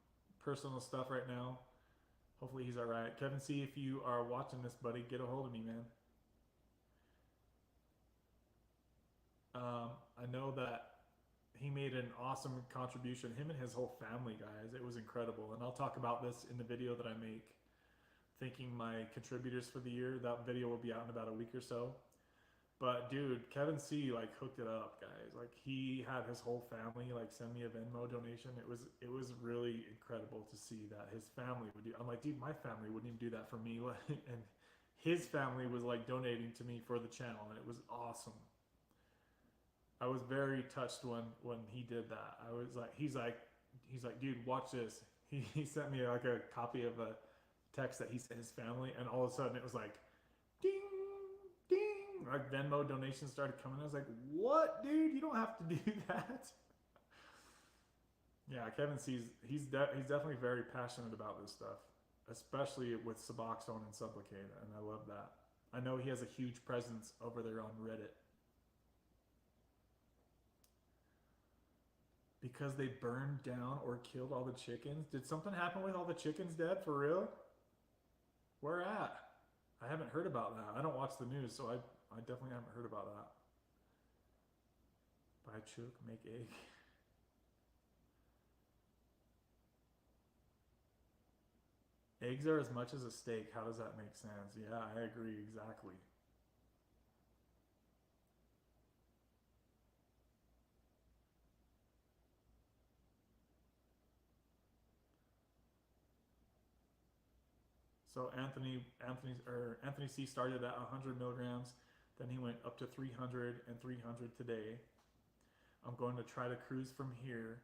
personal stuff right now. Hopefully, he's all right. Kevin C, if you are watching this, buddy, get a hold of me, man. I know that he made an awesome contribution. Him and his whole family, guys. It was incredible, and I'll talk about this in the video that I make. Thanking my contributors for the year. That video will be out in about a week or so. But dude, Kevin C like hooked it up, guys. Like he had his whole family like send me a Venmo donation. It was really incredible to see that his family would do. I'm like, dude, my family wouldn't even do that for me. And his family was like donating to me for the channel, and it was awesome. I was very touched when he did that. I was like, he's like, dude, watch this. He sent me like a copy of a text that he sent his family, and all of a sudden it was like, ding, ding, like Venmo donations started coming. I was like, what, dude? You don't have to do that. Yeah, Kevin sees he's definitely very passionate about this stuff, especially with Suboxone and Sublocade, and I love that. I know he has a huge presence over there on Reddit. Because they burned down or killed all the chickens? Did something happen with all the chickens dead for real? Where at? I haven't heard about that. I don't watch the news, so I definitely haven't heard about that. Buy chook, make egg. Eggs are as much as a steak. How does that make sense? Yeah, I agree exactly. So Anthony C started at 100 milligrams, then he went up to 300 and 300 today. I'm going to try to cruise from here.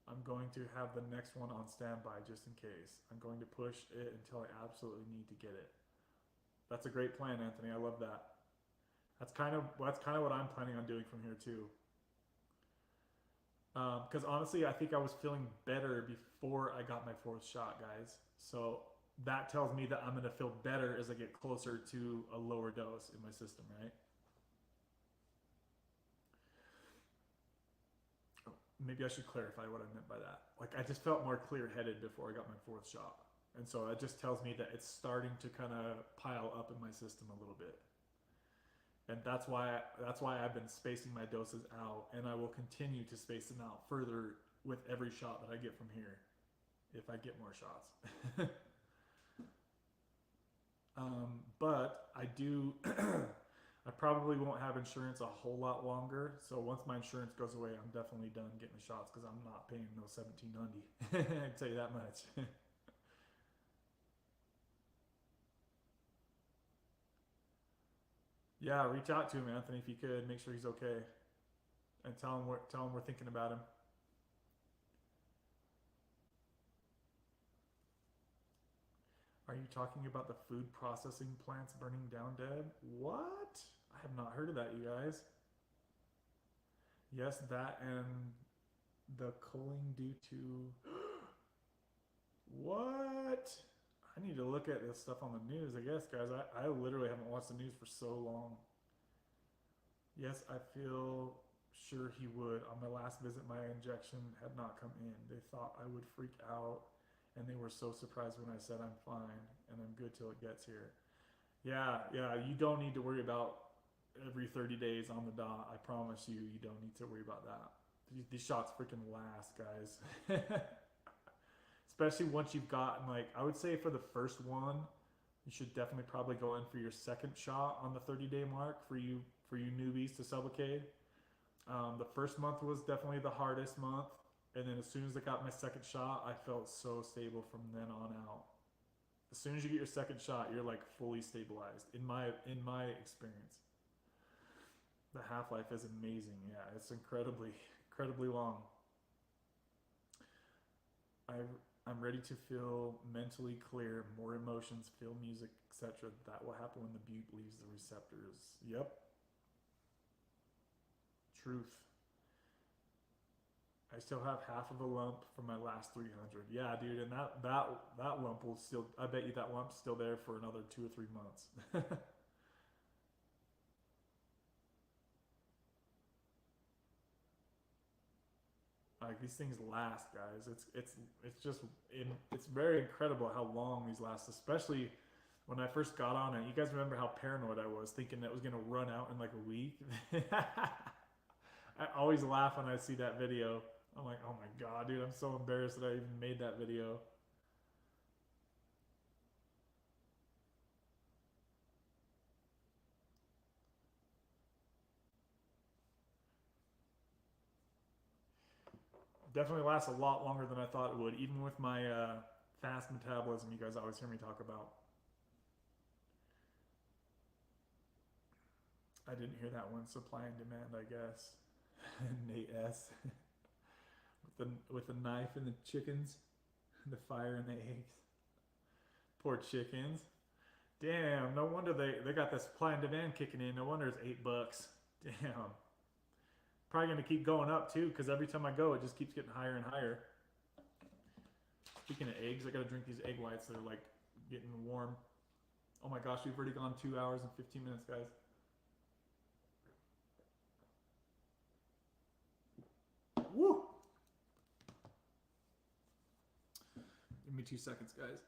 I'm going to have the next one on standby just in case. I'm going to push it until I absolutely need to get it. That's a great plan, Anthony. I love that. That's kind of what I'm planning on doing from here too. Because honestly, I think I was feeling better before I got my fourth shot, guys. So that tells me that I'm going to feel better as I get closer to a lower dose in my system, right? Oh, maybe I should clarify what I meant by that. Like, I just felt more clear headed before I got my fourth shot. And so it just tells me that it's starting to kind of pile up in my system a little bit. And that's why I've been spacing my doses out, and I will continue to space them out further with every shot that I get from here, if I get more shots. But I do. I probably won't have insurance a whole lot longer. So once my insurance goes away, I'm definitely done getting the shots because I'm not paying no $17.90. I can tell you that much. Yeah, reach out to him, Anthony, if you could. Make sure he's okay, and tell him we're thinking about him. Are you talking about the food processing plants burning down dead? What? I have not heard of that, you guys. Yes, that and the culling due to what? I need to look at this stuff on the news, I guess, guys. I literally haven't watched the news for so long. Yes, I feel sure he would. On my last visit, my injection had not come in. They thought I would freak out, and they were so surprised when I said I'm fine and I'm good till it gets here. Yeah, yeah, you don't need to worry about every 30 days on the dot. I promise you, you don't need to worry about that. These shots freaking last, guys. Especially once you've gotten, like, I would say for the first one, you should definitely probably go in for your second shot on the 30-day mark for you newbies to Sublocade. The first month was definitely the hardest month, and then as soon as I got my second shot, I felt so stable from then on out. As soon as you get your second shot, you're like fully stabilized. In my experience, the half-life is amazing. Yeah, it's incredibly long. I'm ready to feel mentally clear, more emotions, feel music, etc. That will happen when the butte leaves the receptors. Yep. Truth. I still have half of a lump from my last 300. Yeah, dude, and that lump will still. I bet you that lump's still there for another 2 or 3 months. Like these things last, guys. It's just it's very incredible how long these last, especially when I first got on it. You guys remember how paranoid I was, thinking that was gonna run out in like a week. I always laugh when I see that video. I'm like, oh my god, dude, I'm so embarrassed that I even made that video. Definitely lasts a lot longer than I thought it would, even with my fast metabolism you guys always hear me talk about. I didn't hear that one. Supply and demand, I guess. Nate S. with the knife and the chickens, the fire and the eggs. Poor chickens. Damn, no wonder they got the supply and demand kicking in. No wonder it's $8. Damn. Probably gonna keep going up too, because every time I go, it just keeps getting higher and higher. Speaking of eggs, I gotta drink these egg whites. They're like getting warm. Oh my gosh, we've already gone 2 hours and 15 minutes, guys. Woo! Give me 2 seconds, guys.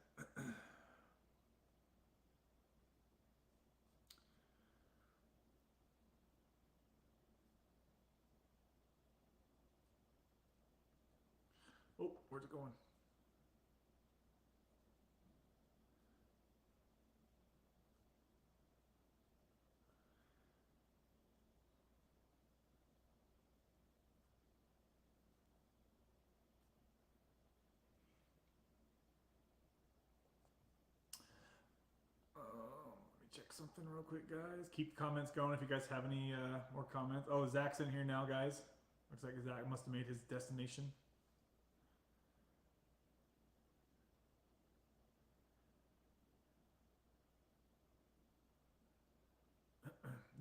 Oh, where's it going? Let me check something real quick, guys. Keep comments going if you guys have any more comments. Oh, Zach's in here now, guys. Looks like Zach must have made his destination.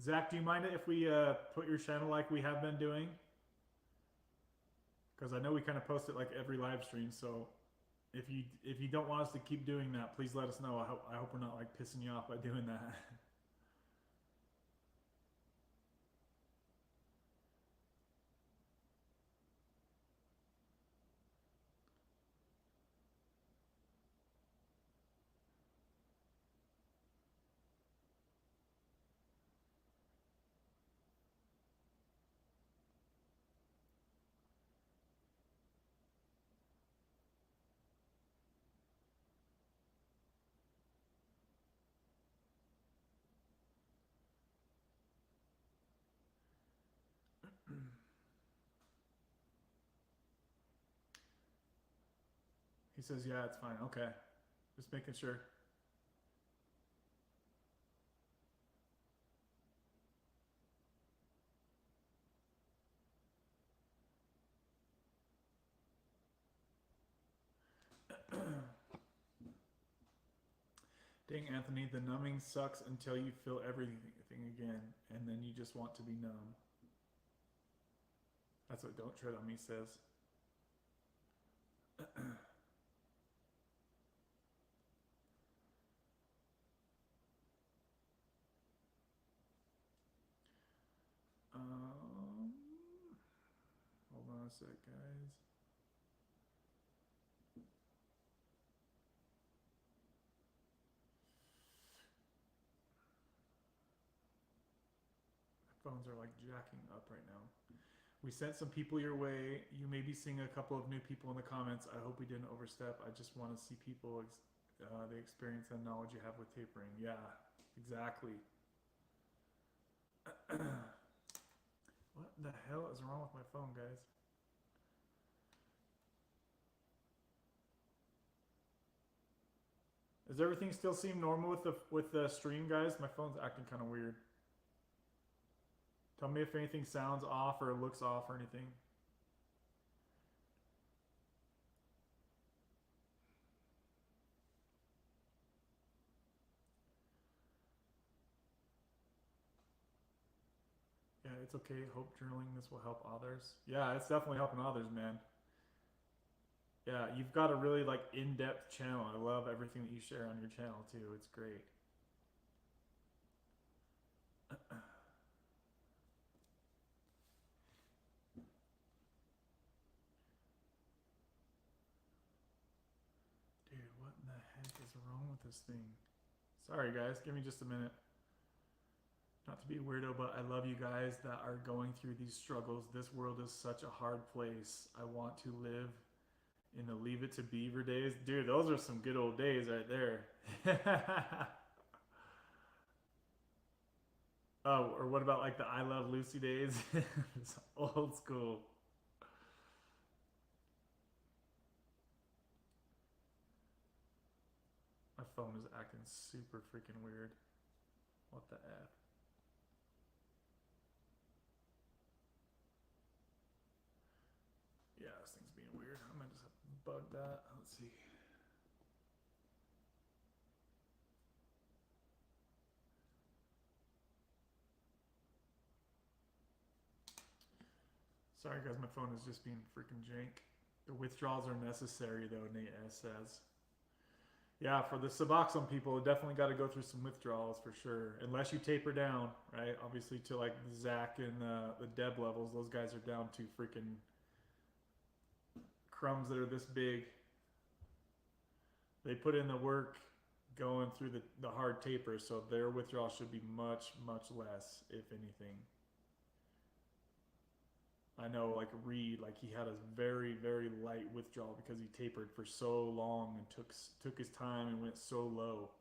Zach, do you mind it if we put your channel like we have been doing? Because I know we kind of post it like every live stream, so if you don't want us to keep doing that, please let us know. I hope we're not like pissing you off by doing that. He says, yeah, it's fine. Okay. Just making sure. Dang, Anthony, the numbing sucks until you feel everything again, and then you just want to be numb. That's what Don't Tread on Me says. sec, guys. Phones are like jacking up right now. We sent some people your way. You may be seeing a couple of new people in the comments. I hope we didn't overstep. I just want to see people, the experience and knowledge you have with tapering. Yeah, exactly. What the hell is wrong with my phone, guys? Does everything still seem normal with the stream, guys? My phone's acting kind of weird. Tell me if anything sounds off or looks off or anything. Yeah, it's okay. Hope journaling, this will help others. Yeah, it's definitely helping others, man. Yeah, you've got a really like in-depth channel. I love everything that you share on your channel too. It's great. Dude, what in the heck is wrong with this thing? Sorry guys, give me just a minute. Not to be a weirdo, but I love you guys that are going through these struggles. This world is such a hard place. I want to live in the Leave It to Beaver days. Dude, those are some good old days right there. Oh, or what about like the I Love Lucy days? It's old school. My phone is acting super freaking weird. What the F? Yeah, this thing's being weird. I might just have to bug that. Let's see. Sorry guys, my phone is just being freaking jank. The withdrawals are necessary though, Nate S says. Yeah, for the Suboxone people, definitely got to go through some withdrawals for sure. Unless you taper down, right? Obviously, to like Zach and the Deb levels, those guys are down to freaking crumbs that are this big. They put in the work going through the hard taper, so their withdrawal should be much, much less, if anything. I know, like Reed, like he had a very, very light withdrawal because he tapered for so long and took his time and went so low.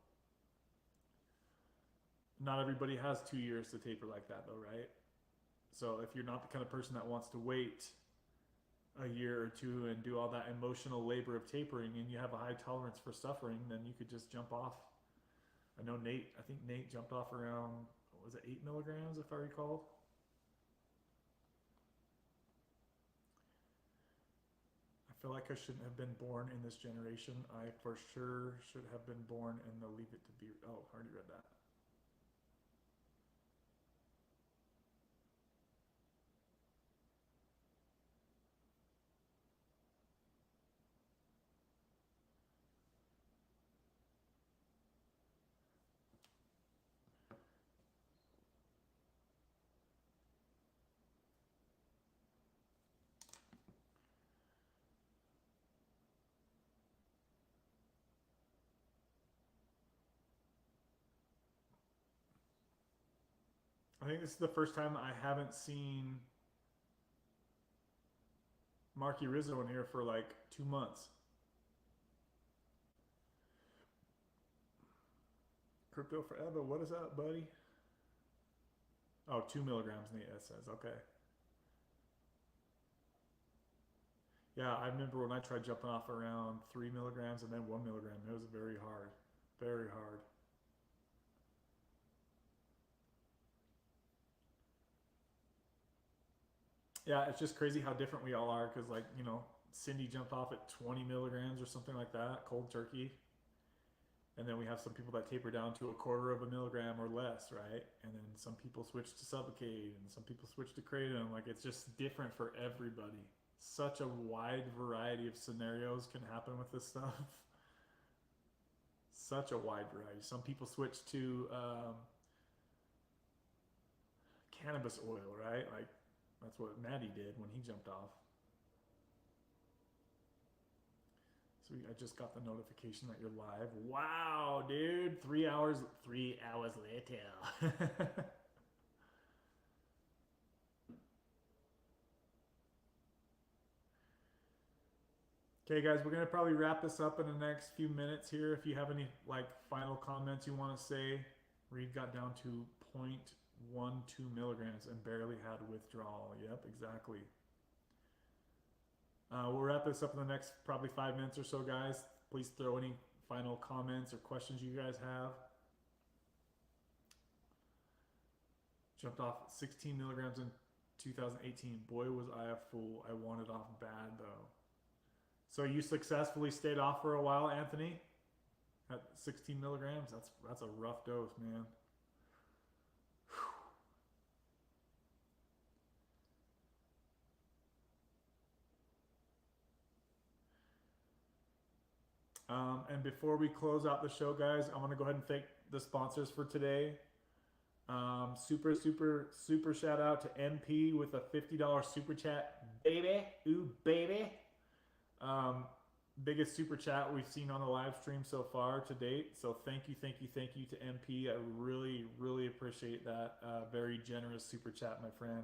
Not everybody has 2 years to taper like that, though, right? So if you're not the kind of person that wants to wait a year or two and do all that emotional labor of tapering, and you have a high tolerance for suffering, then you could just jump off. I know I think Nate jumped off around, what was it, 8 milligrams, if I recall? I feel like I shouldn't have been born in this generation. I for sure should have been born in the Leave It to Be. Oh, I already read that. I think this is the first time I haven't seen Marky Rizzo in here for like 2 months. Crypto Forever, what is up, buddy? Oh, 2 milligrams, Nate says. Okay. Yeah, I remember when I tried jumping off around 3 milligrams and then 1 milligram. It was very hard. Very hard. Yeah, it's just crazy how different we all are because, like, you know, Cindy jumped off at 20 milligrams or something like that, cold turkey. And then we have some people that taper down to 1/4 of a milligram or less, right? And then some people switch to Sublocade and some people switch to Kratom. Like, it's just different for everybody. Such a wide variety of scenarios can happen with this stuff. Such a wide variety. Some people switch to cannabis oil, right? Like, that's what Maddie did when he jumped off. Sweet. I just got the notification that you're live. Wow, dude. 3 hours later. Okay, guys, we're gonna probably wrap this up in the next few minutes here. If you have any like final comments you want to say, Reed got down to 0.12 milligrams and barely had withdrawal. Yep, exactly. We'll wrap this up in the next probably 5 minutes or so, guys. Please throw any final comments or questions you guys have. Jumped off 16 milligrams in 2018. Boy, was I a fool. I wanted off bad, though. So you successfully stayed off for a while, Anthony? At 16 milligrams? That's a rough dose, man. And before we close out the show, guys, I want to go ahead and thank the sponsors for today. Super shout out to MP with a $50 super chat, baby. Ooh, baby. Biggest super chat we've seen on the live stream so far to date. So thank you to MP. I really appreciate that. Very generous super chat, my friend.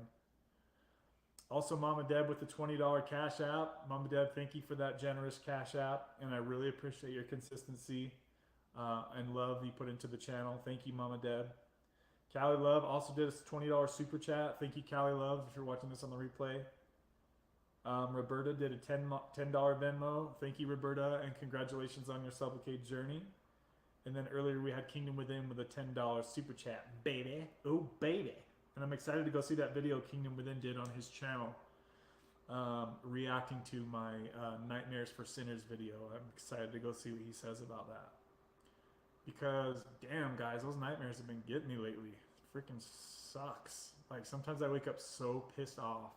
Also, Mama Deb with the $20 cash app. Mama Deb, thank you for that generous cash app, and I really appreciate your consistency and love you put into the channel. Thank you, Mama Deb. Callie Love also did a $20 super chat. Thank you, Callie Love, if you're watching this on the replay. Roberta did a $10 Venmo. Thank you, Roberta, and congratulations on your Sublocade journey. And then earlier we had Kingdom Within with a $10 super chat. Baby. Oh, baby. And I'm excited to go see that video Kingdom Within did on his channel, reacting to my Nightmares for Sinners video. I'm excited to go see what he says about that. Because, damn, guys, those nightmares have been getting me lately. It freaking sucks. Like, sometimes I wake up so pissed off.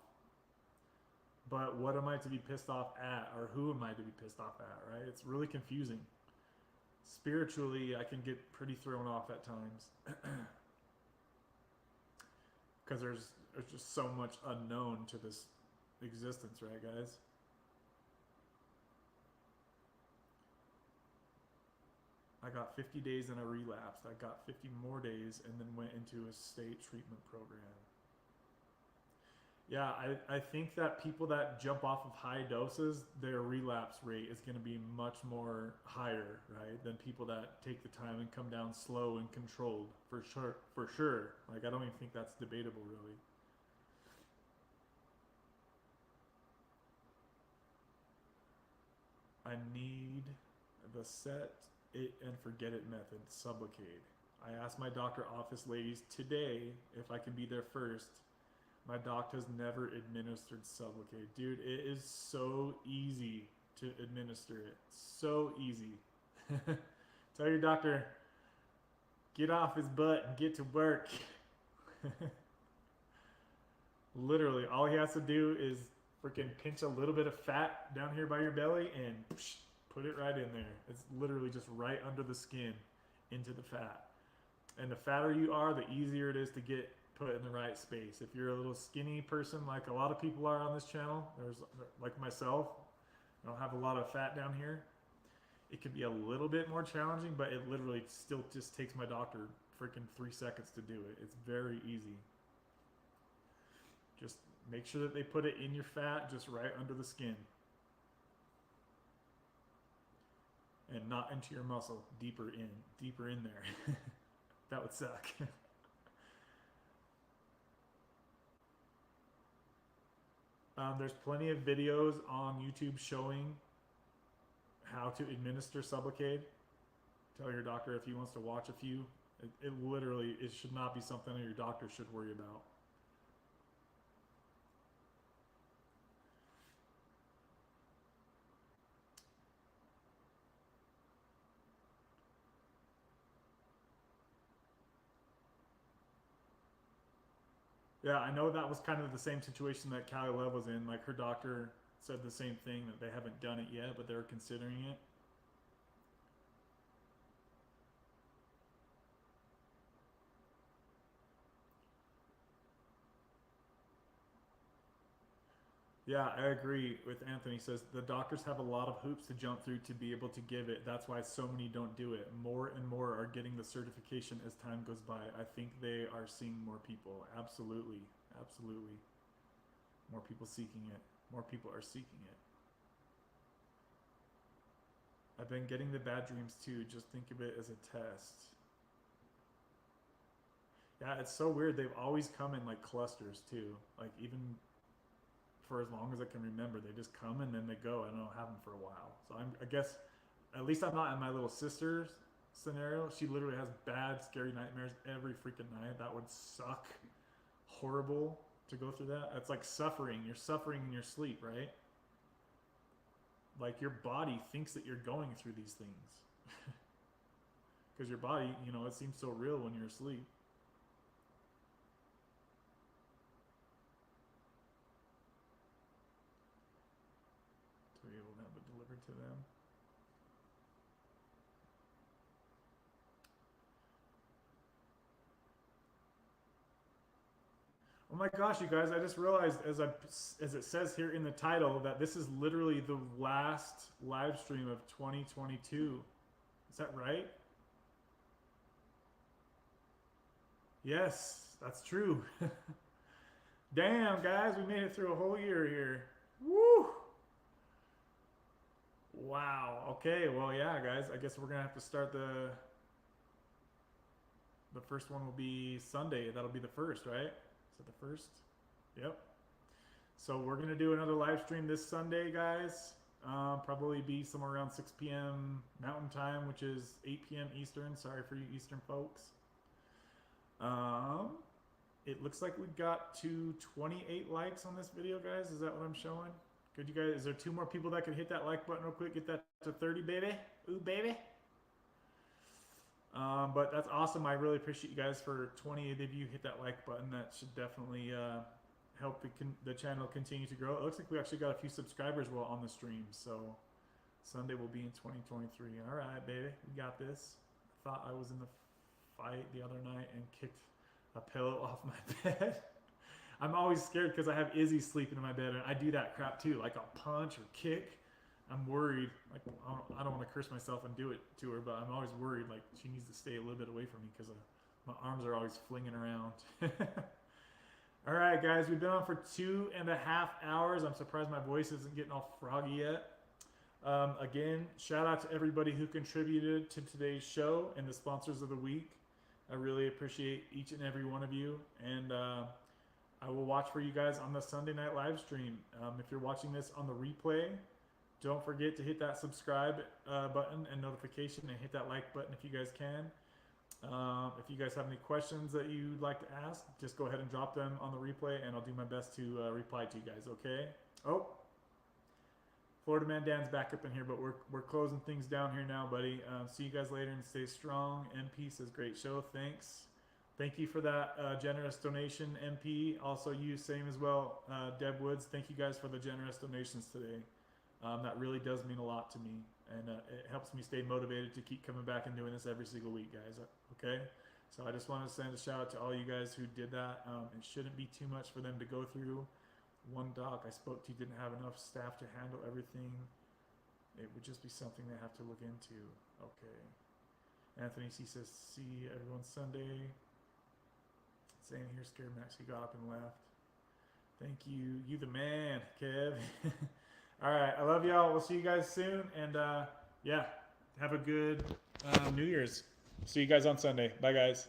But what am I to be pissed off at? Or who am I to be pissed off at, right? It's really confusing. Spiritually, I can get pretty thrown off at times. Because there's just so much unknown to this existence, right, guys? I got 50 days and I relapsed. I got 50 more days and then went into a state treatment program. Yeah, I think that people that jump off of high doses, their relapse rate is going to be much more higher, right, than people that take the time and come down slow and controlled, for sure. Like, I don't even think that's debatable, really. I need the set it and forget it method, Sublocade. I asked my doctor office ladies today if I can be there first. My doc has never administered Sublocade. Dude, it is so easy to administer it. So easy. Tell your doctor, get off his butt and get to work. Literally, all he has to do is freaking pinch a little bit of fat down here by your belly and put it right in there. It's literally just right under the skin into the fat. And the fatter you are, the easier it is to get put in the right space. If you're a little skinny person, like a lot of people are on this channel, there's like myself, I don't have a lot of fat down here. It could be a little bit more challenging, but it literally still just takes my doctor freaking 3 seconds to do it. It's very easy. Just make sure that they put it in your fat, just right under the skin. And not into your muscle, deeper in there. That would suck. There's plenty of videos on YouTube showing how to administer Sublocade. Tell your doctor if he wants to watch a few. It literally, it should not be something that your doctor should worry about. Yeah, I know that was kind of the same situation that Callie Love was in. Like, her doctor said the same thing, that they haven't done it yet, but they're considering it. Yeah, I agree with Anthony. Says the doctors have a lot of hoops to jump through to be able to give it. That's why so many don't do it. More and more are getting the certification as time goes by. I think they are seeing more people. Absolutely. Absolutely. More people seeking it. More people are seeking it. I've been getting the bad dreams too. Just think of it as a test. Yeah, it's so weird. They've always come in like clusters too. Like even for as long as I can remember, they just come and then they go. I don't have them for a while. So I guess at least I'm not in my little sister's scenario. She literally has bad, scary nightmares every freaking night. That would suck. Horrible to go through that. It's like suffering. You're suffering in your sleep, right? Like your body thinks that you're going through these things. Because your body, you know, it seems so real when you're asleep. To be able to have it delivered to them. Oh my gosh, you guys! I just realized as it says here in the title that this is literally the last live stream of 2022. Is that right? Yes, that's true. Damn, guys, we made it through a whole year here. Woo! Wow. Okay. Well, yeah, guys. I guess we're gonna have to start the first one will be Sunday. That'll be the first, right? Is it the first? Yep. So we're gonna do another live stream this Sunday, guys. Probably be somewhere around 6 p.m. Mountain Time, which is 8 p.m. Eastern. Sorry for you Eastern folks. It looks like we got to 28 likes on this video, guys. Is that what I'm showing? Good, you guys. Is there 2 more people that could hit that like button real quick? Get that to 30, baby. Ooh, baby. But that's awesome. I really appreciate you guys for 28 of you hit that like button. That should definitely help the channel continue to grow. It looks like we actually got a few subscribers while on the stream. So Sunday will be in 2023. All right, baby. We got this. I thought I was in the fight the other night and kicked a pillow off my bed. I'm always scared because I have Izzy sleeping in my bed, and I do that crap too. Like I'll punch or kick. I'm worried. Like I don't want to curse myself and do it to her, but I'm always worried. Like she needs to stay a little bit away from me because my arms are always flinging around. All right, guys, we've been on for 2.5 hours. I'm surprised my voice isn't getting all froggy yet. Again, shout out to everybody who contributed to today's show and the sponsors of the week. I really appreciate each and every one of you, and I will watch for you guys on the Sunday night live stream. If you're watching this on the replay, don't forget to hit that subscribe button and notification, and hit that like button if you guys can. If you guys have any questions that you'd like to ask, just go ahead and drop them on the replay, and I'll do my best to reply to you guys, okay? Oh, Florida Man Dan's back up in here, but we're closing things down here now, buddy. See you guys later, and stay strong. MP says, great show, thanks. Thank you for that generous donation, MP. Also, you, same as well, Deb Woods. Thank you guys for the generous donations today. That really does mean a lot to me, and it helps me stay motivated to keep coming back and doing this every single week, guys. Okay? So I just want to send a shout out to all you guys who did that. It shouldn't be too much for them to go through. One doc I spoke to didn't have enough staff to handle everything. It would just be something they have to look into. Okay. Anthony C says, see everyone Sunday. Saying here, scared Max, he got up and left. Thank you. You the man, Kev. All right. I love y'all. We'll see you guys soon. And yeah, have a good New Year's. See you guys on Sunday. Bye, guys.